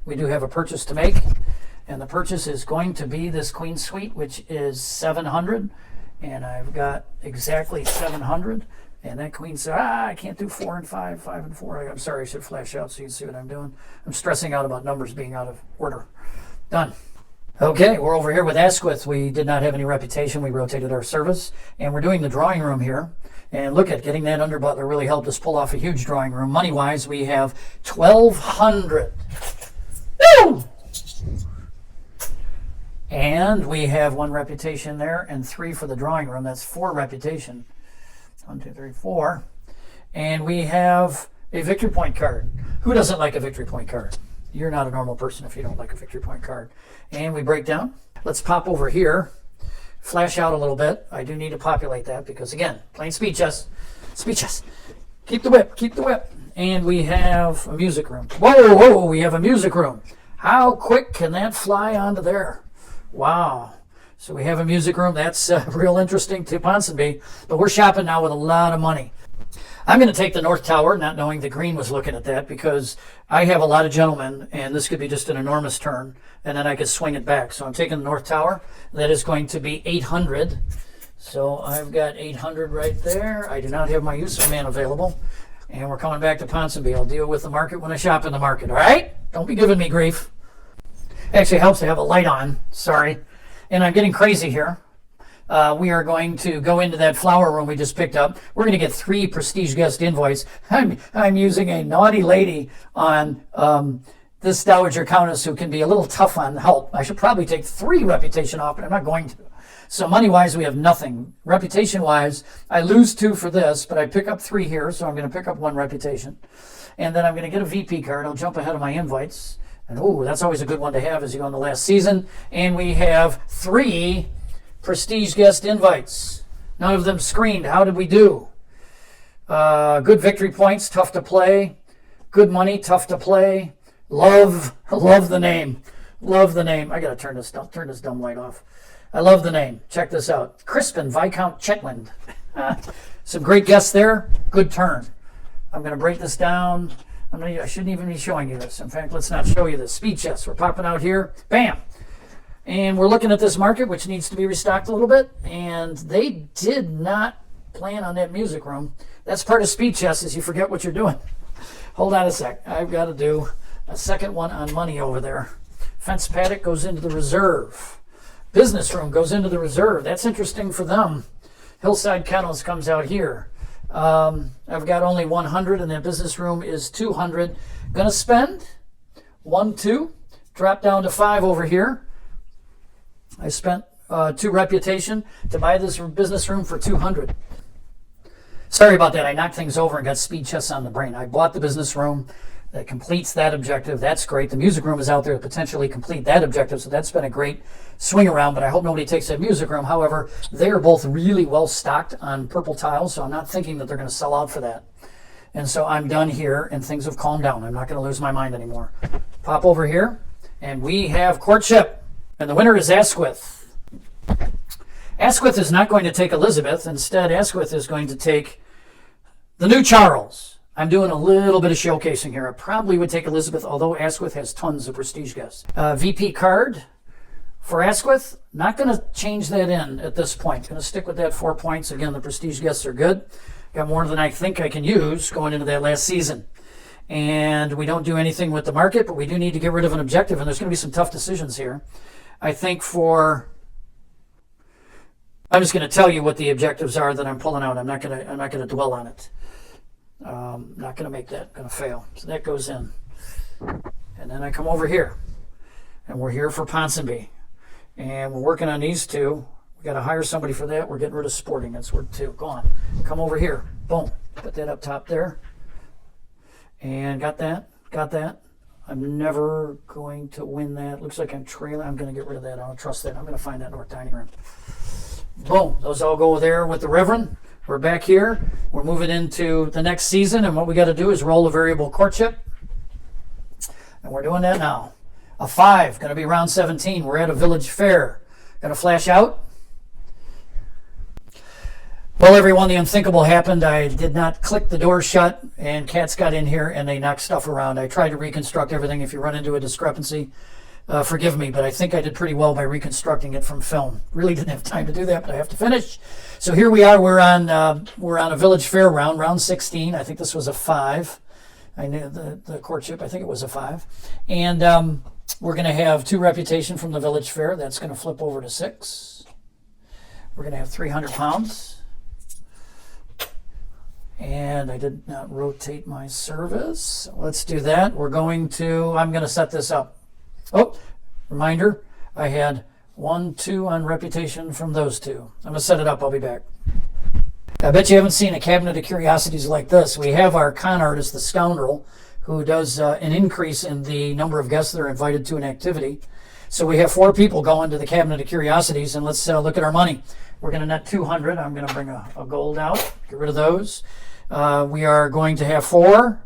We do have a purchase to make, and the purchase is going to be this Queen Suite, which is 700, and I've got exactly 700. And that Queen said, I can't do 4 and 5, 5 and 4. I'm sorry, I should flash out so you can see what I'm doing. I'm stressing out about numbers being out of order. Done. Okay, we're over here with Asquith. We did not have any reputation. We rotated our service, and we're doing the drawing room here. And look at getting that under butler really helped us pull off a huge drawing room. Money-wise, we have 1,200. Woo! And we have 1 reputation there and 3 for the drawing room. That's 4 reputation. 1, 2, 3, 4. And we have a victory point card. Who doesn't like a victory point card? You're not a normal person if you don't like a victory point card. And we break down. Let's pop over here. Flash out a little bit. I do need to populate that because, again, playing speed chess. Speed chess. Keep the whip. Keep the whip. And we have a music room. Whoa, whoa, we have a music room. How quick can that fly onto there? Wow. So we have a music room. That's real interesting to Ponsonby. But we're shopping now with a lot of money. I'm going to take the North Tower, not knowing the green was looking at that, because I have a lot of gentlemen, and this could be just an enormous turn, and then I could swing it back. So I'm taking the North Tower. That is going to be 800. So I've got 800 right there. I do not have my use of man available. And we're coming back to Ponsonby. I'll deal with the market when I shop in the market, all right? Don't be giving me grief. Actually, it helps to have a light on. Sorry. And I'm getting crazy here. we are going to go into that flower room we just picked up. We're going to get 3 prestige guest invites. I'm using a naughty lady on this Dowager Countess who can be a little tough on help. I should probably take 3 reputation off, but I'm not going to. So money-wise, we have nothing. Reputation-wise, I lose 2 for this, but I pick up 3 here, so I'm going to pick up 1 reputation. And then I'm going to get a VP card. I'll jump ahead of my invites. And that's always a good one to have as you go in the last season. And we have 3 prestige guest invites. None of them screened. How did we do? Good victory points, tough to play. Good money, tough to play. Love the name. Love the name. I got to turn this dumb light off. I love the name. Check this out. Crispin Viscount Chetwynd. Some great guests there. Good turn. I'm going to break this down. I shouldn't even be showing you this. In fact, let's not show you this. Speed chest. We're popping out here. Bam. And we're looking at this market, which needs to be restocked a little bit. And they did not plan on that music room. That's part of speed chest is you forget what you're doing. Hold on a sec. I've got to do a second one on money over there. Fence paddock goes into the reserve. Business room goes into the reserve. That's interesting for them. Hillside Kennels comes out here. I've got only 100 and that business room is 200. Gonna spend 1, 2, drop down to 5 over here. I spent 2 reputation to buy this business room for 200. Sorry about that. I knocked things over and got speed chests on the brain. I bought the business room that completes that objective. That's great. The music room is out there to potentially complete that objective, so that's been a great swing around, but I hope nobody takes that music room. However, they are both really well stocked on purple tiles, so I'm not thinking that they're going to sell out for that. And so I'm done here, and things have calmed down. I'm not going to lose my mind anymore. Pop over here, and we have courtship, and the winner is Asquith. Asquith is not going to take Elizabeth. Instead, Asquith is going to take the new Charles. I'm doing a little bit of showcasing here. I probably would take Elizabeth, although Asquith has tons of prestige guests. VP card for Asquith. Not going to change that in at this point. Going to stick with that 4 points. Again, the prestige guests are good. Got more than I think I can use going into that last season. And we don't do anything with the market, but we do need to get rid of an objective, and there's going to be some tough decisions here. I think I'm just going to tell you what the objectives are that I'm pulling out. I'm not going to dwell on it. Not going to make that. Going to fail. So that goes in. And then I come over here. And we're here for Ponsonby. And we're working on these 2. We got to hire somebody for that. We're getting rid of Sporting. That's worth 2. Go on. Come over here. Boom. Put that up top there. And got that. Got that. I'm never going to win that. Looks like I'm trailing. I'm going to get rid of that. I don't trust that. I'm going to find that North Dining Room. Boom. Those all go there with the Reverend. We're back here. We're moving into the next season, and what we got to do is roll a variable courtship. And we're doing that now. A 5, going to be round 17. We're at a village fair. Going to flash out. Well, everyone, the unthinkable happened. I did not click the door shut, and cats got in here, and they knocked stuff around. I tried to reconstruct everything. If you run into a discrepancy, forgive me, but I think I did pretty well by reconstructing it from film. Really didn't have time to do that, but I have to finish. So here we are. We're on a village fair round 16. I think this was a 5. I knew the courtship. I think it was a 5. And we're going to have 2 reputation from the village fair. That's going to flip over to 6. We're going to have 300 pounds. And I did not rotate my service. Let's do that. I'm going to set this up. Oh, reminder, I had 1, 2 on reputation from those 2. I'm going to set it up. I'll be back. I bet you haven't seen a cabinet of curiosities like this. We have our con artist, the Scoundrel, who does an increase in the number of guests that are invited to an activity. So we have 4 people going to the cabinet of curiosities, and let's look at our money. We're going to net 200. I'm going to bring a gold out, get rid of those. We are going to have 4,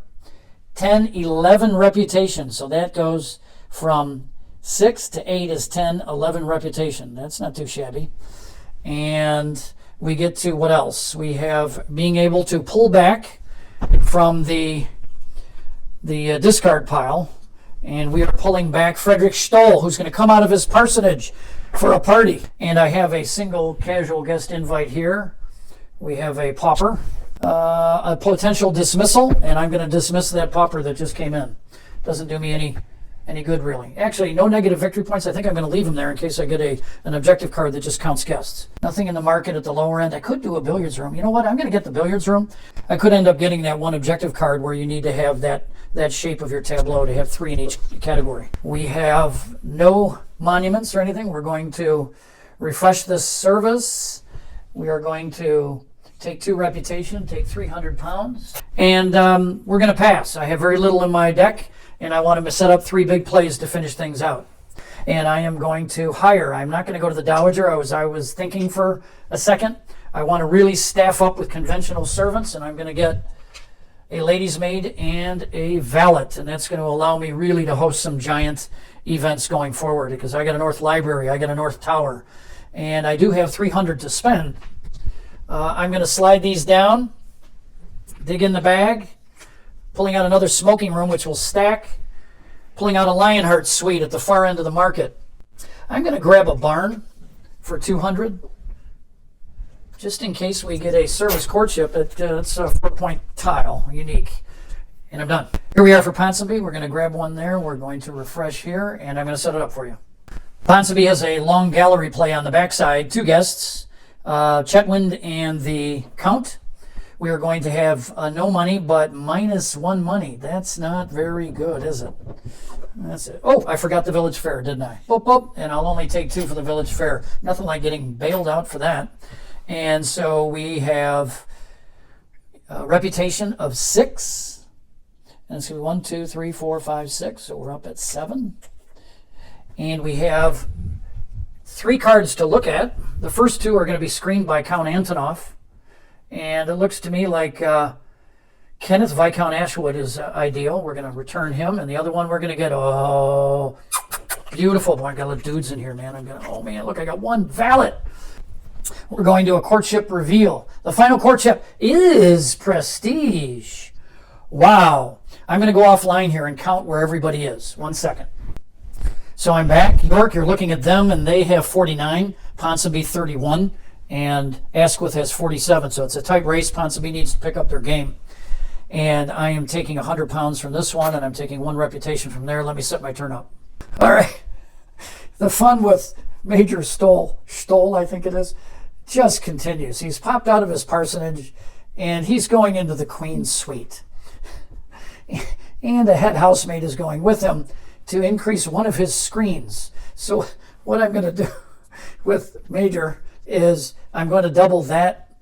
10, 11 reputation. So that goes from 6 to 8 is 10, 11 reputation. That's not too shabby. And we get to what else? We have being able to pull back from the discard pile. And we are pulling back Frederick Stoll, who's going to come out of his parsonage for a party. And I have a single casual guest invite here. We have a pauper, a potential dismissal, and I'm going to dismiss that pauper that just came in. Doesn't do me any good, really. Actually, no negative victory points. I think I'm going to leave them there in case I get an objective card that just counts guests. Nothing in the market at the lower end. I could do a billiards room. You know what? I'm going to get the billiards room. I could end up getting that one objective card where you need to have that shape of your tableau to have 3 in each category. We have no monuments or anything. We're going to refresh this service. We are going to take 2 reputation, take 300 pounds, and we're going to pass. I have very little in my deck, and I want to set up 3 big plays to finish things out. And I am going to hire. I'm not going to go to the Dowager. I was thinking for a second. I want to really staff up with conventional servants, and I'm going to get a lady's maid and a valet, and that's going to allow me really to host some giant events going forward, because I got a North Library, I got a North Tower, and I do have 300 to spend. I'm going to slide these down, dig in the bag, pulling out another smoking room, which will stack, pulling out a Lionheart suite at the far end of the market. I'm going to grab a barn for 200, just in case we get a service courtship. It's a 4-point tile, unique. And I'm done. Here we are for Ponsonby. We're going to grab one there. We're going to refresh here, and I'm going to set it up for you. Ponsonby has a long gallery play on the backside. 2 guests, Chetwynd and the Count. We are going to have no money, but -1 money. That's not very good, is it? That's it. Oh, I forgot the village fair, didn't I? Boop, boop. And I'll only take 2 for the village fair. Nothing like getting bailed out for that. And so we have a reputation of 6. And it's going to be 1, 2, 3, 4, 5, 6. So we're up at 7. And we have 3 cards to look at. The first 2 are going to be screened by Count Antonoff. And it looks to me like Kenneth Viscount Ashwood is ideal. We're going to return him. And the other one we're going to get, oh, beautiful. Boy, I got a lot of dudes in here, man. Oh, man, look, I got 1 valet. We're going to a courtship reveal. The final courtship is Prestige. Wow. I'm going to go offline here and count where everybody is. 1 second. So I'm back. York, you're looking at them, and they have 49. Ponsonby 31. And Asquith has 47, so it's a tight race. Ponsonby needs to pick up their game. And I am taking 100 pounds from this one, and I'm taking 1 reputation from there. Let me set my turn up. All right. The fun with Major Stoll, I think it is, just continues. He's popped out of his parsonage, and he's going into the Queen's suite. And a head housemaid is going with him to increase one of his screens. So what I'm going to do with Major is I'm going to double that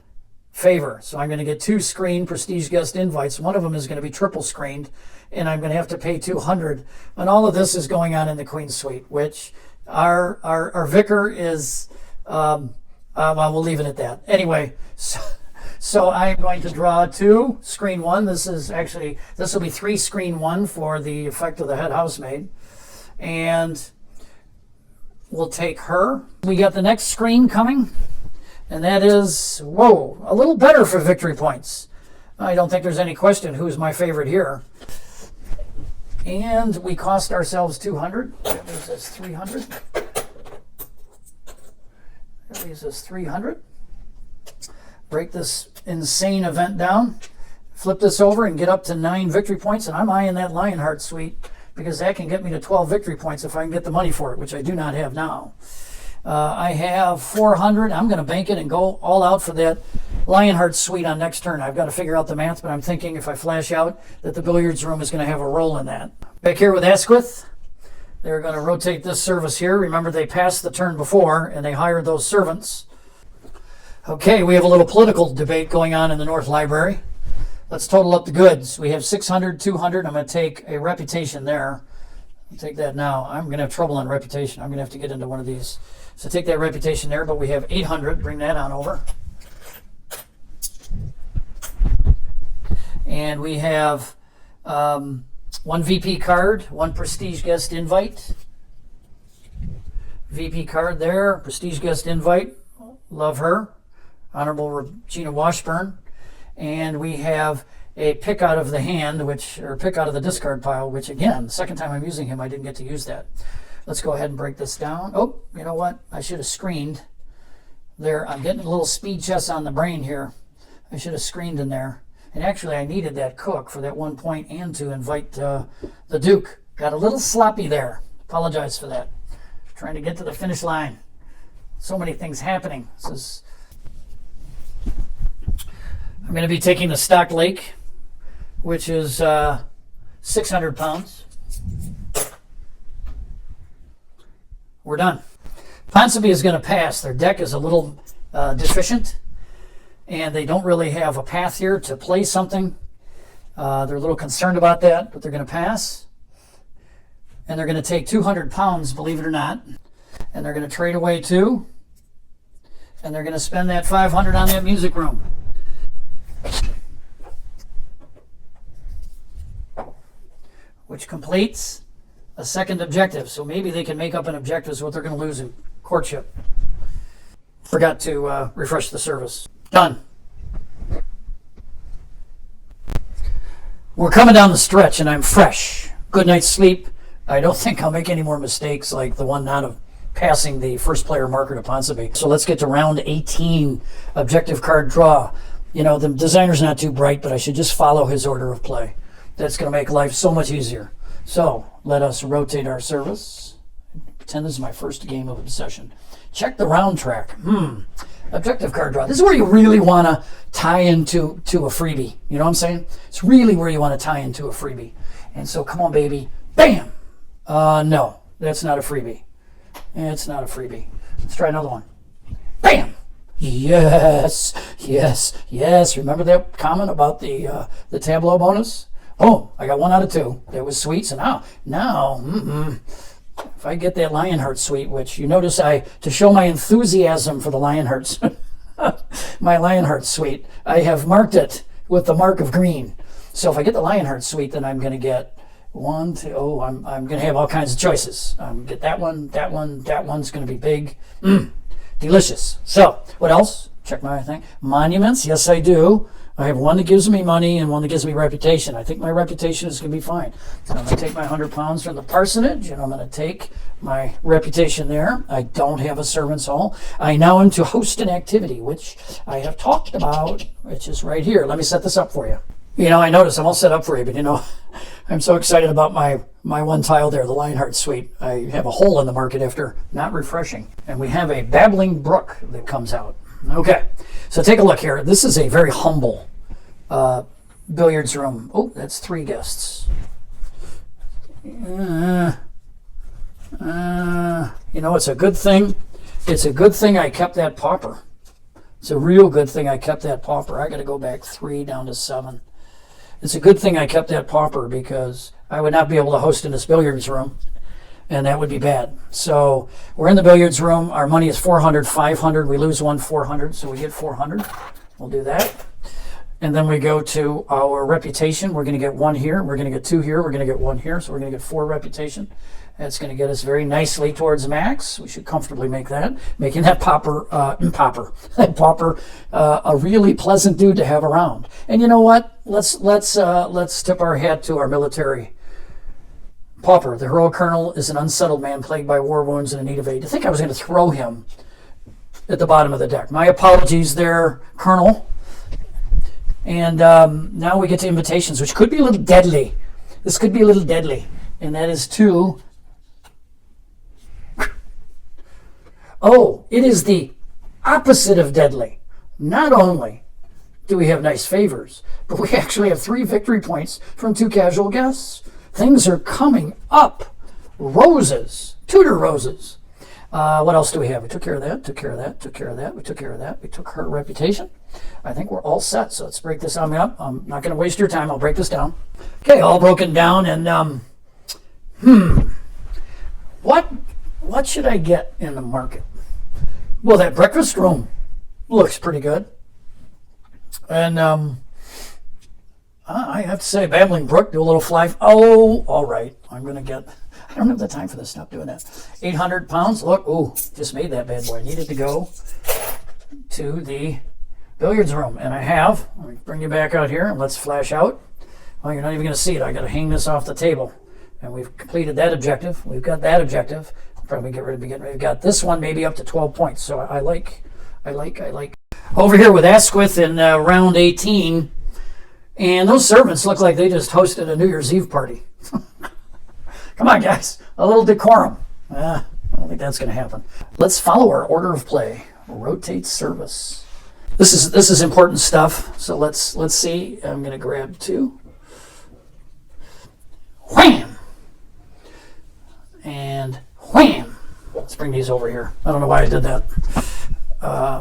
favor. So I'm going to get 2 screened Prestige guest invites. One of them is going to be triple screened, and I'm going to have to pay 200. And all of this is going on in the Queen's suite, which our vicar is, well, we'll leave it at that. Anyway, so I'm going to draw 2, screen 1. This will be 3 screen 1 for the effect of the head housemaid. And we'll take her. We got the next screen coming, and that is, whoa, a little better for victory points. I don't think there's any question who's my favorite here. And we cost ourselves 200. That leaves us 300. That leaves us 300. Break this insane event down. Flip this over and get up to 9 victory points, and I'm eyeing that Lionheart suite, because that can get me to 12 victory points if I can get the money for it, which I do not have now. I have 400. I'm going to bank it and go all out for that Lionheart suite on next turn. I've got to figure out the math, but I'm thinking if I flash out that the billiards room is going to have a role in that. Back here with Asquith, they're going to rotate this service here. Remember, they passed the turn before, and they hired those servants. Okay, we have a little political debate going on in the North Library. Let's total up the goods. We have 600, 200. I'm going to take a reputation there. I'll take that now. I'm going to have trouble on reputation. I'm going to have to get into one of these. So take that reputation there, but we have 800. Bring that on over. And we have 1 VP card, 1 Prestige guest invite. VP card there, Prestige guest invite. Love her. Honorable Regina Washburn. And we have a pick out of the hand, or pick out of the discard pile, which again, the second time I'm using him, I didn't get to use that. Let's go ahead and break this down. Oh, you know what? I should have screened there. I'm getting a little speed chess on the brain here. I should have screened in there. And actually, I needed that cook for that 1 point and to invite the Duke Got a little sloppy there. Apologize for that. Trying to get to the finish line. So many things happening. I'm going to be taking the stock lake, which is 600 pounds. We're done. Ponsonby is going to pass. Their deck is a little deficient, and they don't really have a path here to play something. They're a little concerned about that, but they're going to pass. And they're going to take 200 pounds, believe it or not, and they're going to trade away 2, and they're going to spend that 500 on that music room. Which completes a second objective. So maybe they can make up an objective is what they're going to lose in courtship. Forgot to refresh the service. Done. We're coming down the stretch and I'm fresh. Good night's sleep. I don't think I'll make any more mistakes like the one not of passing the first player marker to Ponsonby. So let's get to round 18. Objective card draw. You know, the designer's not too bright, but I should just follow his order of play. That's going to make life so much easier. So let us rotate our service. Pretend this is my first game of Obsession. Check the round track. Objective card draw. This is where you really want to tie into a freebie. You know what I'm saying? It's really where you want to tie into a freebie. And so come on, baby. Bam! No, that's not a freebie. It's not a freebie. Let's try another one. Bam! Yes, yes, yes. Remember that comment about the tableau bonus? Oh, I got 1 out of 2. That was sweet. So now, if I get that Lionheart suite, which you notice to show my enthusiasm for the Lionhearts, my Lionheart suite, I have marked it with the mark of green. So if I get the Lionheart suite, then I'm going to get 1, 2, I'm going to have all kinds of choices. Get that one, that one's going to be big. Delicious. So, what else? Check my thing. Monuments, yes I do. I have 1 that gives me money and 1 that gives me reputation. I think my reputation is going to be fine. So I'm going to take my 100 pounds from the parsonage, and I'm going to take my reputation there. I don't have a servant's hall. I now am to host an activity, which I have talked about, which is right here. Let me set this up for you. You know, I notice I'm all set up for you, but you know, I'm so excited about my 1 tile there, the Lionheart suite. I have a hole in the market after not refreshing. And we have a babbling brook that comes out. Okay, so take a look here. This is a very humble billiards room. Oh, that's 3 guests. You know, it's a good thing. It's a good thing I kept that pauper. It's a real good thing I kept that pauper. I got to go back 3 down to 7. It's a good thing I kept that pauper because I would not be able to host in this billiards room, and that would be bad. So we're in the billiards room. Our money is 400, 500. We lose 1, 400, so we get 400. We'll do that. And then we go to our reputation. We're going to get 1 here. We're going to get 2 here. We're going to get 1 here. So we're going to get 4 reputation. That's going to get us very nicely towards max. We should comfortably make that. Making that that pauper a really pleasant dude to have around. And you know what? Let's tip our hat to our military. Pauper, the heroic colonel, is an unsettled man plagued by war wounds and in need of aid. I think I was going to throw him at the bottom of the deck. My apologies there, Colonel. And now we get to invitations, which could be a little deadly. This could be a little deadly. And that is to... Oh, it is the opposite of deadly. Not only do we have nice favors, but we actually have 3 victory points from 2 casual guests. Things are coming up. Roses. Tudor roses. What else do we have? We took care of that, took care of that, took care of that, we took care of that. We took her reputation. I think we're all set. So let's break this on up. I'm not going to waste your time. I'll break this down. Okay, all broken down. And, what should I get in the market? Well, that breakfast room looks pretty good. And I have to say, Babbling Brook, do a little fly. Oh, all right. I don't have the time for this. Stop doing that. 800 pounds. Look, ooh, just made that bad boy. I needed to go to the billiards room. And I have. Let me bring you back out here and let's flash out. Well, you're not even going to see it. I got to hang this off the table. And we've completed that objective. We've got that objective. Probably get ready to begin. We've got this one maybe up to 12 points. So I like. Over here with Asquith in round 18. And those servants look like they just hosted a New Year's Eve party. Come on, guys. A little decorum. I don't think that's going to happen. Let's follow our order of play. Rotate service. This is important stuff. So let's see. I'm going to grab 2. Wham! And wham! Let's bring these over here. I don't know why I did that.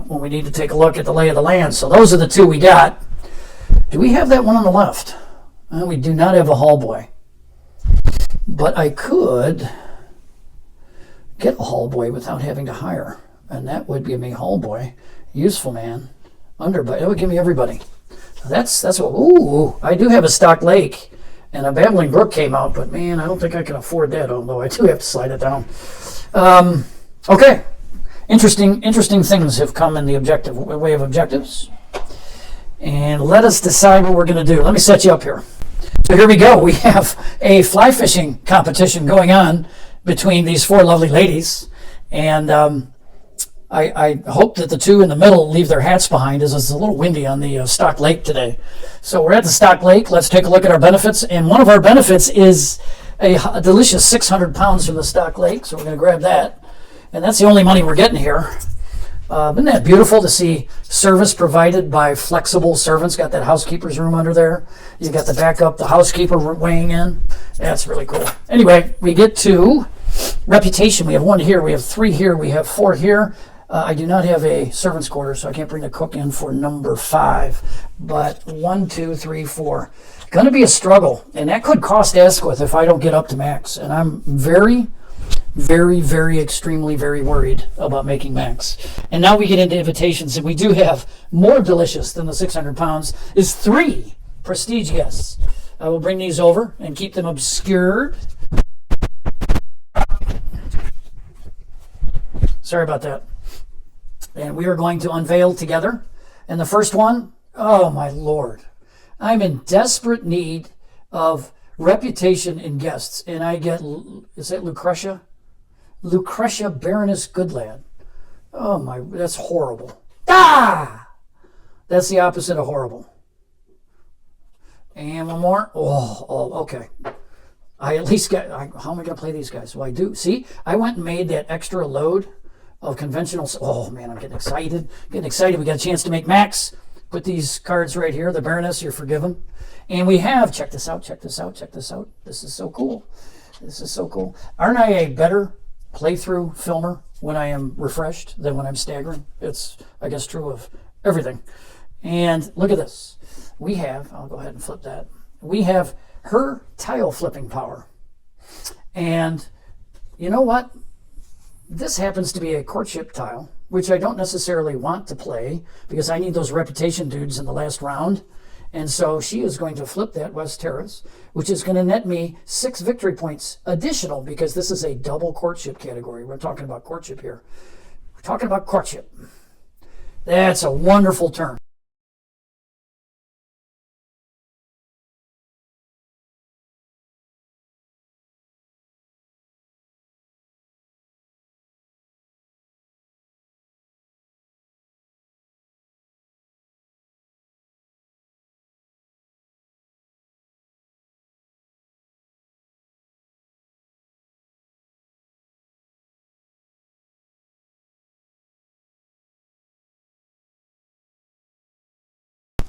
When we need to take a look at the lay of the land. So those are the 2 we got. Do we have that one on the left? We do not have a hall boy. But I could get a hall boy without having to hire. And that would give me hall boy, useful man, underboy. It would give me everybody. That's what, ooh, I do have a stock lake. And a babbling brook came out, but man, I don't think I can afford that, although I do have to slide it down. Okay. Interesting things have come in the way of objectives. And let us decide what we're going to do. Let me set you up here. So here we go. We have a fly fishing competition going on between these 4 lovely ladies. And I hope that the 2 in the middle leave their hats behind, as it's a little windy on the Stock Lake today. So we're at the Stock Lake. Let's take a look at our benefits. And one of our benefits is a delicious 600 pounds from the Stock Lake. So we're going to grab that. And that's the only money we're getting here. Isn't that beautiful to see service provided by flexible servants? Got that housekeeper's room under there. You got the backup, the housekeeper weighing in. That's really cool. Anyway, we get to reputation. We have 1 here. We have 3 here. We have 4 here. I do not have a servant's quarter, so I can't bring the cook in for number 5. But 1, 2, 3, 4. Going to be a struggle. And that could cost Asquith if I don't get up to max. And I'm very, extremely, very worried about making max. And now we get into invitations, and we do have more delicious than the 600 pounds is 3 prestige guests. I will bring these over and keep them obscured. Sorry about that. And we are going to unveil together. And the first one, oh my Lord, I'm in desperate need of reputation in guests. And I get, is that Lucretia? Lucretia Baroness Goodlad. Oh my, that's horrible. Ah! That's the opposite of horrible. And one more. Oh, okay. I at least got, how am I going to play these guys? Well, I do. See, I went and made that extra load of conventional. Oh man, I'm getting excited. We got a chance to make max. Put these cards right here. The Baroness, you're forgiven. And we have, check this out. This is so cool. Aren't I a better playthrough filmer when I am refreshed than when I'm staggering? It's, I guess, true of everything. And look at this. We have, I'll go ahead and flip that. We have her tile flipping power. And you know what? This happens to be a courtship tile, which I don't necessarily want to play because I need those reputation dudes in the last round. And so she is going to flip that West Terrace, which is going to net me 6 victory points additional because this is a double courtship category. We're talking about courtship here. We're talking about courtship. That's a wonderful turn.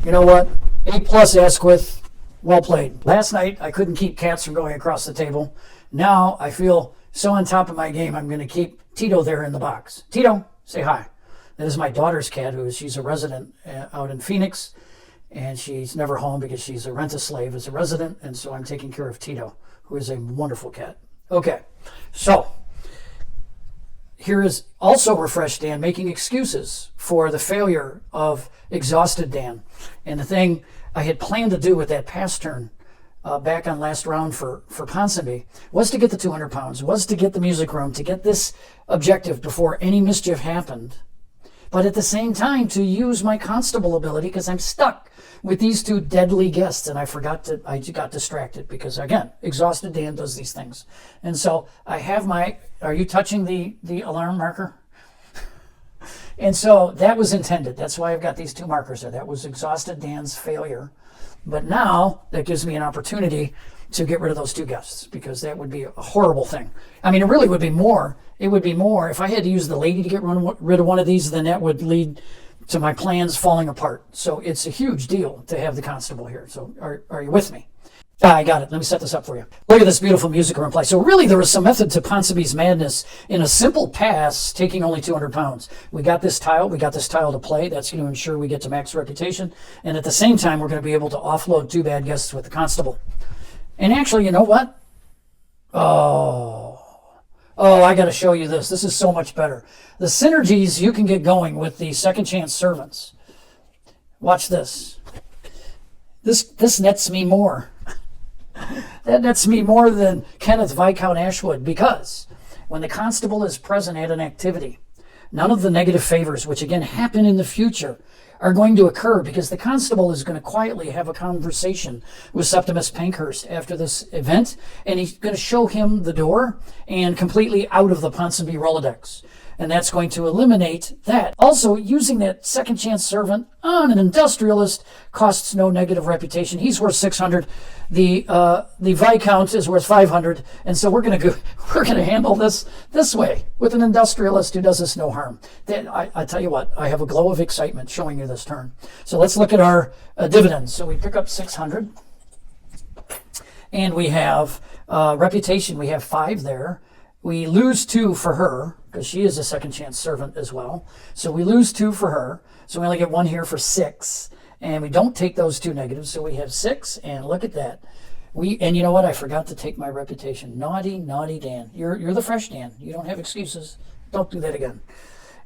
You know what? A+ Asquith, well played. Last night, I couldn't keep cats from going across the table. Now, I feel so on top of my game, I'm going to keep Tito there in the box. Tito, say hi. That is my daughter's cat, she's a resident out in Phoenix, and she's never home because she's a rent-a-slave as a resident, and so I'm taking care of Tito, who is a wonderful cat. Okay, so here is also refreshed Dan making excuses for the failure of exhausted Dan. And the thing I had planned to do with that pass turn back on last round for Ponsonby was to get the 200 pounds, was to get the music room, to get this objective before any mischief happened. But at the same time, to use my constable ability because I'm stuck with these 2 deadly guests. And I got distracted because, again, exhausted Dan does these things. And so I have are you touching the alarm marker? And so that was intended. That's why I've got these 2 markers there. That was exhausted Dan's failure. But now that gives me an opportunity to get rid of those 2 guests, because that would be a horrible thing. I mean, it really would be more. It would be more if I had to use the lady to get rid of one of these, then that would lead to my plans falling apart. So it's a huge deal to have the constable here. So are you with me? I got it. Let me set this up for you. Look at this beautiful music room play. So really there was some method to Ponsonby's madness in a simple pass, taking only 200 pounds. We got this tile. We got this tile to play. That's going to ensure we get to max reputation. And at the same time, we're going to be able to offload 2 bad guests with the constable. And actually, you know what? Oh, I got to show you this. This is so much better. The synergies you can get going with the second chance servants. Watch this. This nets me more. That nets me more than Kenneth Viscount Ashwood, because when the constable is present at an activity, none of the negative favors, which again happen in the future, are going to occur, because the constable is going to quietly have a conversation with Septimus Pankhurst after this event, and he's going to show him the door and completely out of the Ponsonby Rolodex. And that's going to eliminate that. Also, using that second chance servant on an industrialist costs no negative reputation. He's worth 600. The Viscount is worth 500, and so we're going to handle this way with an industrialist who does us no harm. I tell you what, I have a glow of excitement showing you this turn. So let's look at our dividends. So we pick up 600, and we have reputation. We have 5 there. We lose 2 for her, because she is a second chance servant as well. So we lose 2 for her. So we only get 1 here for 6. And we don't take those 2 negatives. So we have 6. And look at that. And you know what? I forgot to take my reputation. Naughty, naughty Dan. You're the fresh Dan. You don't have excuses. Don't do that again.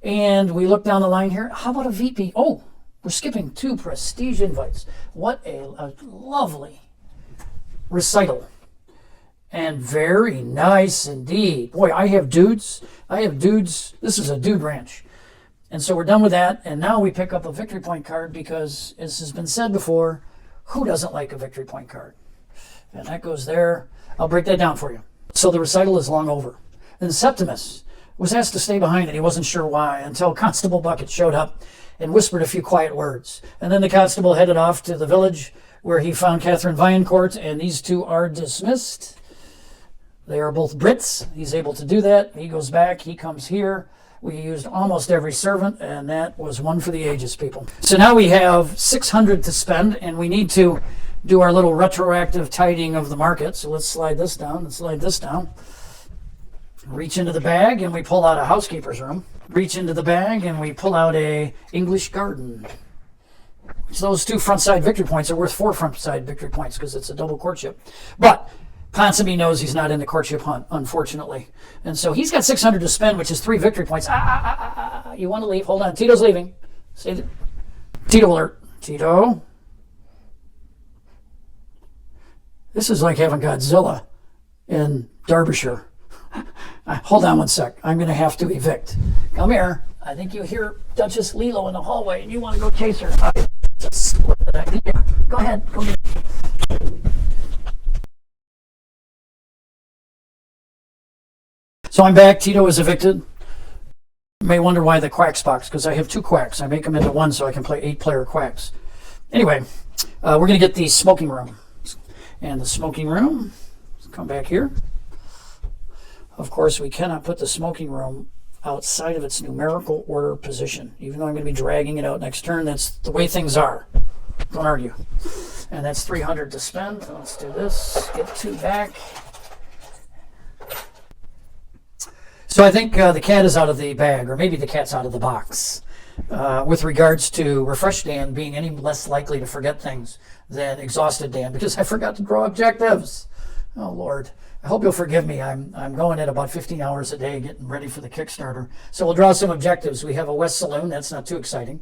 And we look down the line here. How about a VP? Oh, we're skipping 2 prestige invites. What a lovely recital. And very nice indeed. Boy, I have dudes. This is a dude ranch. And so we're done with that. And now we pick up a victory point card, because, as has been said before, who doesn't like a victory point card? And that goes there. I'll break that down for you. So the recital is long over. And Septimus was asked to stay behind, and he wasn't sure why, until Constable Bucket showed up and whispered a few quiet words. And then the constable headed off to the village, where he found Catherine Viancourt, and these 2 are dismissed. They are both Brits. He's able to do that. He goes back. He comes here. We used almost every servant, and that was one for the ages, people. So now we have 600 to spend, and we need to do our little retroactive tidying of the market. So let's slide this down and slide this down. Reach into the bag, and we pull out a housekeeper's room. Reach into the bag, and we pull out a English garden. So those 2 front side victory points are worth 4 front side victory points, because it's a double courtship. But Ponsonby knows he's not in the courtship hunt, unfortunately. And so he's got 600 to spend, which is 3 victory points. You want to leave? Hold on. Tito's leaving. Tito alert. Tito. This is like having Godzilla in Derbyshire. Hold on one sec. I'm going to have to evict. Come here. I think you hear Duchess Lilo in the hallway, and you want to go chase her. Go ahead. Go ahead. So I'm back. Tito is evicted. You may wonder why the quacks box, because I have 2 quacks. I make them into 1 so I can play 8-player quacks. Anyway, we're going to get the smoking room. And the smoking room, come back here. Of course, we cannot put the smoking room outside of its numerical order position. Even though I'm going to be dragging it out next turn, that's the way things are. Don't argue. And that's 300 to spend. Let's do this. Get 2 back. So I think the cat is out of the bag, or maybe the cat's out of the box, with regards to Refresh Dan being any less likely to forget things than Exhausted Dan, because I forgot to draw objectives. Oh, Lord. I hope you'll forgive me. I'm going at about 15 hours a day getting ready for the Kickstarter. So we'll draw some objectives. We have a West Saloon. That's not too exciting.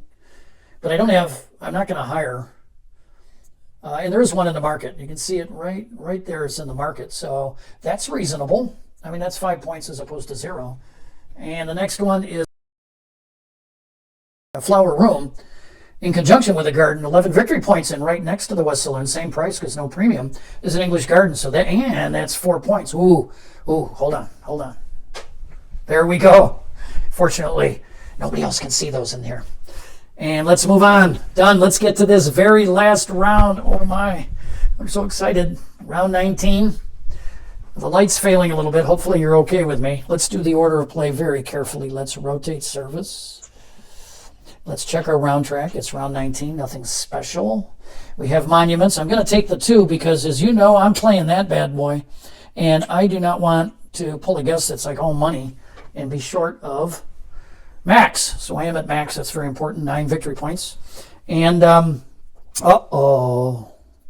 But I'm not going to hire. And there is one in the market. You can see it right there. It's in the market. So that's reasonable. I mean, that's 5 points as opposed to 0. And the next one is a flower room in conjunction with a garden, 11 victory points, and right next to the West Saloon, same price because no premium, is an English garden. So that's 4 points. Ooh, hold on. There we go. Fortunately, nobody else can see those in here. And let's move on. Done. Let's get to this very last round. Oh my. I'm so excited. Round 19. The light's failing a little bit. Hopefully you're okay with me. Let's do the order of play very carefully. Let's rotate service. Let's check our round track. It's round 19. Nothing special. We have monuments. I'm going to take the 2 because, as you know, I'm playing that bad boy. And I do not want to pull a guess that's like all money and be short of max. So I am at max. That's very important. 9 victory points. And,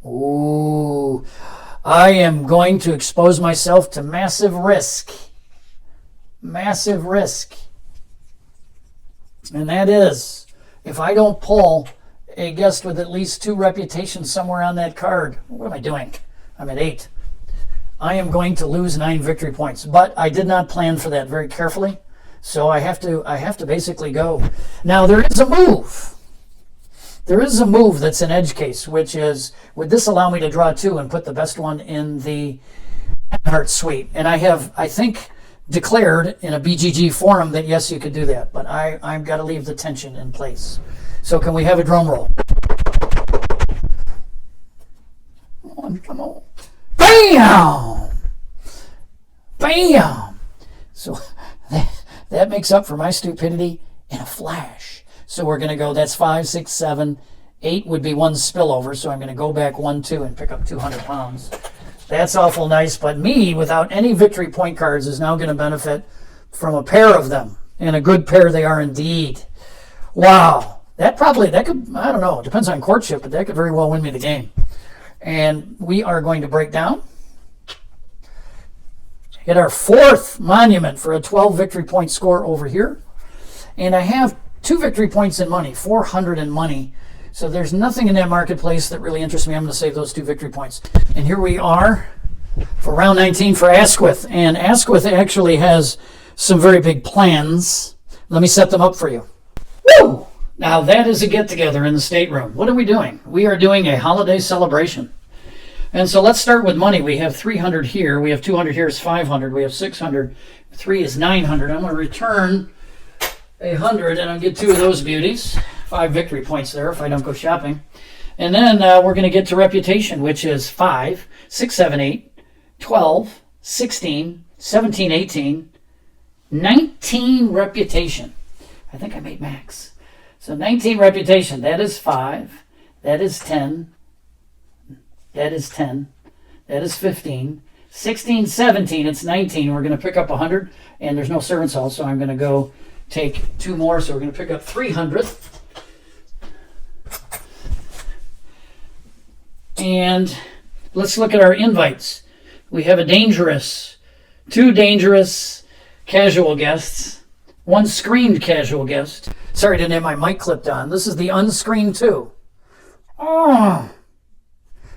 ooh, I am going to expose myself to massive risk. Massive risk. And that is, if I don't pull a guest with at least 2 reputations somewhere on that card, what am I doing? I'm at 8. I am going to lose 9 victory points. But I did not plan for that very carefully. So I have to basically go. Now there is a move. There is a move that's an edge case, which is, would this allow me to draw 2 and put the best one in the heart suite? And I have, I think, declared in a BGG forum that yes, you could do that. But I've got to leave the tension in place. So can we have a drum roll? Come on. Bam! Bam! So that makes up for my stupidity in a flash. So we're going to go, that's 5, 6, 7, 8 would be 1 spillover. So I'm going to go back 1, 2 and pick up 200 pounds. That's awful nice. But me, without any victory point cards, is now going to benefit from a pair of them. And a good pair they are indeed. Wow. That could, I don't know, it depends on courtship, but that could very well win me the game. And we are going to break down. Hit our 4th monument for a 12 victory point score over here. And I have 2 victory points in money, 400 in money. So there's nothing in that marketplace that really interests me. I'm going to save those 2 victory points. And here we are for round 19 for Asquith. And Asquith actually has some very big plans. Let me set them up for you. Woo! Now that is a get-together in the stateroom. What are we doing? We are doing a holiday celebration. And so let's start with money. We have 300 here. We have 200 here is 500. We have 600. 3 is 900. I'm going to return 100 and I'll get 2 of those beauties. 5 victory points there if I don't go shopping. And then we're going to get to reputation, which is 5, 6, 7, 8, 12, 16, 17, 18, 19 reputation. I think I made max. So 19 reputation, that is 5, that is 10, that is 10, that is 15, 16, 17, it's 19. We're going to pick up 100, and there's no servants hall, so I'm going to go take 2 more, so we're going to pick up 300. And let's look at our invites. We have a dangerous, 2 dangerous casual guests, 1 screened casual guest. Sorry, I didn't have my mic clipped on. This is the unscreened 2. Oh,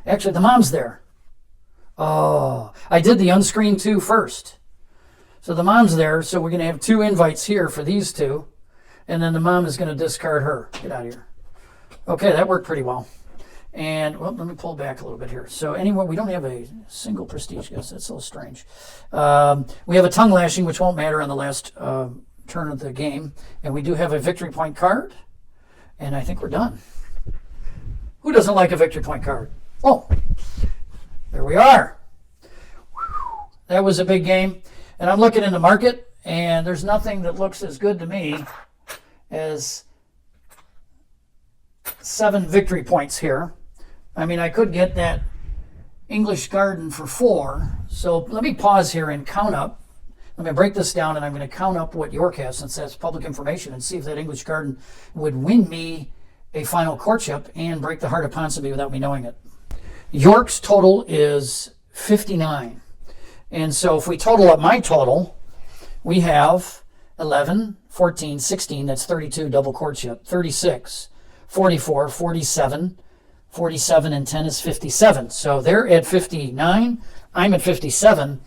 actually, the mom's there. Oh, I did the unscreened 2 first. So the mom's there, so we're going to have 2 invites here for these 2. And then the mom is going to discard her. Get out of here. Okay, that worked pretty well. And, well, let me pull back a little bit here. So anyway, we don't have a single prestige guest. That's a little strange. We have a tongue lashing, which won't matter on the last turn of the game. And we do have a victory point card. And I think we're done. Who doesn't like a victory point card? Oh, there we are. That was a big game. And I'm looking in the market, and there's nothing that looks as good to me as 7 victory points here. I mean, I could get that English Garden for 4. So let me pause here and count up. Let me break this down, and I'm going to count up what York has, since that's public information, and see if that English Garden would win me a final courtship and break the heart of Ponsonby without me knowing it. York's total is 59. And so if we total up my total, we have 11, 14, 16, that's 32 double courtship, 36, 44, 47, 47 and 10 is 57. So they're at 59, I'm at 57.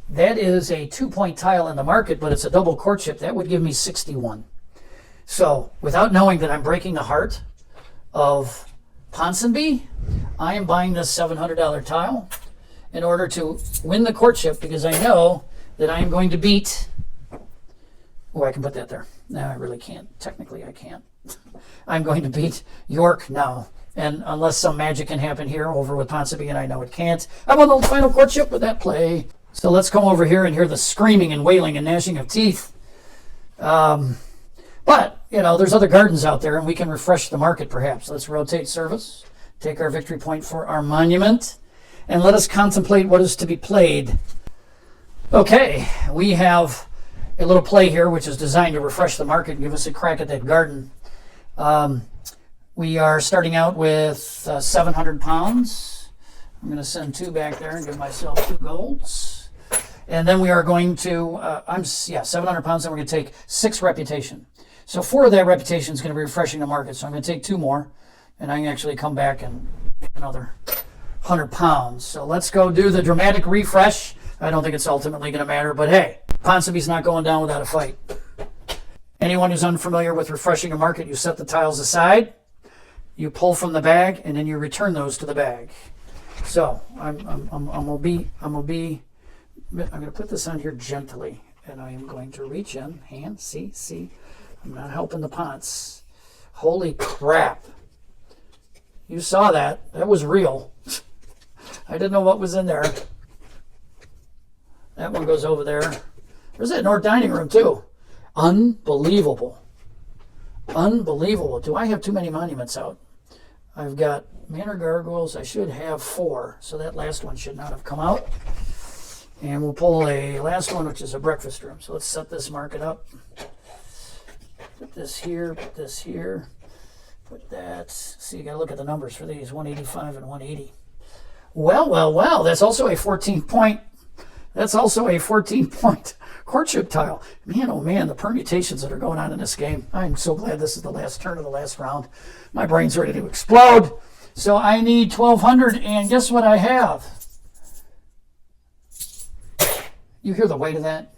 That is a 2-point tile in the market, but it's a double courtship. That would give me 61. So without knowing that I'm breaking the heart of Ponsonby, I am buying this $700 tile in order to win the courtship, because I know that I am going to beat... Oh, I can put that there. No, I really can't. Technically, I can't. I'm going to beat York now And unless some magic can happen here over with Ponsonby, and I know it can't, I won the final courtship with that play. So let's come over here and hear the screaming and wailing and gnashing of teeth. But, you know, there's other gardens out there, and we can refresh the market perhaps. Let's rotate service, take our victory point for our monument, and let us contemplate what is to be played. Okay, we have a little play here which is designed to refresh the market and give us a crack at that garden. We are starting out with 700 pounds. I'm going to send 2 back there and give myself 2 golds. And then we are going to, 700 pounds, and we're going to take 6 reputation. So 4 of that reputation is going to be refreshing the market. So I'm going to take 2 more, and I can actually come back and make another 100 pounds. So let's go do the dramatic refresh. I don't think it's ultimately going to matter, but hey, Ponsonby's not going down without a fight. Anyone who's unfamiliar with refreshing a market, you set the tiles aside, you pull from the bag, and then you return those to the bag. So I'm going to put this on here gently, and I am going to reach in, hand, see. I'm not helping the pots. Holy crap. You saw that. That was real. I didn't know what was in there. That one goes over there. There's that North dining room too. Unbelievable. Unbelievable. Do I have too many monuments out? I've got Manor Gargoyles. I should have 4. So that last one should not have come out. And we'll pull a last one, which is a breakfast room. So let's set this market up. Put this here, put put that. See, you got to look at the numbers for these, 185 and 180. Well, that's also a 14-point. That's also a 14-point courtship tile. Man, oh man, the permutations that are going on in this game. I'm so glad this is the last turn of the last round. My brain's ready to explode. So I need 1,200, and guess what I have? You hear the weight of that?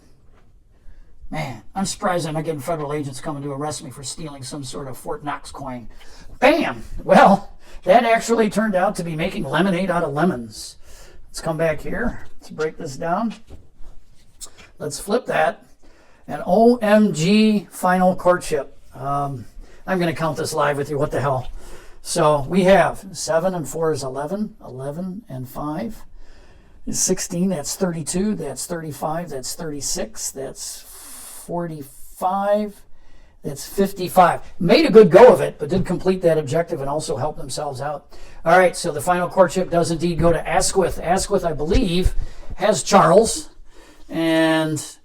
Man, I'm surprised I'm not getting federal agents coming to arrest me for stealing some sort of Fort Knox coin. Bam! Well, that actually turned out to be making lemonade out of lemons. Let's come back here. Let's break this down. Let's flip that. And OMG final courtship. I'm going to count this live with you. What the hell? So we have 7 and 4 is 11. 11 and 5 is 16. That's 32. That's 35. That's 36. That's 45. That's 55. Made a good go of it, but did complete that objective and also help themselves out. All right, so the final courtship does indeed go to Asquith. Asquith, I believe, has Charles, and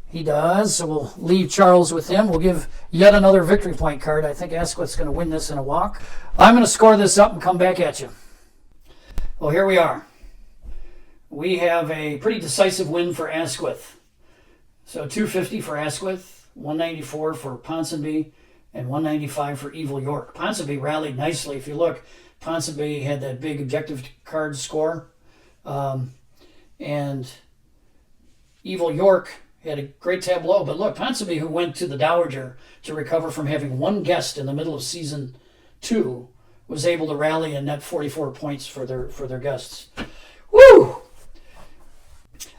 he does, so we'll leave Charles with him. We'll give yet another victory point card. I think Asquith's going to win this in a walk. I'm going to score this up and come back at you. Well, here we are. We have a pretty decisive win for Asquith. So 250 for Asquith, 194 for Ponsonby, and 195 for Evil York. Ponsonby rallied nicely. If you look, Ponsonby had that big objective card score, and Evil York had a great tableau. But look, Ponsonby, who went to the Dowager to recover from having 1 guest in the middle of season 2, was able to rally and net 44 points for their guests. Woo!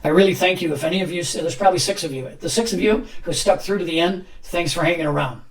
I really thank you. If any of you, there's probably 6 of you. The 6 of you who stuck through to the end, thanks for hanging around.